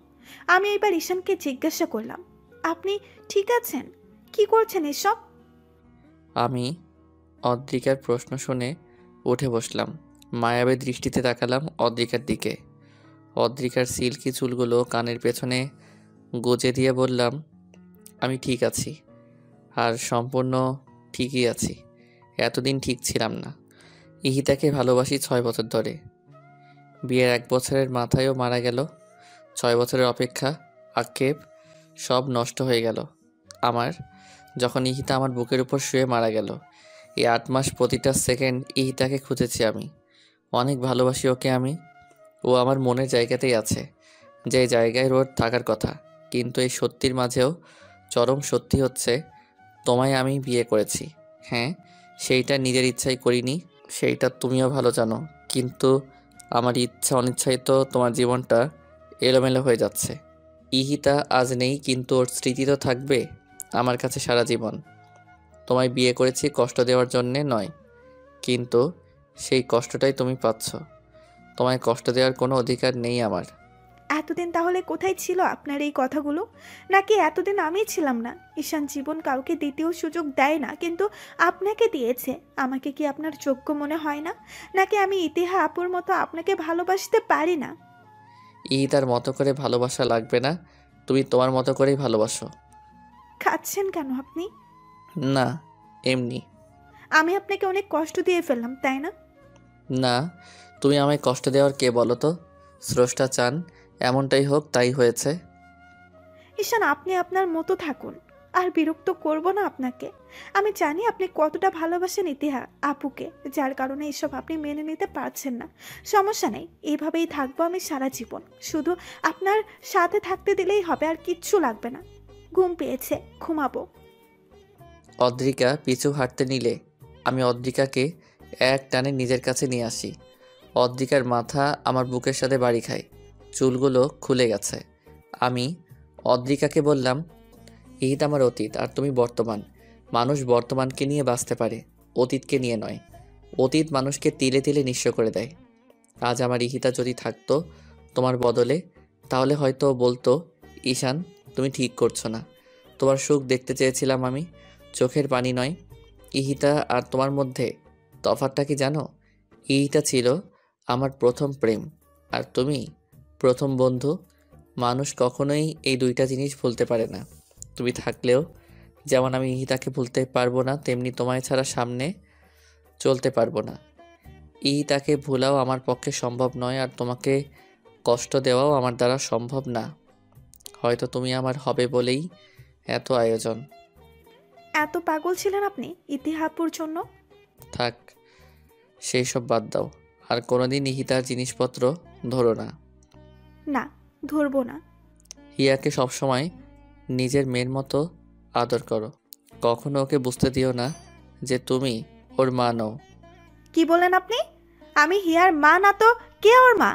আমি এবার ঈশানকে জিজ্ঞাসা করলাম, আপনি ঠিক আছেন? কি করছেন এসব? আমি অদ্রিকার প্রশ্ন শুনে উঠে বসলাম। মায়াবী দৃষ্টিতে তাকালাম অদ্রিকার দিকে। অদ্রিকার সিল্কি চুলগুলো কানের পেছনে গুজে দিয়ে বললাম, আমি ঠিক আছি, আর সম্পূর্ণ ঠিকই আছি। এতদিন ঠিক ছিলাম না। ইহিতাকে ভালোবাসি 6 বছর ধরে। বিয়ের 1 বছরের মাথায়ও মারা গেল। 6 বছরের অপেক্ষা, আক্ষেপ সব নষ্ট হয়ে গেল আমার, যখন ইহিতা আমার বুকের উপর শুয়ে মারা গেল। এই 8 মাস প্রতিটা সেকেন্ড ইহিতাকে খুঁজেছি আমি। অনেক ভালোবাসি ওকে আমি। ও আমার মনের জায়গাতেই আছে, যে জায়গায় ওর থাকার কথা। কিন্তু এই সত্যির মাঝেও চরম সত্যি হচ্ছে, তোমায় আমি বিয়ে করেছি। হ্যাঁ, সেইটা নিজের ইচ্ছাই করিনি, সেইটা তুমিও ভালো জানো। কিন্তু আমার ইচ্ছা অনিচ্ছাই তো তোমার জীবনটা এলোমেলো হয়ে যাচ্ছে। ইহিতা আজ নেই, কিন্তু ওর স্মৃতি তো থাকবে আমার কাছে সারা জীবন। তোমায় বিয়ে করেছি কষ্ট দেওয়ার জন্যে নয়, কিন্তু সেই কষ্টটাই তুমি পাচ্ছ। তোমায় কষ্ট দেওয়ার কোনো অধিকার নেই আমার। এতদিন তাহলে কোথায় ছিল আপনার এই কথাগুলো? নাকি এতদিন আমি ছিলাম না? ঈশান জীবন কাউকে দ্বিতীয় সুযোগ দেয় না, কিন্তু আপনাকে দিয়েছে। আমাকে কি আপনার যোগ্য মনে হয় না? নাকি আমি ইতিহা আপুর মতো আপনাকে ভালোবাসতে পারি না? ইহিতার মতো করে ভালোবাসা লাগবে না, তুমি তোমার মতো করেই ভালোবাসো। খাচ্ছেন কেন আপনি? না, এমনি। আমি আপনাকে অনেক কষ্ট দিয়ে ফেললাম, তাই না? না, তুমি আমায় কষ্ট দেওয়ার কে বলো তো? স্রষ্টা চান এমনটাই হোক, তাই হয়েছে। ঈশান, আপনি আপনার মতো থাকুন, আর বিরক্ত করব না আপনাকে। আমি জানি আপনি কতটা ভালোবাসেন ইতিহা আপুকে, যার কারণে এসব আপনি মেনে নিতে পারছেন না। সমস্যা নেই, এইভাবেই থাকবো আমি সারা জীবন। শুধু আপনার সাথে থাকতে দিলেই হবে, আর কিচ্ছু লাগবে না। ঘুম পেয়েছে, ঘুমাবো। অদ্রিকা পিছু হাঁটতে নিলে আমি অদ্রিকাকে এক টানে নিজের কাছে নিয়ে আসি। অদ্রিকার মাথা আমার বুকের সাথে বাড়ি খায়, চুলগুলো খুলে গেছে। আমি অদ্রিকাকে বললাম, ইহিত আমার অতীত আর তুমি বর্তমান। মানুষ বর্তমানকে নিয়ে বাঁচতে পারে, অতীতকে নিয়ে নয়। অতীত মানুষকে তিলে তিলে নিঃস্ব করে দেয়। আজ আমার ইহিতা যদি থাকতো তোমার বদলে, তাহলে হয়তো বলতো, ঈশান তুমি ঠিক করছো না, তোমার সুখ দেখতে চেয়েছিলাম আমি, চোখের পানি নয়। ইহিতা আর তোমার মধ্যে তফাৎটা কি জানো? ইহিতা ছিল আমার প্রথম প্রেম, আর তুমি প্রথম বন্ধু। মানুষ কখনোই এই দুইটা জিনিস ভুলতে পারে না। তুমি থাকলেও যেমন আমি ইহিতাকে ভুলতে পারবো না, তেমনি তোমায় ছাড়া সামনে চলতে পারবো না। ইহিতাকে ভুলাও আমার পক্ষে সম্ভব নয়, আর তোমাকে কষ্ট দেওয়াও আমার দ্বারা সম্ভব না। হয়তো তুমি আমার হবে বলেই এত আয়োজন। এত পাগল ছিলেন আপনি ইতিহাপুর জন্য? থাক, সেই সব বাদ দাও। আর কোনোদিন ইহিতার জিনিসপত্র ধরো না। না, ধরবো না। হিয়াকে সবসময় নিজের মেয়ের মতো আদর করো। কখনো ওকে বুঝতে দিও না যে তুমি ওর মা নও। কি বলেন আপনি? আমি হিয়ার মা না তো কে ওর মা?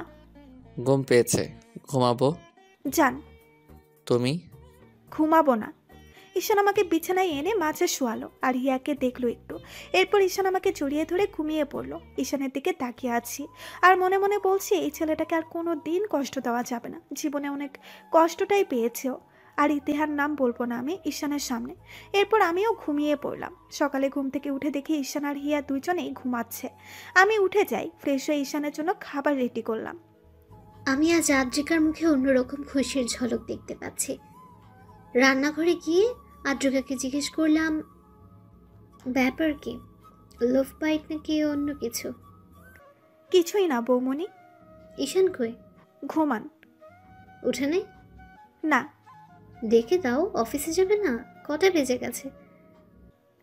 ঘুম পেয়েছে, ঘুমাবো। যান। তুমি? ঘুমাবো না। ঈশান আমাকে বিছানায় এনে মাঝে শোয়ালো আর হিয়াকে দেখলো একটু। এরপর ঈশান আমাকে জড়িয়ে ধরে ঘুমিয়ে পড়লো। ঈশানের দিকে তাকিয়ে আছি আর মনে মনে বলছি এই ছেলেটাকে আর কোনো দিন কষ্ট দেওয়া যাবে না। জীবনে অনেক কষ্টটাই পেয়েছেও। আর ইতিহার নাম বলবো না আমি ঈশানের সামনে। এরপর আমিও ঘুমিয়ে পড়লাম। সকালে ঘুম থেকে উঠে দেখি ঈশান আর হিয়া দুজনেই ঘুমাচ্ছে। আমি উঠে যাই, ফ্রেশ হয়ে ঈশানের জন্য খাবার রেডি করলাম। আমি আজ আদ্রিকার মুখে অন্যরকম খুশির ঝলক দেখতে পাচ্ছি। রান্নাঘরে গিয়ে আদ্রিকাকে জিজ্ঞেস করলাম, ব্যাপার কি? লোভ বাইট নাকি অন্য কিছু? কিছুই না বৌমনি। ঈশান কই? ঘুমান। উঠে নেই? না। দেখে দাও, অফিসে যাবে না? কটা বেজে গেছে?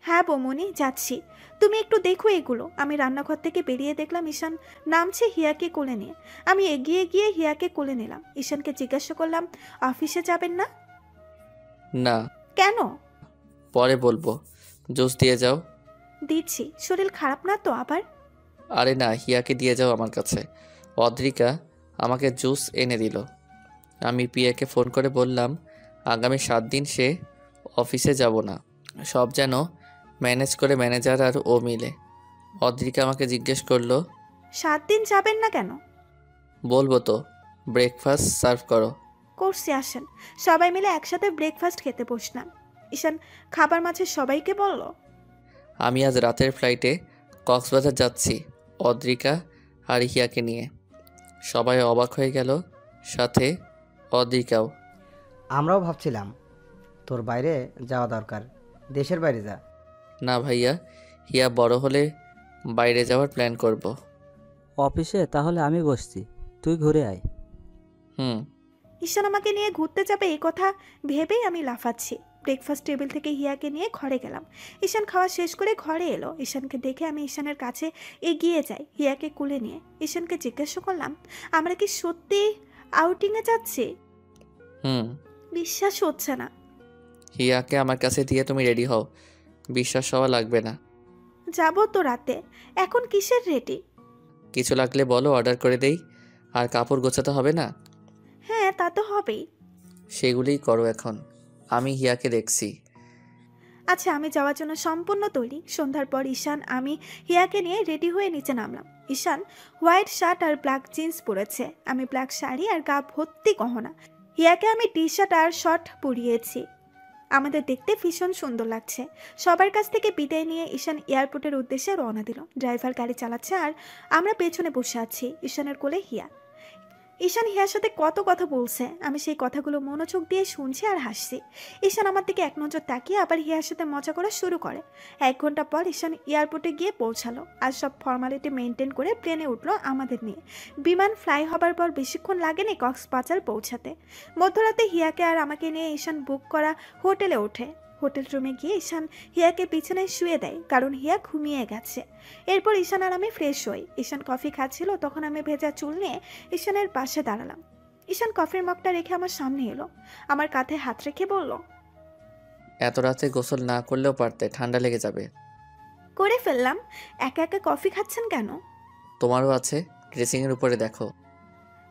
হ্যাঁ বৌমনি, যাচ্ছি। তুমি একটু দেখো এগুলো। আমি রান্নাঘর থেকে বেরিয়ে দেখলাম ঈশান নামছে হিয়াকে কোলে নিয়ে। আমি এগিয়ে গিয়ে হিয়াকে কোলে নিলাম। ঈশানকে জিজ্ঞাসা করলাম, অফিসে যাবেন না? না। কেন? পরে বলবো। জুস দিয়ে যাও। দিচ্ছি। শরীর খারাপ না তো আবার? আরে না, হিয়াকে দিয়ে যাও আমার কাছে। অদ্রিকা আমাকে জুস এনে দিল। আমি পিয়াকে ফোন করে বললাম আগামী 7 দিন সে অফিসে যাব না, সব যেন ম্যানেজ করে ম্যানেজার আর ও মিলে। অদ্রিকা আমাকে জিজ্ঞেস করলো, 7 দিন যাবেন না কেন? বলবো তো। ব্রেকফাস্ট সার্ভ করো। করছি, আসেন। সবাই মিলে একসাথে ব্রেকফাস্ট খেতে বসলাম। ঈশান খাবার মাঝে সবাইকে বলল, আমি আজ রাতের ফ্লাইটে কক্সবাজার যাচ্ছি অদ্রিকা আর হিয়াকে নিয়ে। সবাই অবাক হয়ে গেল, সাথে অদ্রিকাও। আমরাও ভাবছিলাম তোর বাইরে যাওয়া দরকার, দেশের বাইরে যা। না ভাইয়া, হিয়া বড় হলে বাইরে যাওয়ার প্ল্যান করব। অফিসে তাহলে আমি বসছি, তুই ঘুরে আয়। হুম। ঈশান আমাকে নিয়ে ঘুরতে যাবে এই কথা ভেবেই আমি লাফাচ্ছি। ব্রেকফাস্ট টেবিল থেকে হিয়াকে নিয়ে ঘরে গেলাম। ঈশান খাওয়া শেষ করে ঘরে এলো। ঈশানকে দেখে আমি ঈশানের কাছে এগিয়ে যাই, হিয়াকে কুলে নিয়ে। ঈশানকে জিজ্ঞাসা করলাম, আমরা কি সত্যি আউটিংয়ে যাচ্ছি? হুম। বিশ্বাস হচ্ছে না। হিয়াকে আমার কাছে দিয়ে তুমি রেডি হও, বিশ্বাস হওয়া লাগবে না। যাবো তো রাতে, এখন কিসের রেডি? কিছু লাগলে বলো, অর্ডার করে দেই। আর কাপড় গোছাতে হবে না? হ্যাঁ, তা তো হবেই। সেগুলোই করো এখন, আমি হিয়াকে দেখছি। আচ্ছা, আমি যাওয়ার জন্য সম্পূর্ণ তৈরি। সন্ধ্যার পর ঈশান আমি হিয়াকে নিয়ে রেডি হয়ে নিচে নামলাম। ঈশান হোয়াইট শার্ট আর ব্ল্যাক জিন্স পরেছে, আমি ব্ল্যাক শাড়ি আর গা ভর্তি গহনা। হিয়াকে আমি টি শার্ট আর শর্ট পরিয়েছি। আমাদের দেখতে ভীষণ সুন্দর লাগছে। সবার কাছ থেকে বিদায় নিয়ে ঈশান এয়ারপোর্টের উদ্দেশ্যে রওনা দিল। ড্রাইভার গাড়ি চালাচ্ছে আর আমরা পেছনে বসে আছি। ঈশানের কোলে হিয়া। ঈশান হিয়ার সাথে কত কথা বলছে, আমি সেই কথাগুলো মনোযোগ দিয়ে শুনছি আর হাসছি। ঈশান আমার দিকে এক নজর তাকিয়ে আবার হিয়ার সাথে মজা করা শুরু করে। 1 ঘন্টা পর ঈশান এয়ারপোর্টে গিয়ে পৌঁছালো আর সব ফর্মালিটি মেনটেন করে প্লেনে উঠলো আমাদের নিয়ে। বিমান ফ্লাই হবার পর বেশিক্ষণ লাগেনি কক্সবাজার পৌঁছাতে। মধ্যরাতে হিয়াকে আর আমাকে নিয়ে ঈশান বুক করা হোটেলে ওঠে। হোটেল রুমে গিয়ে ঈশান হিয়াকে বিছানায় শুয়ে দেয়, কারণ হিয়া ঘুমিয়ে গেছে। এরপর ঈশান আর আমি ফ্রেশ হই। ঈশান কফি খাচ্ছিল, তখন আমি ভেজা চুল নিয়ে ঈশানের পাশে দাঁড়ালাম। ঈশান কফির মগটা রেখে আমার সামনে এলো, আমার কাঁধে হাত রেখে বলল, এত রাতে গোসল না করলেও পারতে, ঠান্ডা লেগে যাবে। করে ফেললাম। একা একা কফি খাচ্ছেন কেন? তোমারও আছে, ড্রেসিংয়ের উপরে দেখো।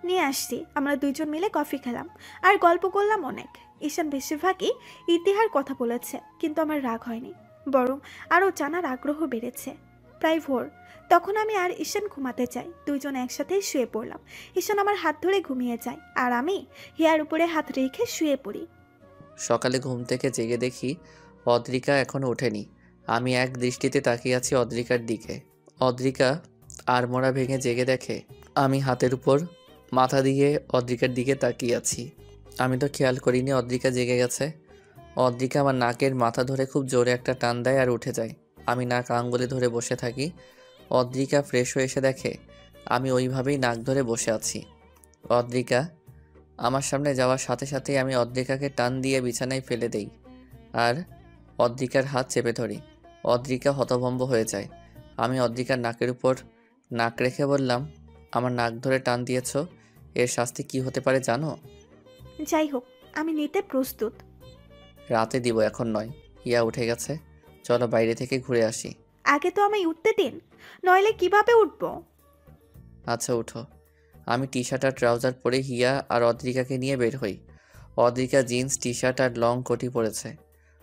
নিয়ে আসছি। আমরা দুইজন মিলে কফি খেলাম আর গল্প করলাম অনেক। ঈশান বেশিরভাগই ইতিহার কথা বলেছে, কিন্তু আমার রাগ হয়নি, বরং আরও জানার আগ্রহ বেড়েছে। প্রায় ভোর। তখন আমি আর ঈশান ঘুমাতে চাই, দুইজন একসাথেই শুয়ে পড়লাম। ঈশান আমার হাত ধরে ঘুমিয়ে যায় আর আমি হিয়ার উপরে হাত রেখে শুয়ে পড়ি। সকালে ঘুম থেকে জেগে দেখি অদ্রিকা এখনো ওঠেনি। আমি এক দৃষ্টিতে তাকিয়ে আছি অদ্রিকার দিকে। অদ্রিকা আড়মোড়া ভেঙে জেগে দেখে আমি হাতের উপর মাথা দিয়ে অদ্রিকার দিকে তাকিয়ে আছি। আমি তো খেয়াল করিনি অদ্রিকা জেগে গেছে। অদ্রিকা আমার নাকের মাথা ধরে খুব জোরে একটা টান দেয় আর উঠে যায়। আমি নাক আঙ্গুলে ধরে বসে থাকি। অদ্রিকা ফ্রেশ হয়ে এসে দেখে আমি ওইভাবেই নাক ধরে বসে আছি। অদ্রিকা আমার সামনে যাওয়ার সাথে সাথেই আমি অদ্রিকাকে টান দিয়ে বিছানায় ফেলে দেই আর অদ্রিকার হাত চেপে ধরি। অদ্রিকা হতভম্ব হয়ে যায়। আমি অদ্রিকার নাকের উপর নাক রেখে বললাম, আমার নাক ধরে টান দিয়েছ, এর শাস্তি কি হতে পারে জানো? যাই হোক, আমি নিতে প্রস্তুত। রাতে দিব, এখন নয়। হিয়া উঠে গেছে, চলো বাইরে থেকে ঘুরে আসি। আগে তো আমায় উঠতে দিন, নইলে কিভাবে উঠবো? আচ্ছা উঠো। আমি টি শার্ট আর ট্রাউজার পরে হিয়া আর অদ্রিকাকে নিয়ে বের হই। অদ্রিকা জিন্স টি শার্ট আর লং কোটি পরেছে,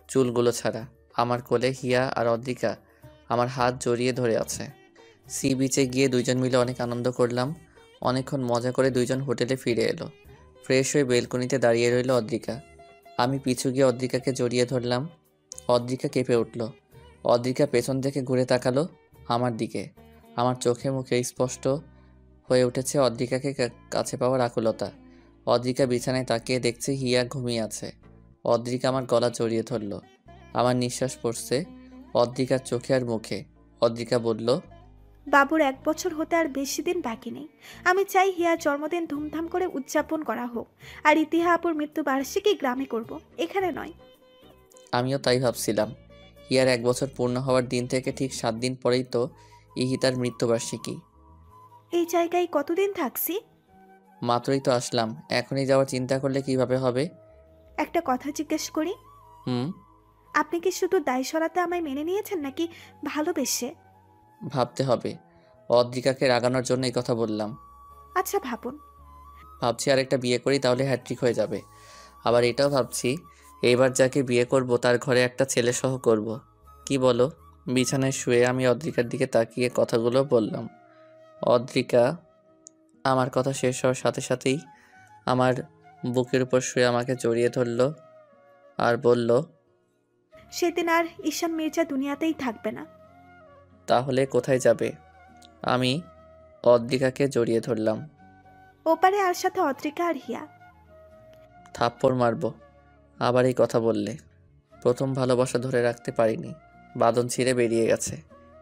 চুলগুলো ছাড়া। আমার কোলে হিয়া আর অদ্রিকা আমার হাত জড়িয়ে ধরে আছে। সি বিচে গিয়ে দুইজন মিলে অনেক আনন্দ করলাম। অনেকক্ষণ মজা করে দুইজন হোটেলে ফিরে এলো। ফ্রেশ হয়ে বেলকনিতে দাঁড়িয়ে রইল অদ্রিকা। আমি পিছু গিয়ে অদ্রিকাকে জড়িয়ে ধরলাম। অদ্রিকা কেঁপে উঠল। অদ্রিকা পেছন থেকে ঘুরে তাকালো আমার দিকে। আমার চোখে মুখে স্পষ্ট হয়ে উঠেছে অদ্রিকাকে কাছে পাওয়ার আকুলতা। অদ্রিকা বিছানায় তাকিয়ে দেখছে হিয়া ঘুমিয়ে আছে। অদ্রিকা আমার গলা জড়িয়ে ধরল। আমার নিঃশ্বাস পড়ছে অদ্রিকার চোখে আর মুখে। অদ্রিকা বলল, বাবুর 1 বছর হতে আর বেশি দিন বাকি নেই। আমি চাই হিয়ার জন্মদিন ধুমধাম করে উদযাপন করা হোক, আর ইতিহা আপুর মৃত্যুবার্ষিকী গ্রামে করব, এখানে নয়। আমিও তাই ভাবছিলাম। হিয়ার 1 বছর পূর্ণ হওয়ার দিন থেকে ঠিক 7 দিন পরেই তো ইহিতার মৃত্যুবার্ষিকী। এই জায়গায় কতদিন থাকছি? মাত্রই তো আসলাম, এখনই যাওয়ার চিন্তা করলে কিভাবে হবে? একটা কথা জিজ্ঞেস করি, আপনি কি শুধু দায় সরাতে আমায় মেনে নিয়েছেন নাকি ভালোবেসে? ভাবতে হবে। অদ্রিকাকে রাগানোর জন্য এই কথা বললাম। আচ্ছা ভাবুন। ভাবছি আরেকটা বিয়ে করি, তাহলে হ্যাট্রিক হয়ে যাবে। আবার এটাও ভাবছি এইবার যাকে বিয়ে করব তার ঘরে একটা ছেলে সহ করব। কি বলো? বিছানায় শুয়ে আমি অদ্রিকার দিকে তাকিয়ে কথাগুলো বললাম। অদ্রিকা আমার কথা শেষ হওয়ার সাথে সাথেই আমার বুকের উপর শুয়ে আমাকে জড়িয়ে ধরল আর বলল, সেদিন আর ঈশান মির্জা দুনিয়াতেই থাকবে না। তাহলে কোথায় যাবে? আমি অদ্রিকাকে জড়িয়ে ধরলাম। ওপারে আর সাথে অদ্রিকা আর হিয়া। থাপ্পড় মারবো আবার এই কথা বললে। প্রথম ভালোবাসা ধরে রাখতে পারিনি, বাঁধন ছিঁড়ে বেরিয়ে গেছে।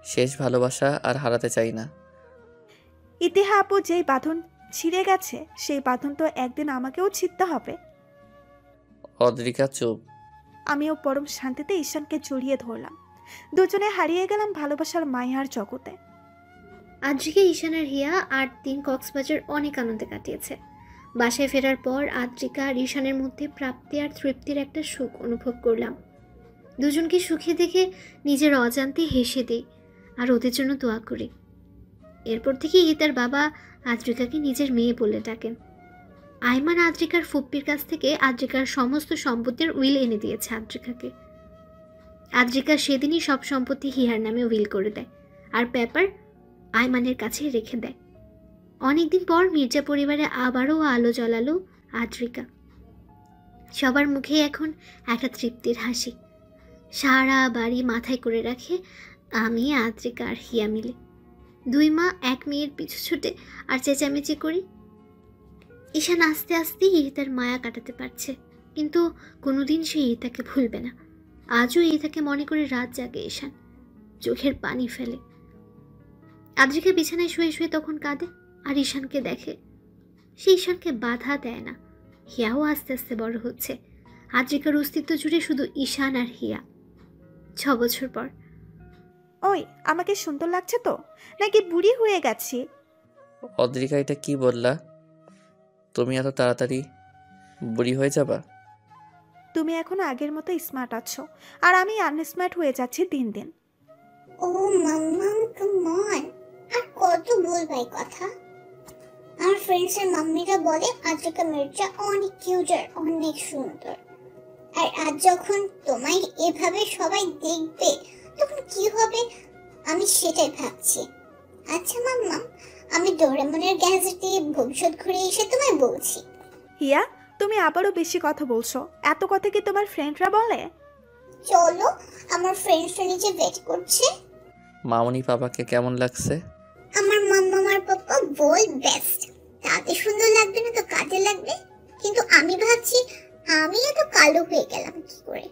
শেষ ভালোবাসা আর হারাতে চাই না। ইতিহা আপু যেই বাঁধন ছিঁড়ে গেছে, সেই বাঁধন তো একদিন আমাকেও ছিঁড়তে হবে। অদ্রিকা চুপ। আমিও পরম শান্তিতে ঈশানকে জড়িয়ে ধরলাম। দুজনে হারিয়ে গেলাম ভালোবাসার মায়ার জগতে। আদ্রিকা, ঈশান আর হিয়া 8 দিন কক্সবাজার অনেক আনন্দে কাটিয়েছে। বাসায় ফেরার পর আদ্রিকা আর ঈশানের মধ্যে প্রাপ্তি আর তৃপ্তির একটা সুখ অনুভব করলাম। দুজনকে সুখে দেখে নিজের অজান্তে হেসে দিই আর ওদের জন্য দোয়া করি। এরপর থেকে তার বাবা আদ্রিকাকে নিজের মেয়ে বলে ডাকেন। আইমান আদ্রিকার ফুপ্পির কাছ থেকে আদ্রিকার সমস্ত সম্পত্তির উইল এনে দিয়েছে আদ্রিকাকে। আদ্রিকা সেদিনই সব সম্পত্তি হিয়ার নামে উইল করে দেয় আর পেপার আইমানের কাছে রেখে দেয়। অনেকদিন পর মির্জা পরিবারে আবারও আলো জ্বালালো আদ্রিকা। সবার মুখে এখন একটা তৃপ্তির হাসি। সারা বাড়ি মাথায় করে রাখে আমি, আদ্রিকা আর হিয়া মিলে। 2 মা 1 মেয়ের পিছু ছুটে আর চেঁচামেচি করি। ঈশান আস্তে আস্তে ইহিতার মায়া কাটাতে পারছে, কিন্তু কোনোদিন সে ইহিতাকে ভুলবে না। আজও ইহিতাকে মনে করে রাত জাগে ঈশান, চোখের পানি ফেলে। আদ্রিকা বিছানায় শুয়ে শুয়ে তখন কাঁদে আর ঈশানকে দেখে। সে ঈশানকে বাধা দেয় না। হিয়াও আস্তে আস্তে বড় হচ্ছে। আদ্রিকার অস্তিত্ব জুড়ে শুধু ঈশান আর হিয়া। 6 বছর পর। ওই, আমাকে সুন্দর লাগছে তো, নাকি বুড়ি হয়ে গেছি? অদ্রিকা এটা কি বললা? তুমি এত তাড়াতাড়ি বুড়ি হয়ে যাবা? তুমি এখন আগের মতো স্মার্ট আছো, আর আমি আনস্মার্ট হয়ে যাচ্ছি দিন দিন। ও মাম্মাম, কাম অন, আর কত বলবাই কথা? আমার ফ্রেন্ডসের মাম্মিরা বলে আদ্রিকা মির্জা অনেক কিউট আর অনেক সুন্দর। আর আজ যখন তোমায় এভাবে সবাই দেখবে তখন কি হবে আমি সেটাই ভাবছি। আচ্ছা মাম্মা, আমি ডোরেমনের গ্যাজেট দিয়ে ভবিষ্যৎ ঘুরে এসে তোমায় বলছি। হিয়া, তুমি আবারও বেশি কথা বলছো। এত কথা কি তোমার ফ্রেন্ডরা বলে? চলো, আমার ফ্রেন্ডসরা নিচে ওয়েট করছে। মামনি পাপাকে কেমন লাগছে? আমার মাম্মা আর পাপা বল বেস্ট। তাতে সুন্দর লাগবে না তো কাজে লাগবে। কিন্তু আমি ভাবছি আমি এত কালো হয়ে গেলাম কি করে।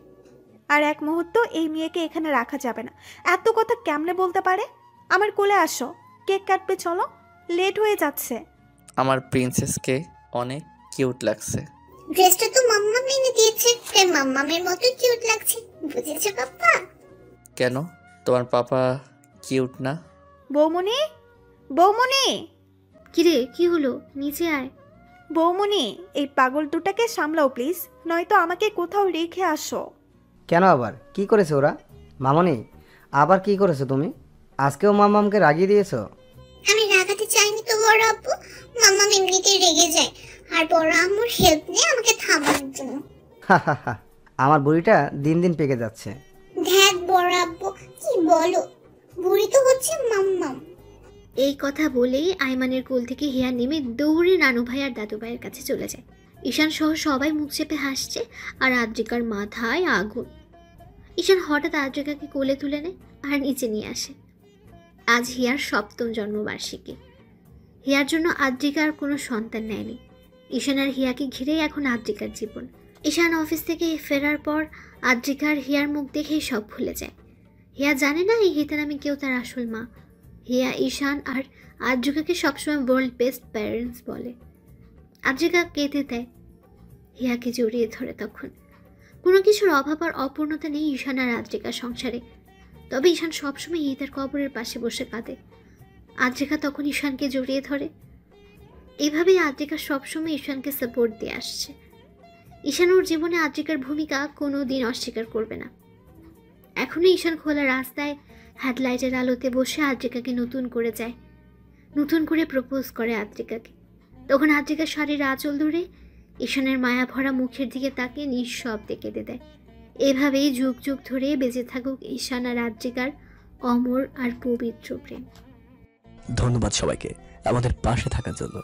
আর এক মুহূর্ত এই মেয়েকে এখানে রাখা যাবে না। এত কথা কেমনে বলতে পারে? আমার কোলে আসো, কেক কাটবে, চলো, লেট হয়ে যাচ্ছে। আমার প্রিন্সেসকে অনেক কিউট লাগছে। ড্রেসটা তো মাম্মা এনে দিয়েছে, তাই মাম্মামের মতো কিউট লাগছে, বুঝেছো পাপা? কেন, তোমার পাপা কিউট না? বৌমনি, বৌমনি, কিরে কি হলো, নিচে আয়। বৌমনি, এই পাগল দুটাকে সামলাও প্লিজ, নয়তো আমাকে কোথাও রেখে আসো। কেন আবার কি করেছে ওরা? মামনি, আবার কি করেছো তুমি? আজকেও মাম্মামকে রাগিয়ে দিয়েছো? আমি রাগাতে চাইনি তো বড় আব্বু, মাম্মা এমনিতেই রেগে যায়, আর বড় আম্মুর হেল্প নিয়ে আমাকে থামানোর জন্য। আমার বুড়িটা দিন দিন পেকে যাচ্ছে। ধ্যাত বড় আব্বু, কি বলো, বুড়ি তো হচ্ছে মাম্মাম। এই কথা বলেই আইমানের কোল থেকে হিয়া নেমে দৌড়ে নানু ভাই আর দাদু ভাইয়ের কাছে চলে যায়। ঈশান সহ সবাই মুখ চেপে হাসছে আর আদ্রিকার মাথায় আগুন। ঈশান হঠাৎ আদ্রিকাকে কোলে তুলে নেয় আর নিচে নিয়ে আসে। আজ হিয়ার ৭ম জন্মবার্ষিকী। হিয়ার জন্য আদ্রিকার কোনো সন্তান নেয়নি। ঈশান আর হিয়াকে ঘিরেই এখন আদ্রিকার জীবন। ঈশান অফিস থেকে ফেরার পর আদ্রিকার হিয়ার মুখ দেখেই সব ভুলে যায়। হিয়া জানে না এই হিতা নামে কেউ তার আসল মা। হিয়া ঈশান আর আদ্রিকাকে সবসময় ওয়ার্ল্ড বেস্ট প্যারেন্টস বলে। আদ্রিকা কেঁদে দেয়, হিয়াকে জড়িয়ে ধরে। তখন কোনো কিছুর অভাব আর অপূর্ণতা নেই ঈশান আর আদ্রিকার সংসারে। তবে ঈশান সবসময় হিতার কবরের পাশে বসে কাঁদে। আদ্রিকা তখন ঈশানকে জড়িয়ে ধরে। এভাবেই আদ্রিকা সবসময় ঈশানকে সাপোর্ট দিয়ে আসছে। ঈশান ওর জীবনে আদ্রিকার ভূমিকা কোনো দিন অস্বীকার করবে না। এখনও ঈশান খোলা রাস্তায় হেডলাইটের আলোতে বসে আদ্রিকাকে নতুন করে যায়, নতুন করে প্রপোজ করে আদ্রিকাকে। তখন আদ্রিকা শাড়ির আঁচল ধরে ঈশানের মায়া ভরা মুখের দিকে তাকিয়ে নিঃশব্দে কেঁদে দেয়। এভাবেই যুগ যুগ ধরে বেঁচে থাকুক ঈশান আর আদ্রিকার অমর আর পবিত্র প্রেম। ধন্যবাদ সবাইকে আমাদের পাশে থাকার জন্য।